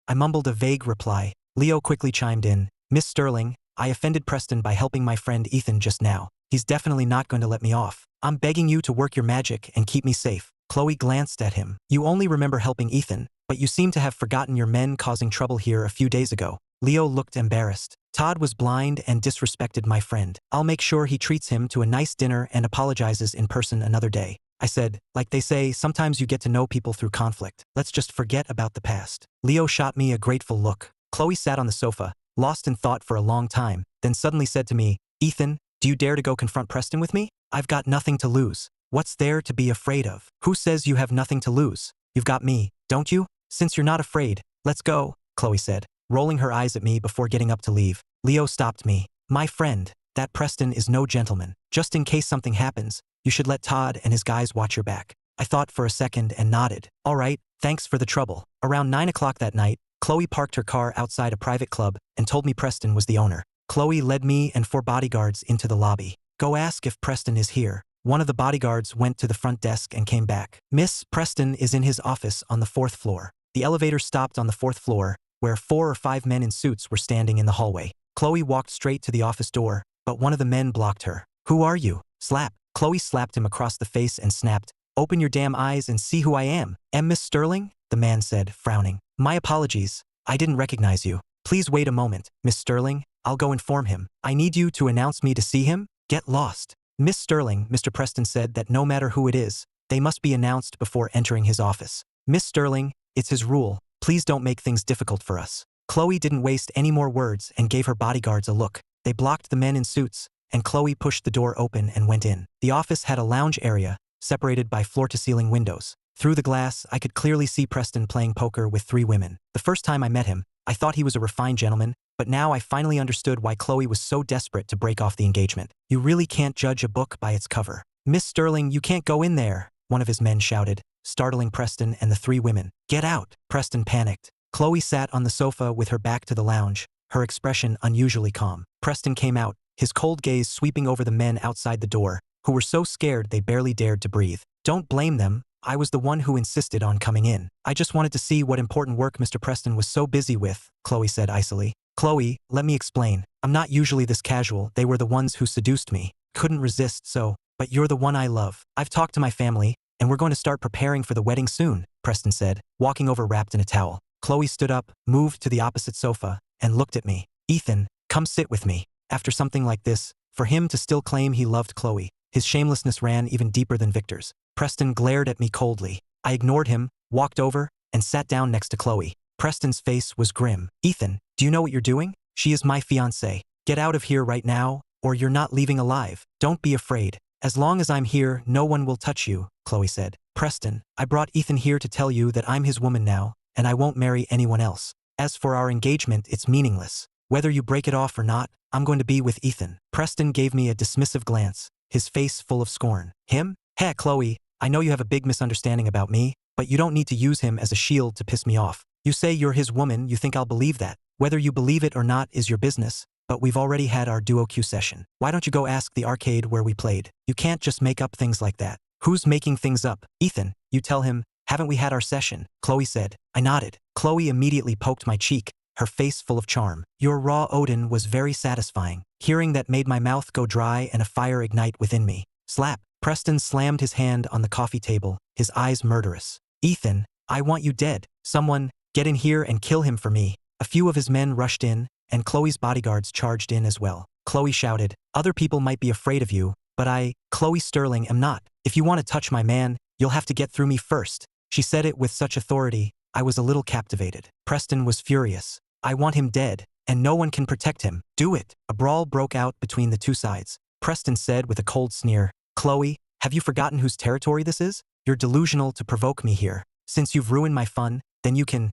A: I mumbled a vague reply. Leo quickly chimed in. "Miss Sterling, I offended Preston by helping my friend Ethan just now. He's definitely not going to let me off. I'm begging you to work your magic and keep me safe." Chloe glanced at him. "You only remember helping Ethan, but you seem to have forgotten your men causing trouble here a few days ago." Leo looked embarrassed. "Todd was blind and disrespected my friend. I'll make sure he treats him to a nice dinner and apologizes in person another day." I said, "Like they say, sometimes you get to know people through conflict. Let's just forget about the past." Leo shot me a grateful look. Chloe sat on the sofa, lost in thought for a long time, then suddenly said to me, "Ethan, do you dare to go confront Preston with me? I've got nothing to lose." "What's there to be afraid of? Who says you have nothing to lose? You've got me, don't you? Since you're not afraid, let's go," Chloe said, rolling her eyes at me before getting up to leave. Leo stopped me. "My friend, that Preston is no gentleman. Just in case something happens, you should let Todd and his guys watch your back." I thought for a second and nodded. "All right, thanks for the trouble." Around 9 o'clock that night, Chloe parked her car outside a private club and told me Preston was the owner. Chloe led me and 4 bodyguards into the lobby. "Go ask if Preston is here." One of the bodyguards went to the front desk and came back. "Miss, Preston is in his office on the 4th floor." The elevator stopped on the 4th floor, where 4 or 5 men in suits were standing in the hallway. Chloe walked straight to the office door, but one of the men blocked her. "Who are you?" Slap. Chloe slapped him across the face and snapped, "Open your damn eyes and see who I am." "Am Miss Sterling?" the man said, frowning. "My apologies. I didn't recognize you. Please wait a moment, Miss Sterling. I'll go inform him." "I need you to announce me to see him?" Get lost. Miss Sterling, Mr. Preston said that no matter who it is, they must be announced before entering his office. Miss Sterling, it's his rule. Please don't make things difficult for us. Chloe didn't waste any more words and gave her bodyguards a look. They blocked the men in suits, and Chloe pushed the door open and went in. The office had a lounge area, separated by floor-to-ceiling windows. Through the glass, I could clearly see Preston playing poker with 3 women. The first time I met him, I thought he was a refined gentleman, but now I finally understood why Chloe was so desperate to break off the engagement. You really can't judge a book by its cover. Miss Sterling, you can't go in there, one of his men shouted, startling Preston and the 3 women. Get out! Preston panicked. Chloe sat on the sofa with her back to the lounge, her expression unusually calm. Preston came out, his cold gaze sweeping over the men outside the door, who were so scared they barely dared to breathe. Don't blame them. I was the one who insisted on coming in. I just wanted to see what important work Mr. Preston was so busy with, Chloe said icily. Chloe, let me explain. I'm not usually this casual. They were the ones who seduced me. Couldn't resist, so. But you're the one I love. I've talked to my family, and we're going to start preparing for the wedding soon, Preston said, walking over wrapped in a towel. Chloe stood up, moved to the opposite sofa, and looked at me. Ethan, come sit with me. After something like this, for him to still claim he loved Chloe, his shamelessness ran even deeper than Victor's. Preston glared at me coldly. I ignored him, walked over, and sat down next to Chloe. Preston's face was grim. Ethan, do you know what you're doing? She is my fiancée. Get out of here right now, or you're not leaving alive. Don't be afraid. As long as I'm here, no one will touch you, Chloe said. Preston, I brought Ethan here to tell you that I'm his woman now, and I won't marry anyone else. As for our engagement, it's meaningless. Whether you break it off or not, I'm going to be with Ethan. Preston gave me a dismissive glance, his face full of scorn. Him? Hey, Chloe, I know you have a big misunderstanding about me, but you don't need to use him as a shield to piss me off. You say you're his woman, you think I'll believe that. Whether you believe it or not is your business, but we've already had our duo Q session. Why don't you go ask the arcade where we played? You can't just make up things like that. Who's making things up? Ethan, you tell him, haven't we had our session? Chloe said. I nodded. Chloe immediately poked my cheek, her face full of charm. Your raw Odin was very satisfying. Hearing that made my mouth go dry and a fire ignite within me. Slap. Preston slammed his hand on the coffee table, his eyes murderous. Ethan, I want you dead. Someone, get in here and kill him for me. A few of his men rushed in, and Chloe's bodyguards charged in as well. Chloe shouted, other people might be afraid of you, but I, Chloe Sterling, am not. If you want to touch my man, you'll have to get through me first. She said it with such authority, I was a little captivated. Preston was furious. I want him dead, and no one can protect him. Do it. A brawl broke out between the two sides. Preston said with a cold sneer, Chloe, have you forgotten whose territory this is? You're delusional to provoke me here. Since you've ruined my fun, then you can,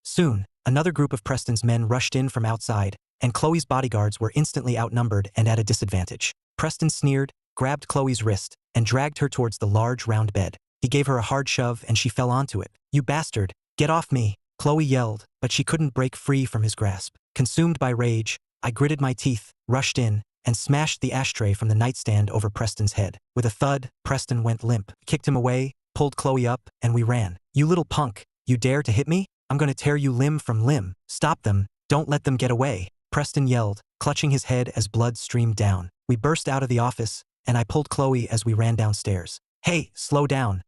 A: soon. Another group of Preston's men rushed in from outside, and Chloe's bodyguards were instantly outnumbered and at a disadvantage. Preston sneered, grabbed Chloe's wrist, and dragged her towards the large round bed. He gave her a hard shove and she fell onto it. You bastard, get off me, Chloe yelled, but she couldn't break free from his grasp. Consumed by rage, I gritted my teeth, rushed in, and smashed the ashtray from the nightstand over Preston's head. With a thud, Preston went limp, kicked him away, pulled Chloe up, and we ran. You little punk, you dare to hit me? I'm going to tear you limb from limb. Stop them, don't let them get away, Preston yelled, clutching his head as blood streamed down. We burst out of the office, and I pulled Chloe as we ran downstairs. Hey, slow down,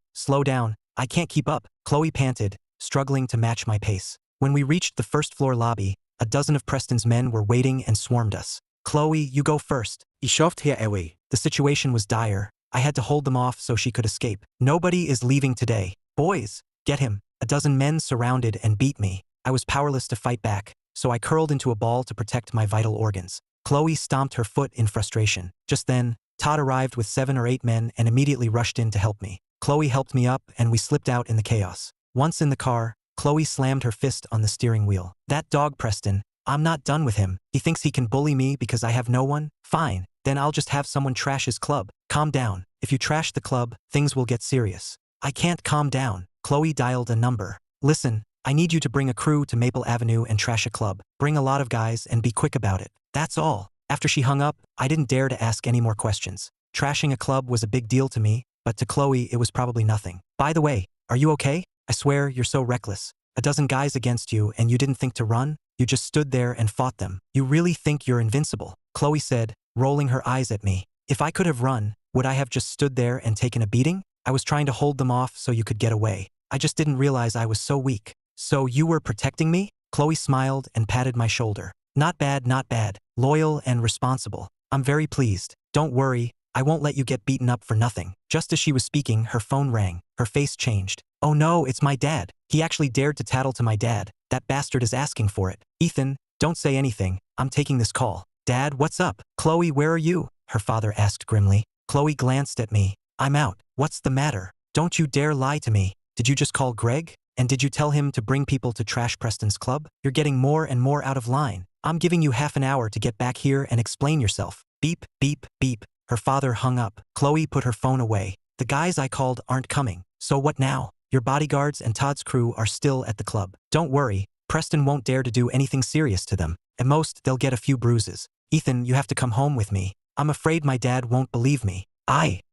A: I can't keep up, Chloe panted, struggling to match my pace. When we reached the first floor lobby, a dozen of Preston's men were waiting and swarmed us. Chloe, you go first.
B: I shoved her away.
A: The situation was dire. I had to hold them off so she could escape. Nobody is leaving today. Boys, get him. A dozen men surrounded and beat me. I was powerless to fight back, so I curled into a ball to protect my vital organs. Chloe stomped her foot in frustration. Just then, Todd arrived with 7 or 8 men and immediately rushed in to help me. Chloe helped me up and we slipped out in the chaos. Once in the car, Chloe slammed her fist on the steering wheel. That dog Preston, I'm not done with him. He thinks he can bully me because I have no one? Fine, then I'll just have someone trash his club. Calm down. If you trash the club, things will get serious. I can't calm down. Chloe dialed a number. Listen, I need you to bring a crew to Maple Avenue and trash a club. Bring a lot of guys and be quick about it. That's all. After she hung up, I didn't dare to ask any more questions. Trashing a club was a big deal to me, but to Chloe it was probably nothing. By the way, are you okay? I swear you're so reckless. A dozen guys against you and you didn't think to run? You just stood there and fought them. You really think you're invincible? Chloe said, rolling her eyes at me. If I could have run, would I have just stood there and taken a beating? I was trying to hold them off so you could get away. I just didn't realize I was so weak. So you were protecting me? Chloe smiled and patted my shoulder. Not bad, not bad. Loyal and responsible. I'm very pleased. Don't worry, I won't let you get beaten up for nothing. Just as she was speaking, her phone rang. Her face changed. Oh no, it's my dad. He actually dared to tattle to my dad. That bastard is asking for it. Ethan, don't say anything. I'm taking this call. Dad, what's up? Chloe, where are you? Her father asked grimly. Chloe glanced at me. I'm out. What's the matter? Don't you dare lie to me. Did you just call Greg? And did you tell him to bring people to Trash Preston's club? You're getting more and more out of line. I'm giving you half an hour to get back here and explain yourself. Beep, beep, beep. Her father hung up. Chloe put her phone away. The guys I called aren't coming. So what now? Your bodyguards and Todd's crew are still at the club. Don't worry, Preston won't dare to do anything serious to them. At most, they'll get a few bruises. Ethan, you have to come home with me. I'm afraid my dad won't believe me.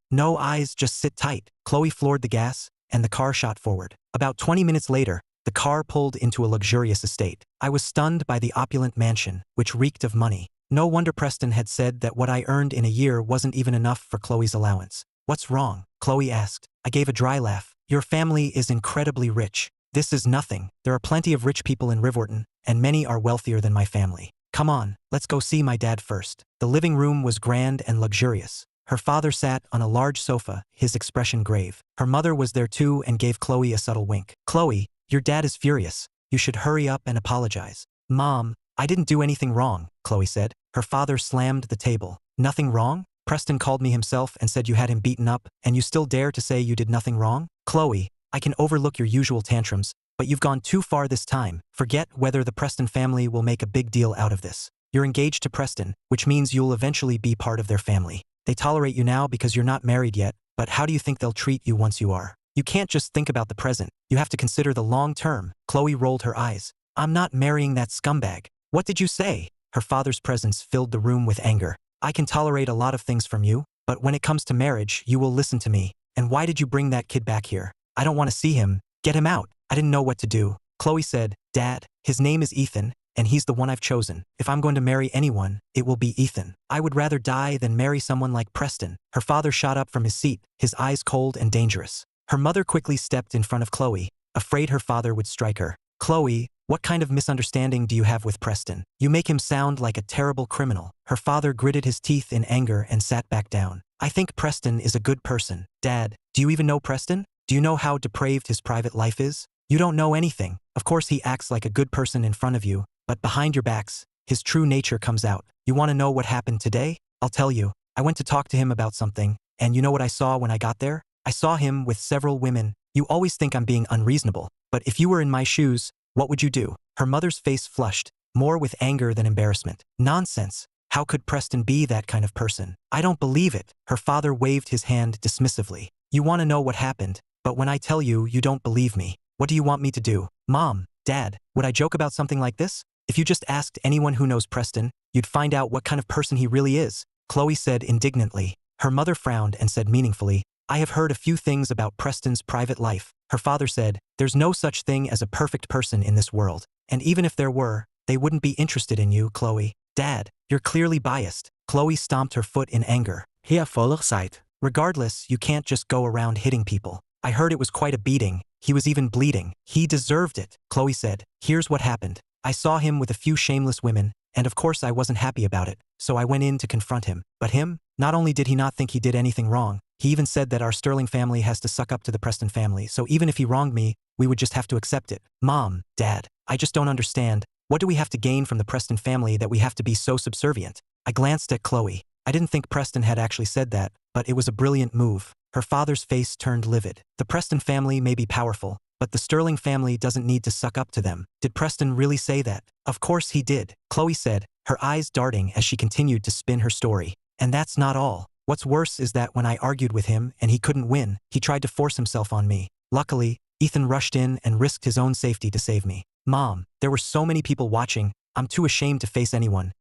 A: No eyes, just sit tight. Chloe floored the gas, and the car shot forward. About 20 minutes later, the car pulled into a luxurious estate. I was stunned by the opulent mansion, which reeked of money. No wonder Preston had said that what I earned in a year wasn't even enough for Chloe's allowance. What's wrong? Chloe asked. I gave a dry laugh. Your family is incredibly rich. This is nothing. There are plenty of rich people in Riverton, and many are wealthier than my family. Come on, let's go see my dad first. The living room was grand and luxurious. Her father sat on a large sofa, his expression grave. Her mother was there too and gave Chloe a subtle wink. Chloe, your dad is furious. You should hurry up and apologize. Mom, I didn't do anything wrong, Chloe said. Her father slammed the table. Nothing wrong? Preston called me himself and said you had him beaten up, and you still dare to say you did nothing wrong? Chloe, I can overlook your usual tantrums, but you've gone too far this time. Forget whether the Preston family will make a big deal out of this. You're engaged to Preston, which means you'll eventually be part of their family. They tolerate you now because you're not married yet, but how do you think they'll treat you once you are? You can't just think about the present. You have to consider the long term. Chloe rolled her eyes. I'm not marrying that scumbag. What did you say? Her father's presence filled the room with anger. I can tolerate a lot of things from you, but when it comes to marriage, you will listen to me. And why did you bring that kid back here? I don't want to see him. Get him out. I didn't know what to do. Chloe said, Dad, his name is Ethan, and he's the one I've chosen. If I'm going to marry anyone, it will be Ethan. I would rather die than marry someone like Preston. Her father shot up from his seat, his eyes cold and dangerous. Her mother quickly stepped in front of Chloe, afraid her father would strike her. Chloe, what kind of misunderstanding do you have with Preston? You make him sound like a terrible criminal. Her father gritted his teeth in anger and sat back down. I think Preston is a good person. Dad, do you even know Preston? Do you know how depraved his private life is? You don't know anything. Of course he acts like a good person in front of you, but behind your backs, his true nature comes out. You want to know what happened today? I'll tell you. I went to talk to him about something, and you know what I saw when I got there? I saw him with several women. You always think I'm being unreasonable, but if you were in my shoes, what would you do? Her mother's face flushed, more with anger than embarrassment. Nonsense. How could Preston be that kind of person? I don't believe it. Her father waved his hand dismissively. You want to know what happened, but when I tell you, you don't believe me. What do you want me to do? Mom, Dad, would I joke about something like this? If you just asked anyone who knows Preston, you'd find out what kind of person he really is, Chloe said indignantly. Her mother frowned and said meaningfully, I have heard a few things about Preston's private life. Her father said, there's no such thing as a perfect person in this world. And even if there were, they wouldn't be interested in you, Chloe. Dad, you're clearly biased. Chloe stomped her foot in anger.
B: Heer voller sight.
A: Regardless, you can't just go around hitting people. I heard it was quite a beating. He was even bleeding. He deserved it, Chloe said. Here's what happened. I saw him with a few shameless women, and of course I wasn't happy about it, so I went in to confront him. But him? Not only did he not think he did anything wrong, he even said that our Sterling family has to suck up to the Preston family, so even if he wronged me, we would just have to accept it. Mom, Dad, I just don't understand. What do we have to gain from the Preston family that we have to be so subservient? I glanced at Chloe. I didn't think Preston had actually said that, but it was a brilliant move. Her father's face turned livid. The Preston family may be powerful, but the Sterling family doesn't need to suck up to them. Did Preston really say that? Of course he did, Chloe said, her eyes darting as she continued to spin her story. And that's not all. What's worse is that when I argued with him and he couldn't win, he tried to force himself on me. Luckily, Ethan rushed in and risked his own safety to save me. Mom, there were so many people watching, I'm too ashamed to face anyone.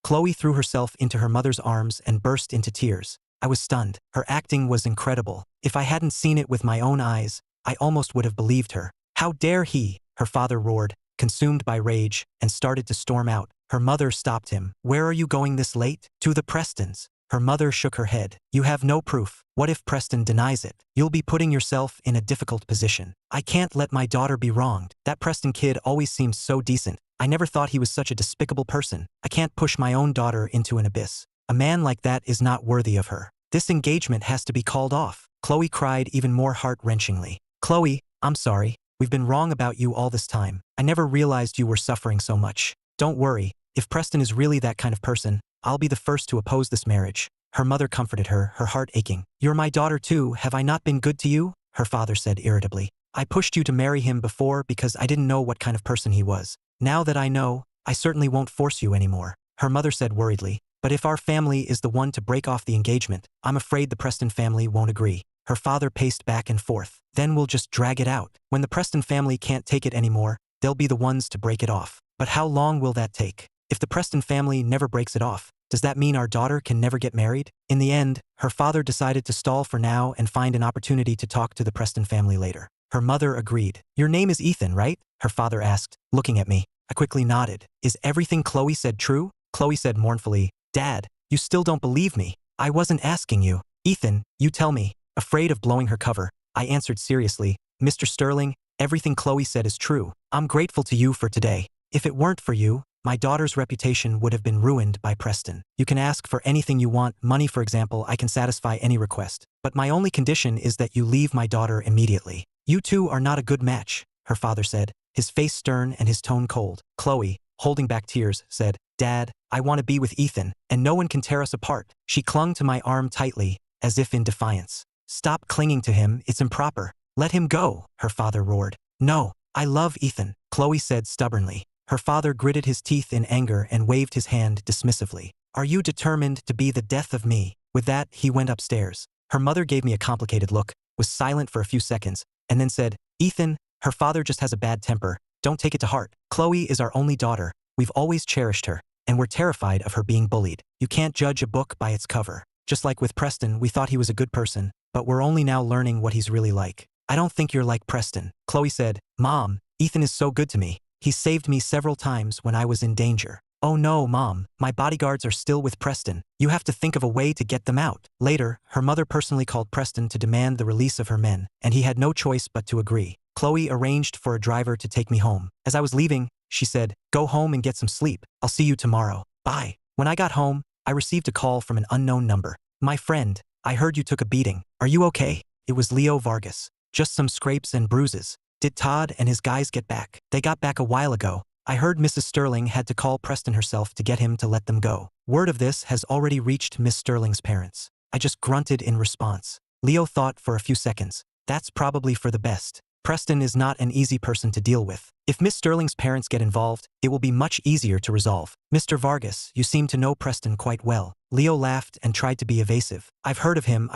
A: Chloe threw herself into her mother's arms and burst into tears. I was stunned. Her acting was incredible. If I hadn't seen it with my own eyes, I almost would have believed her. How dare he? Her father roared, consumed by rage, and started to storm out. Her mother stopped him. Where are you going this late? To the Prestons. Her mother shook her head. You have no proof. What if Preston denies it? You'll be putting yourself in a difficult position. I can't let my daughter be wronged. That Preston kid always seemed so decent. I never thought he was such a despicable person. I can't push my own daughter into an abyss. A man like that is not worthy of her. This engagement has to be called off. Chloe cried even more heart-wrenchingly. Chloe, I'm sorry. We've been wrong about you all this time. I never realized you were suffering so much. Don't worry. If Preston is really that kind of person, I'll be the first to oppose this marriage. Her mother comforted her, her heart aching. You're my daughter too, have I not been good to you? Her father said irritably. I pushed you to marry him before because I didn't know what kind of person he was. Now that I know, I certainly won't force you anymore. Her mother said worriedly. But if our family is the one to break off the engagement, I'm afraid the Preston family won't agree. Her father paced back and forth. Then we'll just drag it out. When the Preston family can't take it anymore, they'll be the ones to break it off. But how long will that take? If the Preston family never breaks it off, does that mean our daughter can never get married? In the end, her father decided to stall for now and find an opportunity to talk to the Preston family later. Her mother agreed. Your name is Ethan, right? Her father asked, looking at me. I quickly nodded. Is everything Chloe said true? Chloe said mournfully, Dad, you still don't believe me. I wasn't asking you. Ethan, you tell me. Afraid of blowing her cover, I answered seriously, Mr. Sterling, everything Chloe said is true. I'm grateful to you for today. If it weren't for you, my daughter's reputation would have been ruined by Preston. You can ask for anything you want, money for example, I can satisfy any request. But my only condition is that you leave my daughter immediately. You two are not a good match, her father said, his face stern and his tone cold. Chloe, holding back tears, said, Dad, I want to be with Ethan, and no one can tear us apart. She clung to my arm tightly, as if in defiance. Stop clinging to him, it's improper. Let him go, her father roared. No, I love Ethan, Chloe said stubbornly. Her father gritted his teeth in anger and waved his hand dismissively. Are you determined to be the death of me? With that, he went upstairs. Her mother gave me a complicated look, was silent for a few seconds, and then said, Ethan, her father just has a bad temper. Don't take it to heart. Chloe is our only daughter. We've always cherished her, and we're terrified of her being bullied. You can't judge a book by its cover. Just like with Preston, we thought he was a good person, but we're only now learning what he's really like. I don't think you're like Preston. Chloe said, Mom, Ethan is so good to me. He saved me several times when I was in danger. Oh no, Mom, my bodyguards are still with Preston. You have to think of a way to get them out. Later, her mother personally called Preston to demand the release of her men, and he had no choice but to agree. Chloe arranged for a driver to take me home. As I was leaving, she said, Go home and get some sleep. I'll see you tomorrow. Bye. When I got home, I received a call from an unknown number. My friend, I heard you took a beating. Are you okay? It was Leo Vargas. Just some scrapes and bruises. Did Todd and his guys get back? They got back a while ago. I heard Mrs. Sterling had to call Preston herself to get him to let them go. Word of this has already reached Miss Sterling's parents. I just grunted in response. Leo thought for a few seconds. That's probably for the best. Preston is not an easy person to deal with. If Miss Sterling's parents get involved, it will be much easier to resolve. Mr. Vargas, you seem to know Preston quite well. Leo laughed and tried to be evasive. I've heard of him.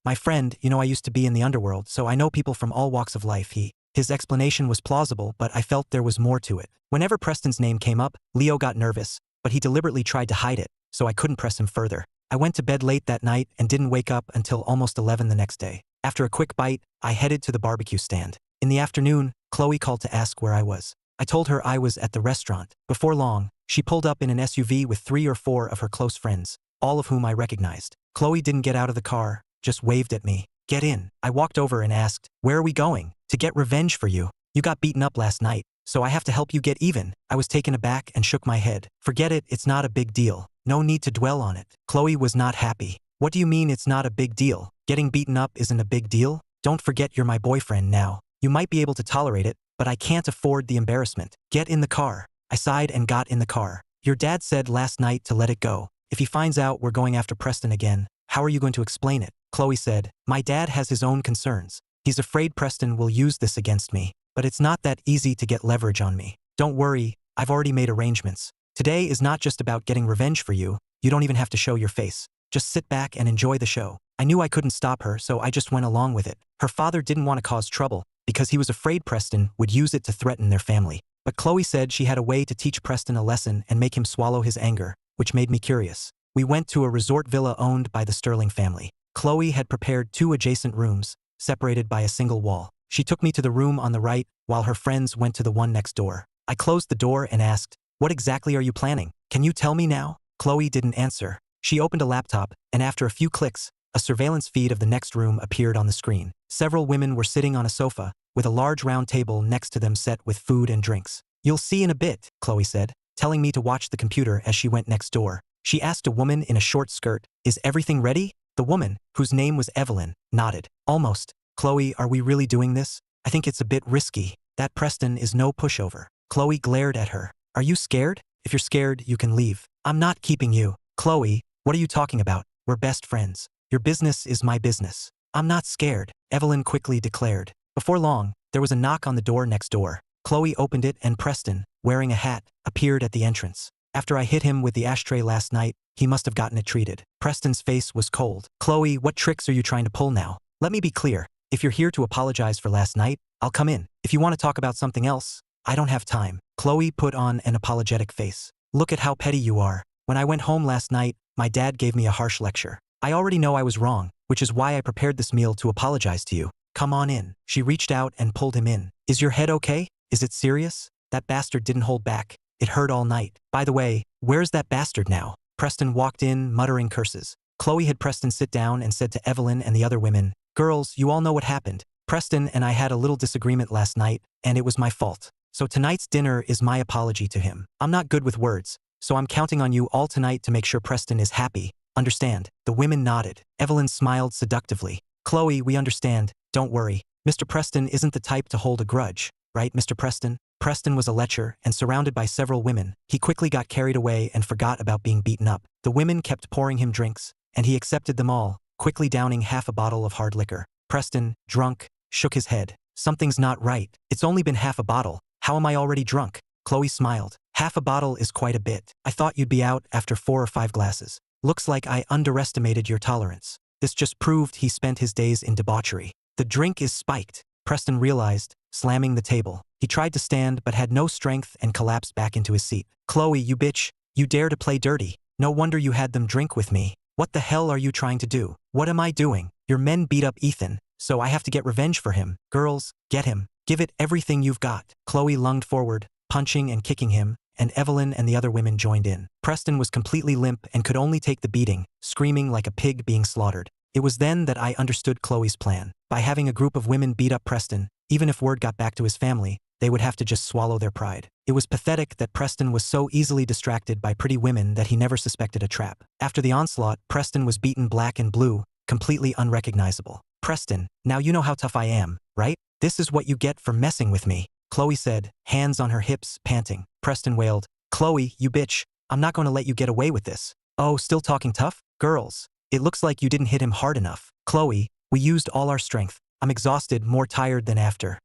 A: My friend, you know I used to be in the underworld, so I know people from all walks of life. His explanation was plausible, but I felt there was more to it. Whenever Preston's name came up, Leo got nervous, but he deliberately tried to hide it, so I couldn't press him further. I went to bed late that night and didn't wake up until almost 11 the next day. After a quick bite, I headed to the barbecue stand. In the afternoon, Chloe called to ask where I was. I told her I was at the restaurant. Before long, she pulled up in an SUV with 3 or 4 of her close friends, all of whom I recognized. Chloe didn't get out of the car, just waved at me. Get in. I walked over and asked, Where are we going? To get revenge for you. You got beaten up last night, so I have to help you get even. I was taken aback and shook my head. Forget it, it's not a big deal. No need to dwell on it. Chloe was not happy. What do you mean it's not a big deal? Getting beaten up isn't a big deal? Don't forget you're my boyfriend now. You might be able to tolerate it, but I can't afford the embarrassment. Get in the car. I sighed and got in the car. Your dad said last night to let it go. If he finds out we're going after Preston again, how are you going to explain it? Chloe said, My dad has his own concerns. He's afraid Preston will use this against me, but it's not that easy to get leverage on me. Don't worry, I've already made arrangements. Today is not just about getting revenge for you. You don't even have to show your face. Just sit back and enjoy the show. I knew I couldn't stop her, so I just went along with it. Her father didn't want to cause trouble, because he was afraid Preston would use it to threaten their family. But Chloe said she had a way to teach Preston a lesson and make him swallow his anger, which made me curious. We went to a resort villa owned by the Sterling family. Chloe had prepared 2 adjacent rooms, separated by a single wall. She took me to the room on the right, while her friends went to the one next door. I closed the door and asked, What exactly are you planning? Can you tell me now? Chloe didn't answer. She opened a laptop, and after a few clicks, a surveillance feed of the next room appeared on the screen. Several women were sitting on a sofa, with a large round table next to them set with food and drinks. You'll see in a bit, Chloe said, telling me to watch the computer as she went next door. She asked a woman in a short skirt, "Is everything ready?" The woman, whose name was Evelyn, nodded. "Almost. Chloe, are we really doing this? I think it's a bit risky. That Preston is no pushover." Chloe glared at her. "Are you scared? If you're scared, you can leave. I'm not keeping you." "Chloe, what are you talking about? We're best friends. Your business is my business." "I'm not scared," Evelyn quickly declared. Before long, there was a knock on the door next door. Chloe opened it and Preston, wearing a hat, appeared at the entrance. "After I hit him with the ashtray last night, he must have gotten it treated." Preston's face was cold. "Chloe, what tricks are you trying to pull now? Let me be clear. If you're here to apologize for last night, I'll come in. If you want to talk about something else, I don't have time." Chloe put on an apologetic face. "Look at how petty you are. When I went home last night, my dad gave me a harsh lecture. I already know I was wrong, which is why I prepared this meal to apologize to you. Come on in." She reached out and pulled him in. "Is your head okay? Is it serious? That bastard didn't hold back. It hurt all night. By the way, where's that bastard now?" Preston walked in, muttering curses. Chloe had Preston sit down and said to Evelyn and the other women, "Girls, you all know what happened. Preston and I had a little disagreement last night, and it was my fault. So tonight's dinner is my apology to him. I'm not good with words, so I'm counting on you all tonight to make sure Preston is happy. Understand?" The women nodded. Evelyn smiled seductively. "Chloe, we understand. Don't worry. Mr. Preston isn't the type to hold a grudge, right, Mr. Preston?" Preston was a lecher and surrounded by several women. He quickly got carried away and forgot about being beaten up. The women kept pouring him drinks, and he accepted them all, quickly downing half a bottle of hard liquor. Preston, drunk, shook his head. "Something's not right. It's only been half a bottle. How am I already drunk?" Chloe smiled. "Half a bottle is quite a bit. I thought you'd be out after 4 or 5 glasses. Looks like I underestimated your tolerance." This just proved he spent his days in debauchery. "The drink is spiked," Preston realized, slamming the table. He tried to stand but had no strength and collapsed back into his seat. "Chloe, you bitch. You dare to play dirty. No wonder you had them drink with me. What the hell are you trying to do?" "What am I doing? Your men beat up Ethan, so I have to get revenge for him. Girls, get him. Give it everything you've got." Chloe lunged forward, punching and kicking him, and Evelyn and the other women joined in. Preston was completely limp and could only take the beating, screaming like a pig being slaughtered. It was then that I understood Chloe's plan. By having a group of women beat up Preston, even if word got back to his family, they would have to just swallow their pride. It was pathetic that Preston was so easily distracted by pretty women that he never suspected a trap. After the onslaught, Preston was beaten black and blue, completely unrecognizable. "Preston, now you know how tough I am, right? This is what you get for messing with me," Chloe said, hands on her hips, panting. Preston wailed, "Chloe, you bitch, I'm not going to let you get away with this." "Oh, still talking tough? Girls, it looks like you didn't hit him hard enough." "Chloe, we used all our strength. I'm exhausted, more tired than after.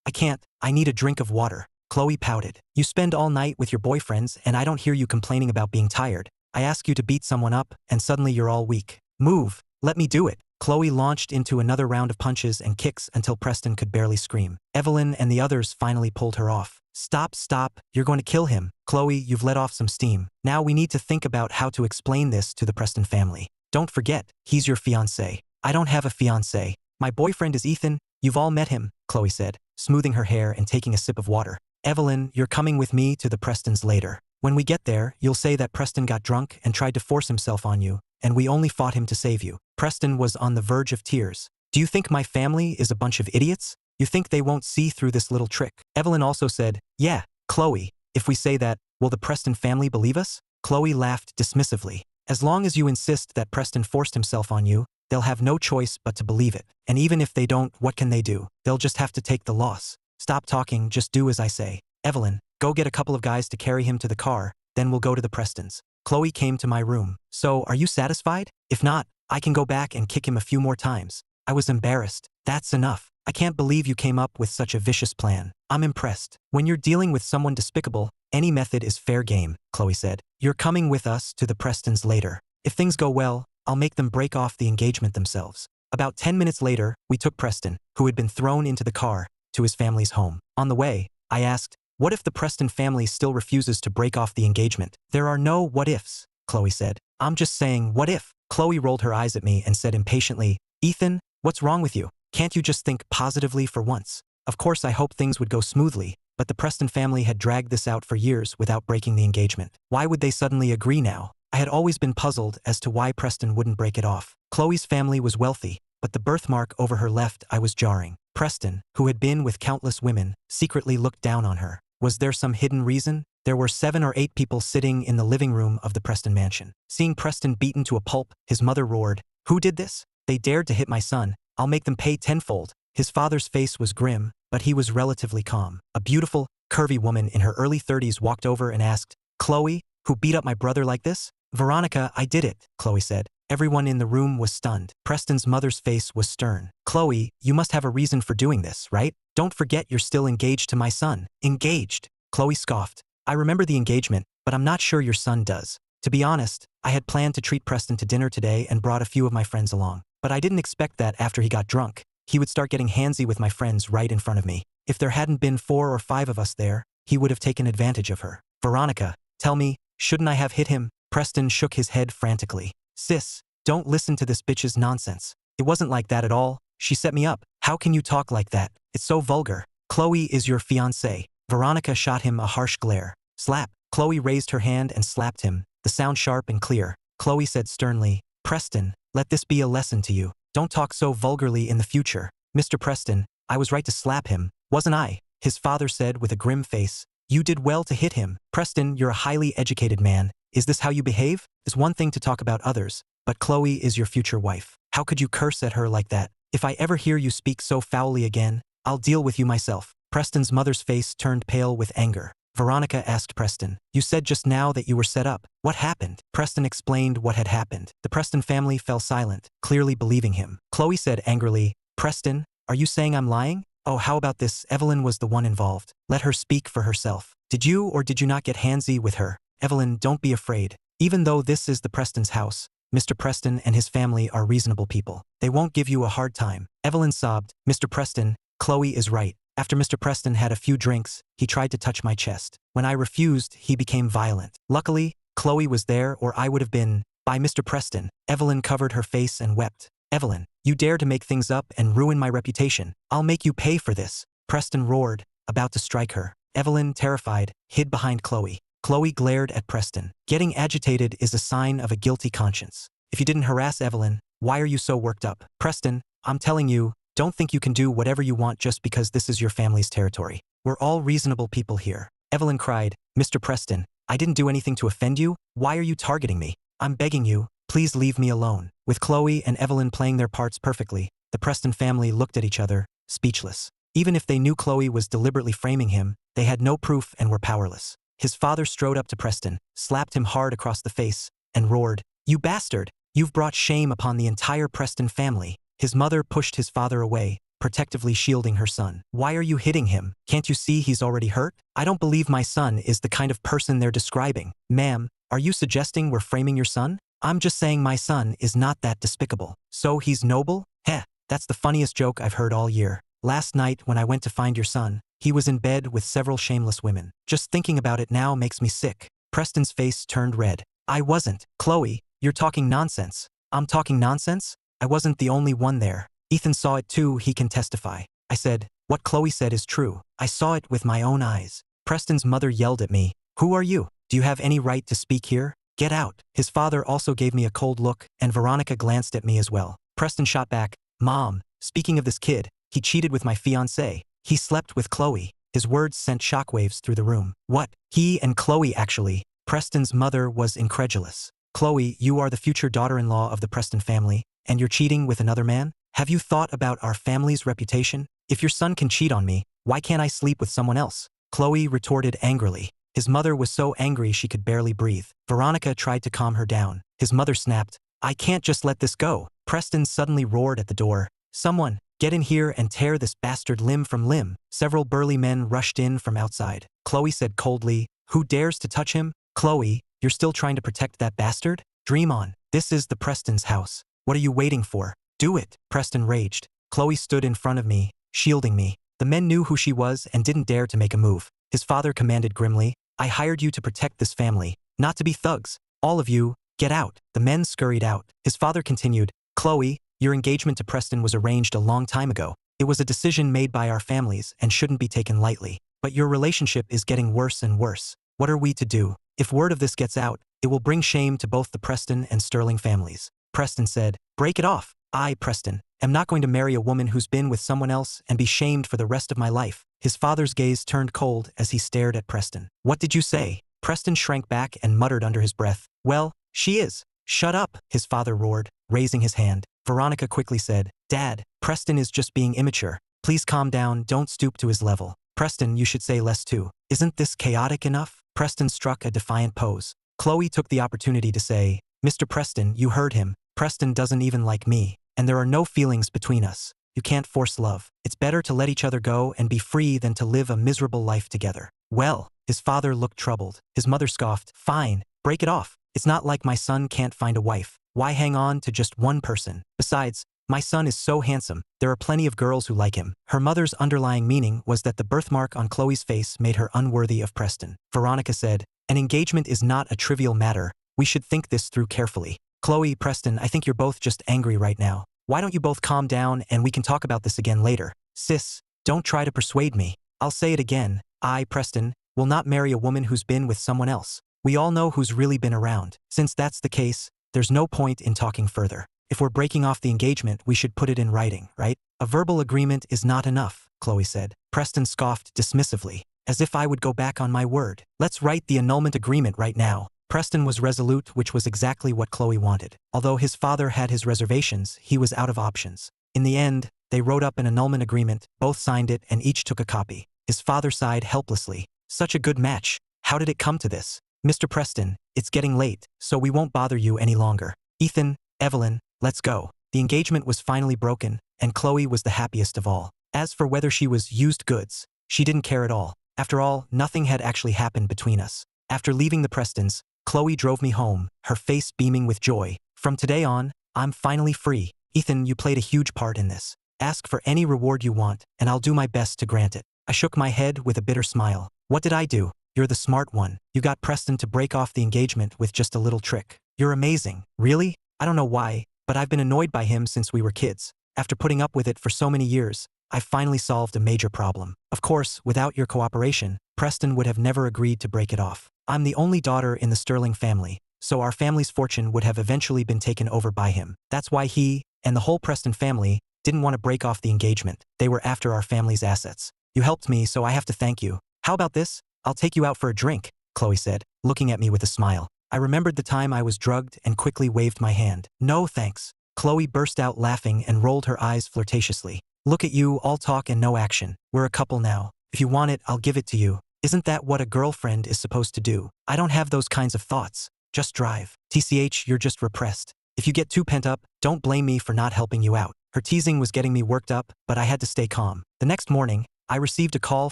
A: I can't. I need a drink of water." Chloe pouted. "You spend all night with your boyfriends and I don't hear you complaining about being tired. I ask you to beat someone up and suddenly you're all weak. Move, let me do it." Chloe launched into another round of punches and kicks until Preston could barely scream. Evelyn and the others finally pulled her off. "Stop, stop, you're going to kill him. Chloe, you've let off some steam. Now we need to think about how to explain this to the Preston family. Don't forget, he's your fiancé." "I don't have a fiancé. My boyfriend is Ethan. You've all met him," Chloe said, smoothing her hair and taking a sip of water. "Evelyn, you're coming with me to the Prestons later. When we get there, you'll say that Preston got drunk and tried to force himself on you, and we only fought him to save you." Preston was on the verge of tears. "Do you think my family is a bunch of idiots? You think they won't see through this little trick?" Evelyn also said, "Yeah, Chloe, if we say that, will the Preston family believe us?" Chloe laughed dismissively. "As long as you insist that Preston forced himself on you, they'll have no choice but to believe it. And even if they don't, what can they do? They'll just have to take the loss. Stop talking, just do as I say. Evelyn, go get a couple of guys to carry him to the car, then we'll go to the Prestons." Chloe came to my room. "So, are you satisfied? If not, I can go back and kick him a few more times." I was embarrassed. "That's enough. I can't believe you came up with such a vicious plan. I'm impressed. When you're dealing with someone despicable, any method is fair game," Chloe said. "You're coming with us to the Prestons later. If things go well, I'll make them break off the engagement themselves." About 10 minutes later, we took Preston, who had been thrown into the car, to his family's home. On the way, I asked, "What if the Preston family still refuses to break off the engagement?" "There are no what-ifs," Chloe said. "I'm just saying, what if?" Chloe rolled her eyes at me and said impatiently, "Ethan, what's wrong with you? Can't you just think positively for once?" Of course I hoped things would go smoothly, but the Preston family had dragged this out for years without breaking the engagement. Why would they suddenly agree now? I had always been puzzled as to why Preston wouldn't break it off. Chloe's family was wealthy, but the birthmark over her left eye was jarring. Preston, who had been with countless women, secretly looked down on her. Was there some hidden reason? There were 7 or 8 people sitting in the living room of the Preston mansion. Seeing Preston beaten to a pulp, his mother roared, "Who did this? They dared to hit my son. I'll make them pay tenfold." His father's face was grim, but he was relatively calm. A beautiful, curvy woman in her early 30s walked over and asked, "Chloe, who beat up my brother like this?" "Veronica, I did it," Chloe said. Everyone in the room was stunned. Preston's mother's face was stern. "Chloe, you must have a reason for doing this, right? Don't forget you're still engaged to my son." "Engaged?" Chloe scoffed. "I remember the engagement, but I'm not sure your son does. To be honest, I had planned to treat Preston to dinner today and brought a few of my friends along. But I didn't expect that after he got drunk, he would start getting handsy with my friends right in front of me. If there hadn't been 4 or 5 of us there, he would have taken advantage of her." "Veronica, tell me, shouldn't I have hit him?" Preston shook his head frantically. "Sis, don't listen to this bitch's nonsense. It wasn't like that at all. She set me up. How can you talk like that? It's so vulgar. Chloe is your fiancée." Veronica shot him a harsh glare. Slap. Chloe raised her hand and slapped him, the sound sharp and clear. Chloe said sternly, "Preston, let this be a lesson to you. Don't talk so vulgarly in the future." "Mr. Preston, I was right to slap him, wasn't I?" his father said with a grim face. "You did well to hit him. Preston, you're a highly educated man. Is this how you behave? It's one thing to talk about others, but Chloe is your future wife. How could you curse at her like that? If I ever hear you speak so foully again, I'll deal with you myself." Preston's mother's face turned pale with anger. Veronica asked Preston, "You said just now that you were set up. What happened?" Preston explained what had happened. The Preston family fell silent, clearly believing him. Chloe said angrily, "Preston, are you saying I'm lying? Oh, how about this? Evelyn was the one involved. Let her speak for herself. Did you or did you not get handsy with her? Evelyn, don't be afraid. Even though this is the Preston's house, Mr. Preston and his family are reasonable people. They won't give you a hard time." Evelyn sobbed, "Mr. Preston, Chloe is right. After Mr. Preston had a few drinks, he tried to touch my chest. When I refused, he became violent. Luckily, Chloe was there or I would have been by Mr. Preston." Evelyn covered her face and wept. "Evelyn, you dare to make things up and ruin my reputation. I'll make you pay for this." Preston roared, about to strike her. Evelyn, terrified, hid behind Chloe. Chloe glared at Preston. Getting agitated is a sign of a guilty conscience. If you didn't harass Evelyn, why are you so worked up? Preston, I'm telling you, don't think you can do whatever you want just because this is your family's territory. We're all reasonable people here. Evelyn cried, "Mr. Preston, I didn't do anything to offend you. Why are you targeting me? I'm begging you, please leave me alone." With Chloe and Evelyn playing their parts perfectly, the Preston family looked at each other, speechless. Even if they knew Chloe was deliberately framing him, they had no proof and were powerless. His father strode up to Preston, slapped him hard across the face, and roared, "You bastard! You've brought shame upon the entire Preston family." His mother pushed his father away, protectively shielding her son. "Why are you hitting him? Can't you see he's already hurt? I don't believe my son is the kind of person they're describing." "Ma'am, are you suggesting we're framing your son?" "I'm just saying my son is not that despicable." "So he's noble?" "Heh, that's the funniest joke I've heard all year. Last night when I went to find your son, he was in bed with several shameless women. Just thinking about it now makes me sick." Preston's face turned red. "I wasn't." "Chloe, you're talking nonsense." "I'm talking nonsense? I wasn't the only one there. Ethan saw it too, he can testify." I said, "What Chloe said is true. I saw it with my own eyes." Preston's mother yelled at me, "Who are you? Do you have any right to speak here? Get out." His father also gave me a cold look, and Veronica glanced at me as well. Preston shot back, "Mom, speaking of this kid, he cheated with my fiancée. He slept with Chloe." His words sent shockwaves through the room. "What? He and Chloe actually?" Preston's mother was incredulous. "Chloe, you are the future daughter-in-law of the Preston family, and you're cheating with another man? Have you thought about our family's reputation? If your son can cheat on me, why can't I sleep with someone else?" Chloe retorted angrily. His mother was so angry she could barely breathe. Veronica tried to calm her down. His mother snapped, "I can't just let this go." Preston suddenly roared at the door, "Someone, get in here and tear this bastard limb from limb." Several burly men rushed in from outside. Chloe said coldly, "Who dares to touch him?" "Chloe, you're still trying to protect that bastard? Dream on. This is the Preston's house. What are you waiting for? Do it." Preston raged. Chloe stood in front of me, shielding me. The men knew who she was and didn't dare to make a move. His father commanded grimly, "I hired you to protect this family, not to be thugs. All of you, get out." The men scurried out. His father continued, "Chloe, your engagement to Preston was arranged a long time ago. It was a decision made by our families and shouldn't be taken lightly. But your relationship is getting worse and worse. What are we to do? If word of this gets out, it will bring shame to both the Preston and Sterling families." Preston said, "Break it off. I, Preston, am not going to marry a woman who's been with someone else and be shamed for the rest of my life." His father's gaze turned cold as he stared at Preston. What did you say? Preston shrank back and muttered under his breath. Well, she is. Shut up, his father roared, raising his hand. Veronica quickly said, Dad, Preston is just being immature. Please calm down, don't stoop to his level. Preston, you should say less too. Isn't this chaotic enough? Preston struck a defiant pose. Chloe took the opportunity to say, Mr. Preston, you heard him. Preston doesn't even like me, and there are no feelings between us. You can't force love. It's better to let each other go and be free than to live a miserable life together. Well, his father looked troubled. His mother scoffed, Fine, break it off. It's not like my son can't find a wife. Why hang on to just one person? Besides, my son is so handsome. There are plenty of girls who like him. Her mother's underlying meaning was that the birthmark on Chloe's face made her unworthy of Preston. Veronica said, An engagement is not a trivial matter. We should think this through carefully. Chloe, Preston, I think you're both just angry right now. Why don't you both calm down and we can talk about this again later? Sis, don't try to persuade me. I'll say it again. I, Preston, will not marry a woman who's been with someone else. We all know who's really been around. Since that's the case, there's no point in talking further. If we're breaking off the engagement, we should put it in writing, right? A verbal agreement is not enough, Chloe said. Preston scoffed dismissively, as if I would go back on my word. Let's write the annulment agreement right now. Preston was resolute, which was exactly what Chloe wanted. Although his father had his reservations, he was out of options. In the end, they wrote up an annulment agreement, both signed it, and each took a copy. His father sighed helplessly. Such a good match. How did it come to this? Mr. Preston, it's getting late, so we won't bother you any longer. Ethan, Evelyn, let's go. The engagement was finally broken, and Chloe was the happiest of all. As for whether she was used goods, she didn't care at all. After all, nothing had actually happened between us. After leaving the Prestons, Chloe drove me home, her face beaming with joy. From today on, I'm finally free. Ethan, you played a huge part in this. Ask for any reward you want, and I'll do my best to grant it. I shook my head with a bitter smile. What did I do? You're the smart one. You got Preston to break off the engagement with just a little trick. You're amazing. Really? I don't know why, but I've been annoyed by him since we were kids. After putting up with it for so many years, I finally solved a major problem. Of course, without your cooperation, Preston would have never agreed to break it off. I'm the only daughter in the Sterling family, so our family's fortune would have eventually been taken over by him. That's why he, and the whole Preston family, didn't want to break off the engagement. They were after our family's assets. You helped me, so I have to thank you. How about this? I'll take you out for a drink, Chloe said, looking at me with a smile. I remembered the time I was drugged and quickly waved my hand. No thanks. Chloe burst out laughing and rolled her eyes flirtatiously. Look at you, all talk and no action. We're a couple now. If you want it, I'll give it to you. Isn't that what a girlfriend is supposed to do? I don't have those kinds of thoughts. Just drive. TCH, you're just repressed. If you get too pent up, don't blame me for not helping you out. Her teasing was getting me worked up, but I had to stay calm. The next morning, I received a call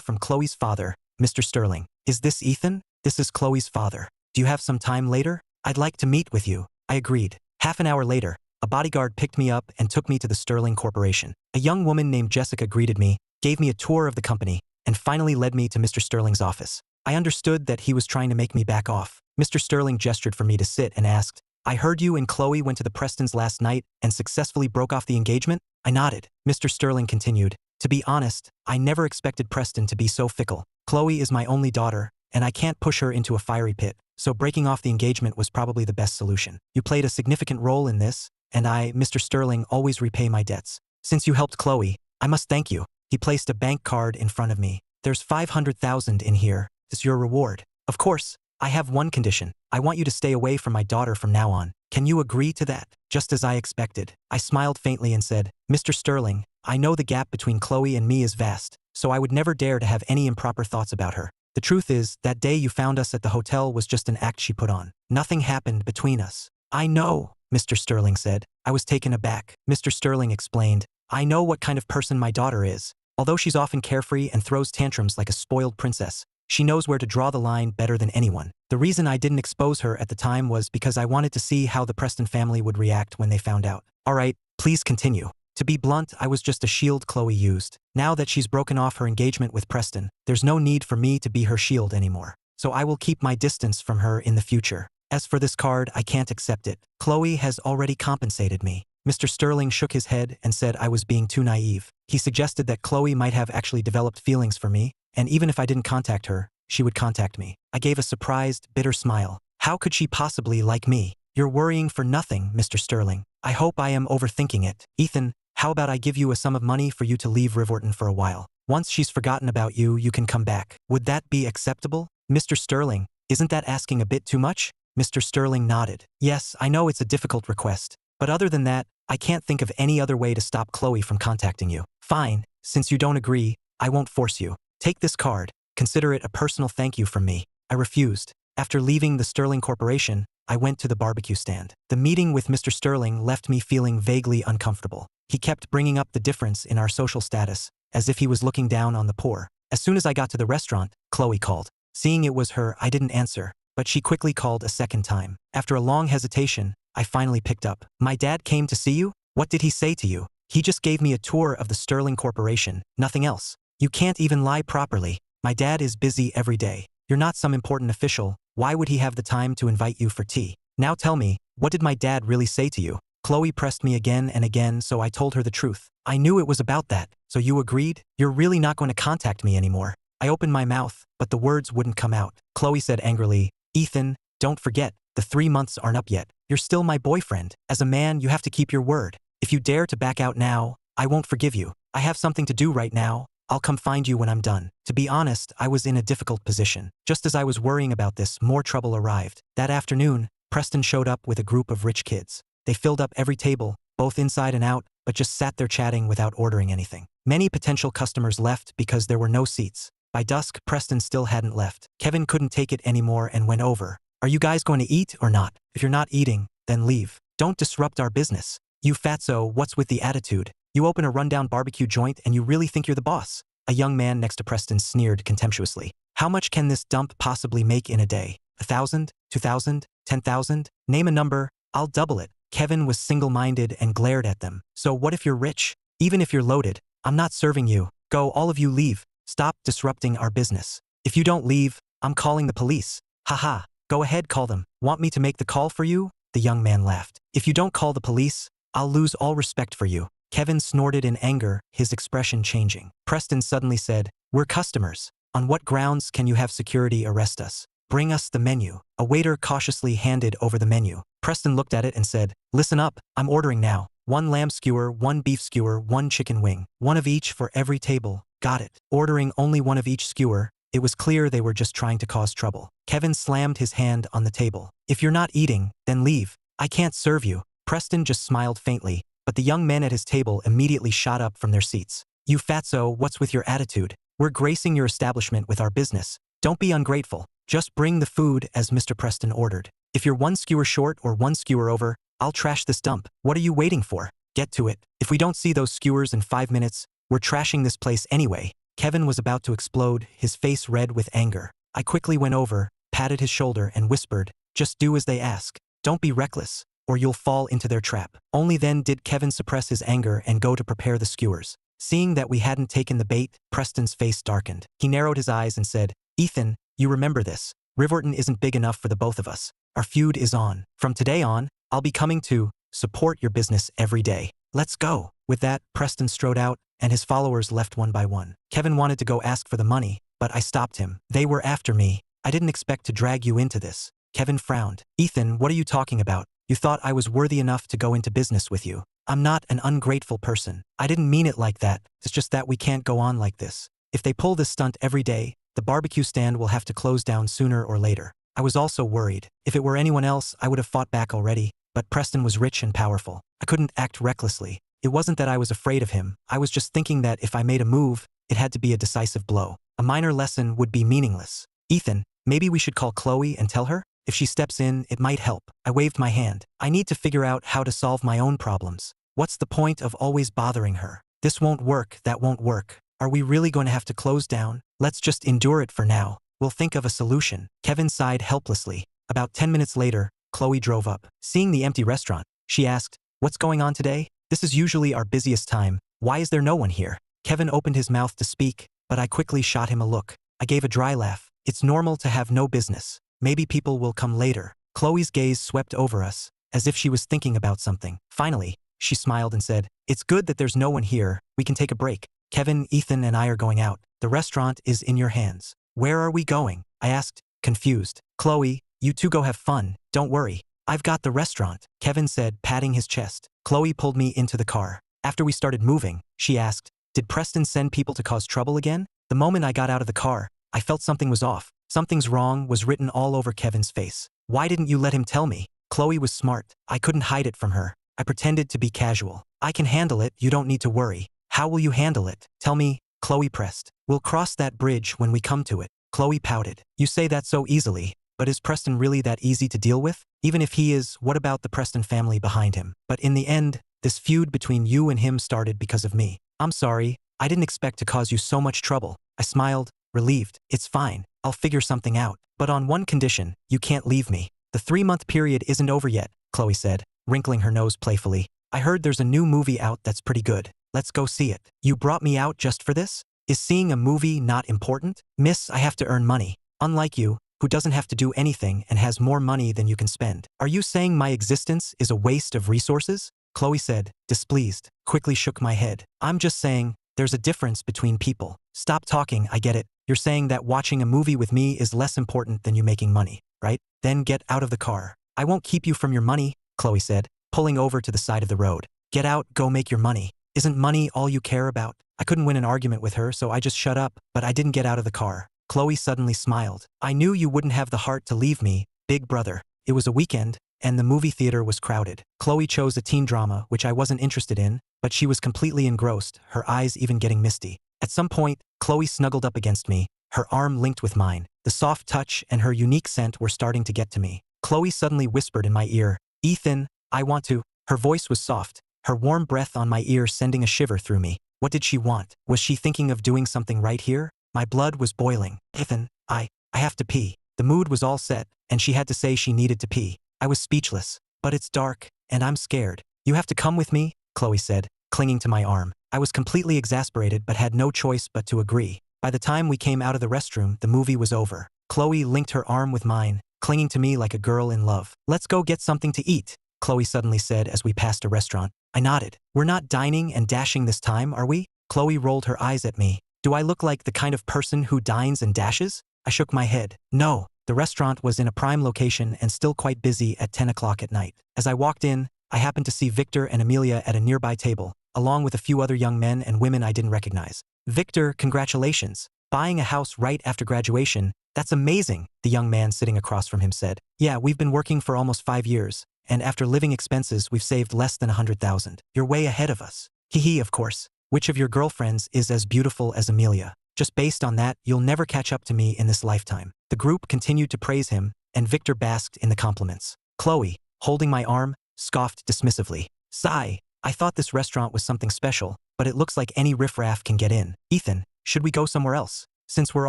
A: from Chloe's father, Mr. Sterling. Is this Ethan? This is Chloe's father. Do you have some time later? I'd like to meet with you. I agreed. Half an hour later, a bodyguard picked me up and took me to the Sterling Corporation. A young woman named Jessica greeted me, gave me a tour of the company, and finally led me to Mr. Sterling's office. I understood that he was trying to make me back off. Mr. Sterling gestured for me to sit and asked, I heard you and Chloe went to the Prestons last night and successfully broke off the engagement? I nodded. Mr. Sterling continued, To be honest, I never expected Preston to be so fickle. Chloe is my only daughter, and I can't push her into a fiery pit, so breaking off the engagement was probably the best solution. You played a significant role in this, and I, Mr. Sterling, always repay my debts. Since you helped Chloe, I must thank you. He placed a bank card in front of me. There's $500,000 in here. It's your reward. Of course, I have one condition. I want you to stay away from my daughter from now on. Can you agree to that? Just as I expected. I smiled faintly and said, Mr. Sterling, I know the gap between Chloe and me is vast, so I would never dare to have any improper thoughts about her. The truth is, that day you found us at the hotel was just an act she put on. Nothing happened between us. I know, Mr. Sterling said. I was taken aback. Mr. Sterling explained, I know what kind of person my daughter is. Although she's often carefree and throws tantrums like a spoiled princess, she knows where to draw the line better than anyone. The reason I didn't expose her at the time was because I wanted to see how the Preston family would react when they found out. All right, please continue. To be blunt, I was just a shield Chloe used. Now that she's broken off her engagement with Preston, there's no need for me to be her shield anymore. So I will keep my distance from her in the future. As for this card, I can't accept it. Chloe has already compensated me. Mr. Sterling shook his head and said I was being too naive. He suggested that Chloe might have actually developed feelings for me, and even if I didn't contact her, she would contact me. I gave a surprised, bitter smile. How could she possibly like me? You're worrying for nothing, Mr. Sterling. I hope I am overthinking it. Ethan, How about I give you a sum of money for you to leave Riverton for a while? Once she's forgotten about you, you can come back. Would that be acceptable? Mr. Sterling, isn't that asking a bit too much? Mr. Sterling nodded. Yes, I know it's a difficult request. But other than that, I can't think of any other way to stop Chloe from contacting you. Fine, since you don't agree, I won't force you. Take this card. Consider it a personal thank you from me. I refused. After leaving the Sterling Corporation, I went to the barbecue stand. The meeting with Mr. Sterling left me feeling vaguely uncomfortable. He kept bringing up the difference in our social status, as if he was looking down on the poor. As soon as I got to the restaurant, Chloe called. Seeing it was her, I didn't answer, but she quickly called a second time. After a long hesitation, I finally picked up. My dad came to see you? What did he say to you? He just gave me a tour of the Sterling Corporation, nothing else. You can't even lie properly. My dad is busy every day. You're not some important official. Why would he have the time to invite you for tea? Now tell me, what did my dad really say to you? Chloe pressed me again and again, so I told her the truth. I knew it was about that. So you agreed? You're really not going to contact me anymore. I opened my mouth, but the words wouldn't come out. Chloe said angrily, Ethan, don't forget, the 3 months aren't up yet. You're still my boyfriend. As a man, you have to keep your word. If you dare to back out now, I won't forgive you. I have something to do right now. I'll come find you when I'm done. To be honest, I was in a difficult position. Just as I was worrying about this, more trouble arrived. That afternoon, Preston showed up with a group of rich kids. They filled up every table, both inside and out, but just sat there chatting without ordering anything. Many potential customers left because there were no seats. By dusk, Preston still hadn't left. Kevin couldn't take it anymore and went over. Are you guys going to eat or not? If you're not eating, then leave. Don't disrupt our business. You fatso, what's with the attitude? You open a rundown barbecue joint and you really think you're the boss? A young man next to Preston sneered contemptuously. How much can this dump possibly make in a day? 1,000? 2,000? 10,000? Name a number, I'll double it. Kevin was single-minded and glared at them. So what if you're rich? Even if you're loaded, I'm not serving you. Go, all of you leave. Stop disrupting our business. If you don't leave, I'm calling the police. Haha, go ahead, call them. Want me to make the call for you? The young man laughed. If you don't call the police, I'll lose all respect for you. Kevin snorted in anger, his expression changing. Preston suddenly said, we're customers. On what grounds can you have security arrest us? Bring us the menu. A waiter cautiously handed over the menu. Preston looked at it and said, listen up, I'm ordering now. 1 lamb skewer, 1 beef skewer, 1 chicken wing. 1 of each for every table. Got it. Ordering only 1 of each skewer, it was clear they were just trying to cause trouble. Kevin slammed his hand on the table. If you're not eating, then leave. I can't serve you. Preston just smiled faintly, but the young men at his table immediately shot up from their seats. You fatso, what's with your attitude? We're gracing your establishment with our business. Don't be ungrateful. Just bring the food as Mr. Preston ordered. If you're 1 skewer short or 1 skewer over, I'll trash this dump. What are you waiting for? Get to it. If we don't see those skewers in 5 minutes, we're trashing this place anyway. Kevin was about to explode, his face red with anger. I quickly went over, patted his shoulder and whispered, just do as they ask. Don't be reckless, or you'll fall into their trap. Only then did Kevin suppress his anger and go to prepare the skewers. Seeing that we hadn't taken the bait, Preston's face darkened. He narrowed his eyes and said, Ethan, you remember this. Riverton isn't big enough for the both of us. Our feud is on. From today on, I'll be coming to support your business every day. Let's go. With that, Preston strode out, and his followers left one by one. Kevin wanted to go ask for the money, but I stopped him. They were after me. I didn't expect to drag you into this. Kevin frowned. Ethan, what are you talking about? You thought I was worthy enough to go into business with you. I'm not an ungrateful person. I didn't mean it like that. It's just that we can't go on like this. If they pull this stunt every day, the barbecue stand will have to close down sooner or later. I was also worried. If it were anyone else, I would have fought back already, but Preston was rich and powerful. I couldn't act recklessly. It wasn't that I was afraid of him. I was just thinking that if I made a move, it had to be a decisive blow. A minor lesson would be meaningless. Ethan, maybe we should call Chloe and tell her? If she steps in, it might help. I waved my hand. I need to figure out how to solve my own problems. What's the point of always bothering her? This won't work, that won't work. Are we really going to have to close down? Let's just endure it for now. We'll think of a solution. Kevin sighed helplessly. About 10 minutes later, Chloe drove up. Seeing the empty restaurant, she asked, what's going on today? This is usually our busiest time. Why is there no one here? Kevin opened his mouth to speak, but I quickly shot him a look. I gave a dry laugh. It's normal to have no business. Maybe people will come later. Chloe's gaze swept over us, as if she was thinking about something. Finally, she smiled and said, it's good that there's no one here. We can take a break. Kevin, Ethan, and I are going out. The restaurant is in your hands. Where are we going? I asked, confused. Chloe, you two go have fun. Don't worry. I've got the restaurant, Kevin said, patting his chest. Chloe pulled me into the car. After we started moving, she asked, "Did Preston send people to cause trouble again?" The moment I got out of the car, I felt something was off. "Something's wrong" was written all over Kevin's face. "Why didn't you let him tell me?" Chloe was smart. I couldn't hide it from her. I pretended to be casual. "I can handle it, you don't need to worry." "How will you handle it? Tell me," Chloe pressed. "We'll cross that bridge when we come to it." Chloe pouted. "You say that so easily, but is Preston really that easy to deal with? Even if he is, what about the Preston family behind him? But in the end, this feud between you and him started because of me. I'm sorry, I didn't expect to cause you so much trouble." I smiled, relieved. "It's fine, I'll figure something out. But on one condition, you can't leave me." "The 3-month period isn't over yet," Chloe said, wrinkling her nose playfully. "I heard there's a new movie out that's pretty good. Let's go see it." "You brought me out just for this? Is seeing a movie not important?" "Miss, I have to earn money. Unlike you, who doesn't have to do anything and has more money than you can spend." "Are you saying my existence is a waste of resources?" Chloe said, displeased. Quickly shook my head. "I'm just saying, there's a difference between people." "Stop talking, I get it. You're saying that watching a movie with me is less important than you making money, right? Then get out of the car." "I won't keep you from your money," Chloe said, pulling over to the side of the road. "Get out, go make your money. Isn't money all you care about?" I couldn't win an argument with her, so I just shut up, but I didn't get out of the car. Chloe suddenly smiled. "I knew you wouldn't have the heart to leave me, big brother." It was a weekend, and the movie theater was crowded. Chloe chose a teen drama, which I wasn't interested in, but she was completely engrossed, her eyes even getting misty. At some point, Chloe snuggled up against me, her arm linked with mine. The soft touch and her unique scent were starting to get to me. Chloe suddenly whispered in my ear, "Ethan, I want to." Her voice was soft, her warm breath on my ear sending a shiver through me. What did she want? Was she thinking of doing something right here? My blood was boiling. "Ethan, I have to pee." The mood was all set, and she had to say she needed to pee. I was speechless. "But it's dark, and I'm scared." "You have to come with me," Chloe said, clinging to my arm. I was completely exasperated but had no choice but to agree. By the time we came out of the restroom, the movie was over. Chloe linked her arm with mine, clinging to me like a girl in love. "Let's go get something to eat," Chloe suddenly said as we passed a restaurant. I nodded. "We're not dining and dashing this time, are we?" Chloe rolled her eyes at me. "Do I look like the kind of person who dines and dashes?" I shook my head. "No." The restaurant was in a prime location and still quite busy at 10 o'clock at night. As I walked in, I happened to see Victor and Amelia at a nearby table, along with a few other young men and women I didn't recognize. "Victor, congratulations. Buying a house right after graduation, that's amazing," the young man sitting across from him said. "Yeah, we've been working for almost 5 years, and after living expenses we've saved less than 100,000. You're way ahead of us." "Hee, of course. Which of your girlfriends is as beautiful as Amelia? Just based on that, you'll never catch up to me in this lifetime." The group continued to praise him, and Victor basked in the compliments. Chloe, holding my arm, scoffed dismissively. "Sigh, I thought this restaurant was something special, but it looks like any riffraff can get in." "Ethan, should we go somewhere else? Since we're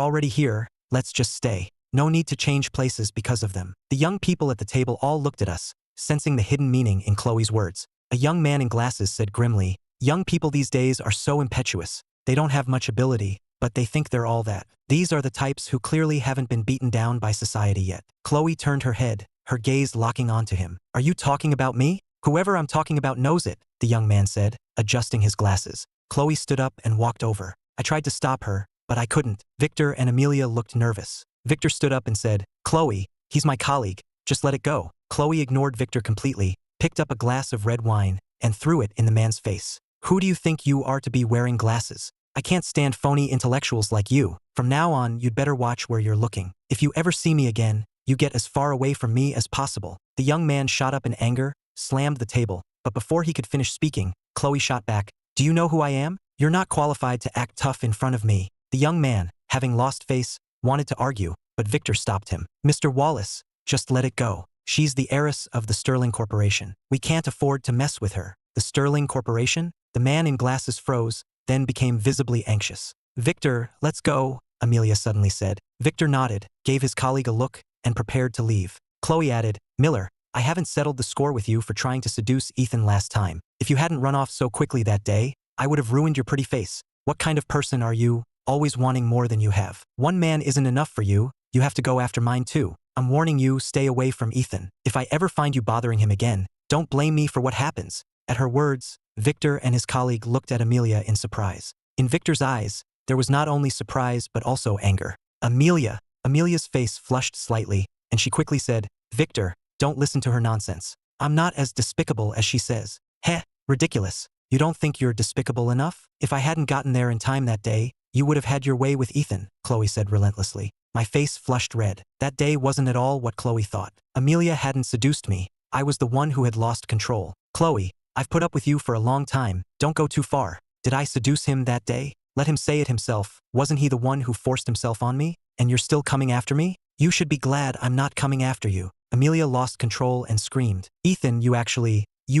A: already here, let's just stay. No need to change places because of them." The young people at the table all looked at us, sensing the hidden meaning in Chloe's words. A young man in glasses said grimly, "Young people these days are so impetuous. They don't have much ability, but they think they're all that. These are the types who clearly haven't been beaten down by society yet." Chloe turned her head, her gaze locking onto him. "Are you talking about me?" "Whoever I'm talking about knows it," the young man said, adjusting his glasses. Chloe stood up and walked over. I tried to stop her, but I couldn't. Victor and Amelia looked nervous. Victor stood up and said, "Chloe, he's my colleague. Just let it go." Chloe ignored Victor completely, picked up a glass of red wine, and threw it in the man's face. "Who do you think you are to be wearing glasses? I can't stand phony intellectuals like you. From now on, you'd better watch where you're looking. If you ever see me again, you get as far away from me as possible." The young man shot up in anger, slammed the table, but before he could finish speaking, Chloe shot back, "Do you know who I am? You're not qualified to act tough in front of me." The young man, having lost face, wanted to argue, but Victor stopped him. "Mr. Wallace, just let it go. She's the heiress of the Sterling Corporation. We can't afford to mess with her." "The Sterling Corporation?" The man in glasses froze, then became visibly anxious. "Victor, let's go," Amelia suddenly said. Victor nodded, gave his colleague a look, and prepared to leave. Chloe added, "Miller, I haven't settled the score with you for trying to seduce Ethan last time. If you hadn't run off so quickly that day, I would have ruined your pretty face. What kind of person are you, always wanting more than you have? One man isn't enough for you, you have to go after mine too. I'm warning you, stay away from Ethan. If I ever find you bothering him again, don't blame me for what happens." At her words, Victor and his colleague looked at Amelia in surprise. In Victor's eyes, there was not only surprise but also anger. "Amelia." Amelia's face flushed slightly, and she quickly said, "Victor, don't listen to her nonsense. I'm not as despicable as she says." "Heh, ridiculous. You don't think you're despicable enough? If I hadn't gotten there in time that day, you would have had your way with Ethan, Chloe said relentlessly. My face flushed red. That day wasn't at all what Chloe thought. Amelia hadn't seduced me. I was the one who had lost control. Chloe, I've put up with you for a long time. Don't go too far. Did I seduce him that day? Let him say it himself. Wasn't he the one who forced himself on me? And you're still coming after me? You should be glad I'm not coming after you. Amelia lost control and screamed. Ethan, you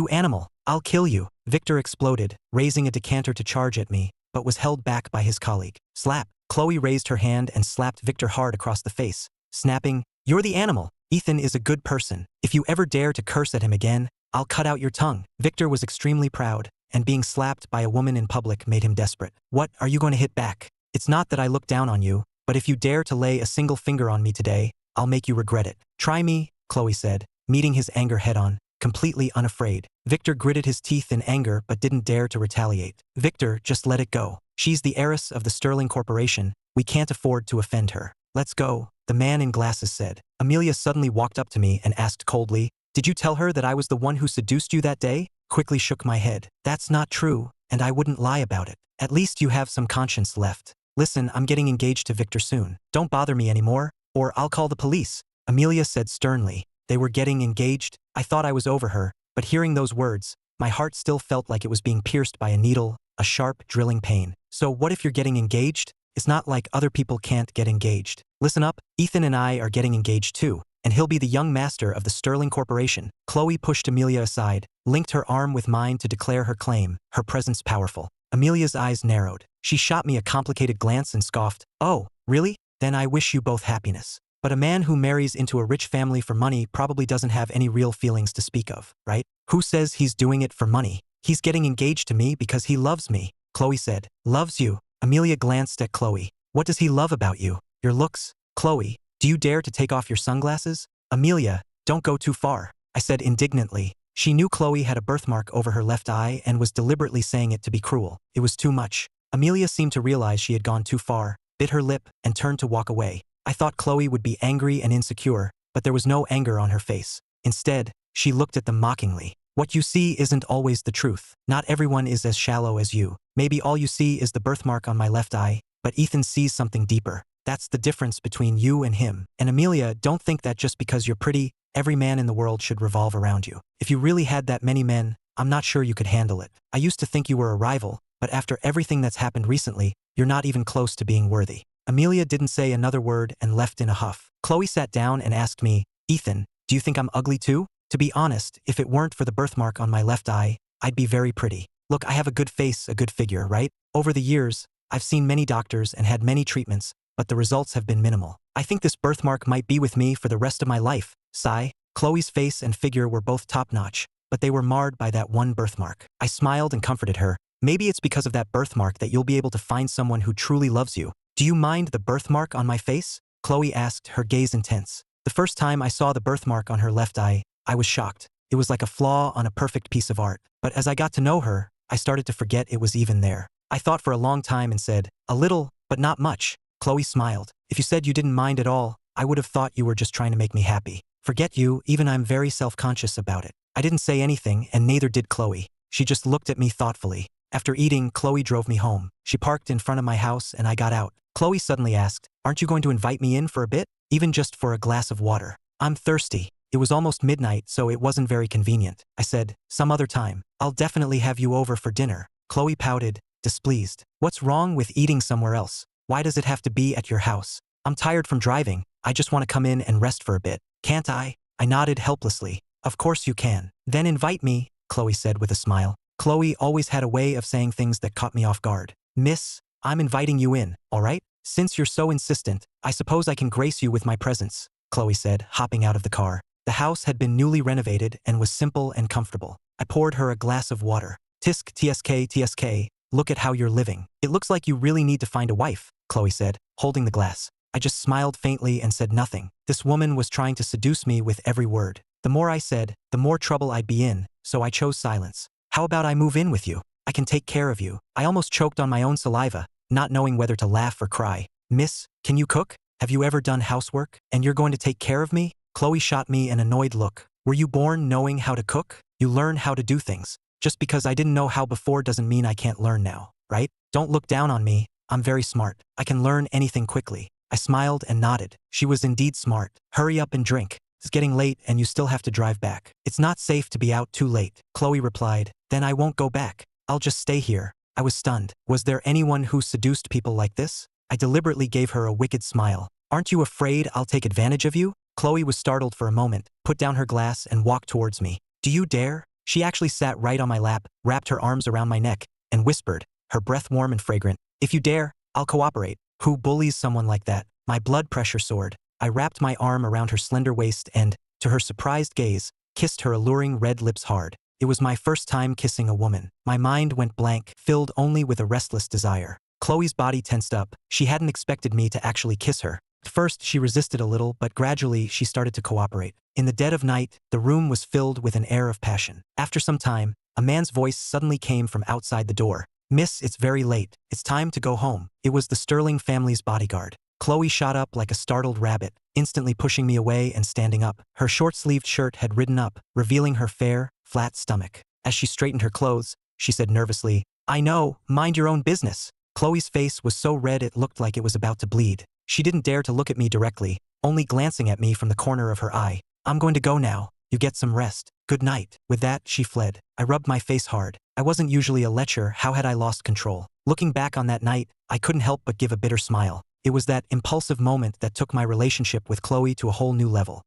A: animal. I'll kill you. Victor exploded, raising a decanter to charge at me, but was held back by his colleague. Slap. Chloe raised her hand and slapped Victor hard across the face, snapping, You're the animal. Ethan is a good person. If you ever dare to curse at him again, I'll cut out your tongue. Victor was extremely proud, and being slapped by a woman in public made him desperate. What, are you going to hit back? It's not that I look down on you, but if you dare to lay a single finger on me today, I'll make you regret it. Try me, Chloe said, meeting his anger head-on, completely unafraid. Victor gritted his teeth in anger but didn't dare to retaliate. Victor, just let it go. She's the heiress of the Sterling Corporation. We can't afford to offend her. Let's go, the man in glasses said. Amelia suddenly walked up to me and asked coldly, Did you tell her that I was the one who seduced you that day? Quickly shook my head. That's not true, and I wouldn't lie about it. At least you have some conscience left. Listen, I'm getting engaged to Victor soon. Don't bother me anymore, or I'll call the police. Amelia said sternly. They were getting engaged? I thought I was over her, but hearing those words, my heart still felt like it was being pierced by a needle, a sharp, drilling pain. So what if you're getting engaged? It's not like other people can't get engaged. Listen up, Ethan and I are getting engaged too, and he'll be the young master of the Sterling Corporation. Chloe pushed Amelia aside, linked her arm with mine to declare her claim, her presence powerful. Amelia's eyes narrowed. She shot me a complicated glance and scoffed, Oh, really? Then I wish you both happiness. But a man who marries into a rich family for money probably doesn't have any real feelings to speak of, right? Who says he's doing it for money? He's getting engaged to me because he loves me, Chloe said. Loves you? Amelia glanced at Chloe. What does he love about you? Your looks? Chloe, do you dare to take off your sunglasses? Amelia, don't go too far, I said indignantly. She knew Chloe had a birthmark over her left eye and was deliberately saying it to be cruel. It was too much. Amelia seemed to realize she had gone too far, bit her lip, and turned to walk away. I thought Chloe would be angry and insecure, but there was no anger on her face. Instead, she looked at them mockingly. What you see isn't always the truth. Not everyone is as shallow as you. Maybe all you see is the birthmark on my left eye, but Ethan sees something deeper. That's the difference between you and him. And Amelia, don't think that just because you're pretty, every man in the world should revolve around you. If you really had that many men, I'm not sure you could handle it. I used to think you were a rival, but after everything that's happened recently, you're not even close to being worthy. Amelia didn't say another word and left in a huff. Chloe sat down and asked me, Ethan, do you think I'm ugly too? To be honest, if it weren't for the birthmark on my left eye, I'd be very pretty. Look, I have a good face, a good figure, right? Over the years, I've seen many doctors and had many treatments, but the results have been minimal. I think this birthmark might be with me for the rest of my life. Sigh. Chloe's face and figure were both top-notch, but they were marred by that one birthmark. I smiled and comforted her. Maybe it's because of that birthmark that you'll be able to find someone who truly loves you. Do you mind the birthmark on my face? Chloe asked, her gaze intense. The first time I saw the birthmark on her left eye, I was shocked. It was like a flaw on a perfect piece of art. But as I got to know her, I started to forget it was even there. I thought for a long time and said, a little, but not much. Chloe smiled. If you said you didn't mind at all, I would have thought you were just trying to make me happy. Forget you, even I'm very self-conscious about it. I didn't say anything, and neither did Chloe. She just looked at me thoughtfully. After eating, Chloe drove me home. She parked in front of my house and I got out. Chloe suddenly asked, Aren't you going to invite me in for a bit? Even just for a glass of water. I'm thirsty. It was almost midnight, so it wasn't very convenient. I said, Some other time. I'll definitely have you over for dinner. Chloe pouted, displeased. What's wrong with eating somewhere else? Why does it have to be at your house? I'm tired from driving. I just want to come in and rest for a bit. Can't I? I nodded helplessly. Of course you can. Then invite me, Chloe said with a smile. Chloe always had a way of saying things that caught me off guard. Miss, I'm inviting you in, all right? Since you're so insistent, I suppose I can grace you with my presence, Chloe said, hopping out of the car. The house had been newly renovated and was simple and comfortable. I poured her a glass of water. Tisk tsk, look at how you're living. It looks like you really need to find a wife, Chloe said, holding the glass. I just smiled faintly and said nothing. This woman was trying to seduce me with every word. The more I said, the more trouble I'd be in, so I chose silence. How about I move in with you? I can take care of you. I almost choked on my own saliva, not knowing whether to laugh or cry. Miss, can you cook? Have you ever done housework? And you're going to take care of me? Chloe shot me an annoyed look. Were you born knowing how to cook? You learn how to do things. Just because I didn't know how before doesn't mean I can't learn now, right? Don't look down on me. I'm very smart. I can learn anything quickly. I smiled and nodded. She was indeed smart. Hurry up and drink. It's getting late and you still have to drive back. It's not safe to be out too late. Chloe replied, then I won't go back. I'll just stay here. I was stunned. Was there anyone who seduced people like this? I deliberately gave her a wicked smile. Aren't you afraid I'll take advantage of you? Chloe was startled for a moment, put down her glass and walked towards me. Do you dare? She actually sat right on my lap, wrapped her arms around my neck, and whispered, her breath warm and fragrant, if you dare, I'll cooperate. Who bullies someone like that? My blood pressure soared. I wrapped my arm around her slender waist and, to her surprised gaze, kissed her alluring red lips hard. It was my first time kissing a woman. My mind went blank, filled only with a restless desire. Chloe's body tensed up. She hadn't expected me to actually kiss her. At first, she resisted a little, but gradually she started to cooperate. In the dead of night, the room was filled with an air of passion. After some time, a man's voice suddenly came from outside the door. Miss, it's very late. It's time to go home. It was the Sterling family's bodyguard. Chloe shot up like a startled rabbit, instantly pushing me away and standing up. Her short-sleeved shirt had ridden up, revealing her fair, flat stomach. As she straightened her clothes, she said nervously, I know, mind your own business. Chloe's face was so red it looked like it was about to bleed. She didn't dare to look at me directly, only glancing at me from the corner of her eye. I'm going to go now. You get some rest. Good night. With that, she fled. I rubbed my face hard. I wasn't usually a lecher. How had I lost control? Looking back on that night, I couldn't help but give a bitter smile. It was that impulsive moment that took my relationship with Chloe to a whole new level.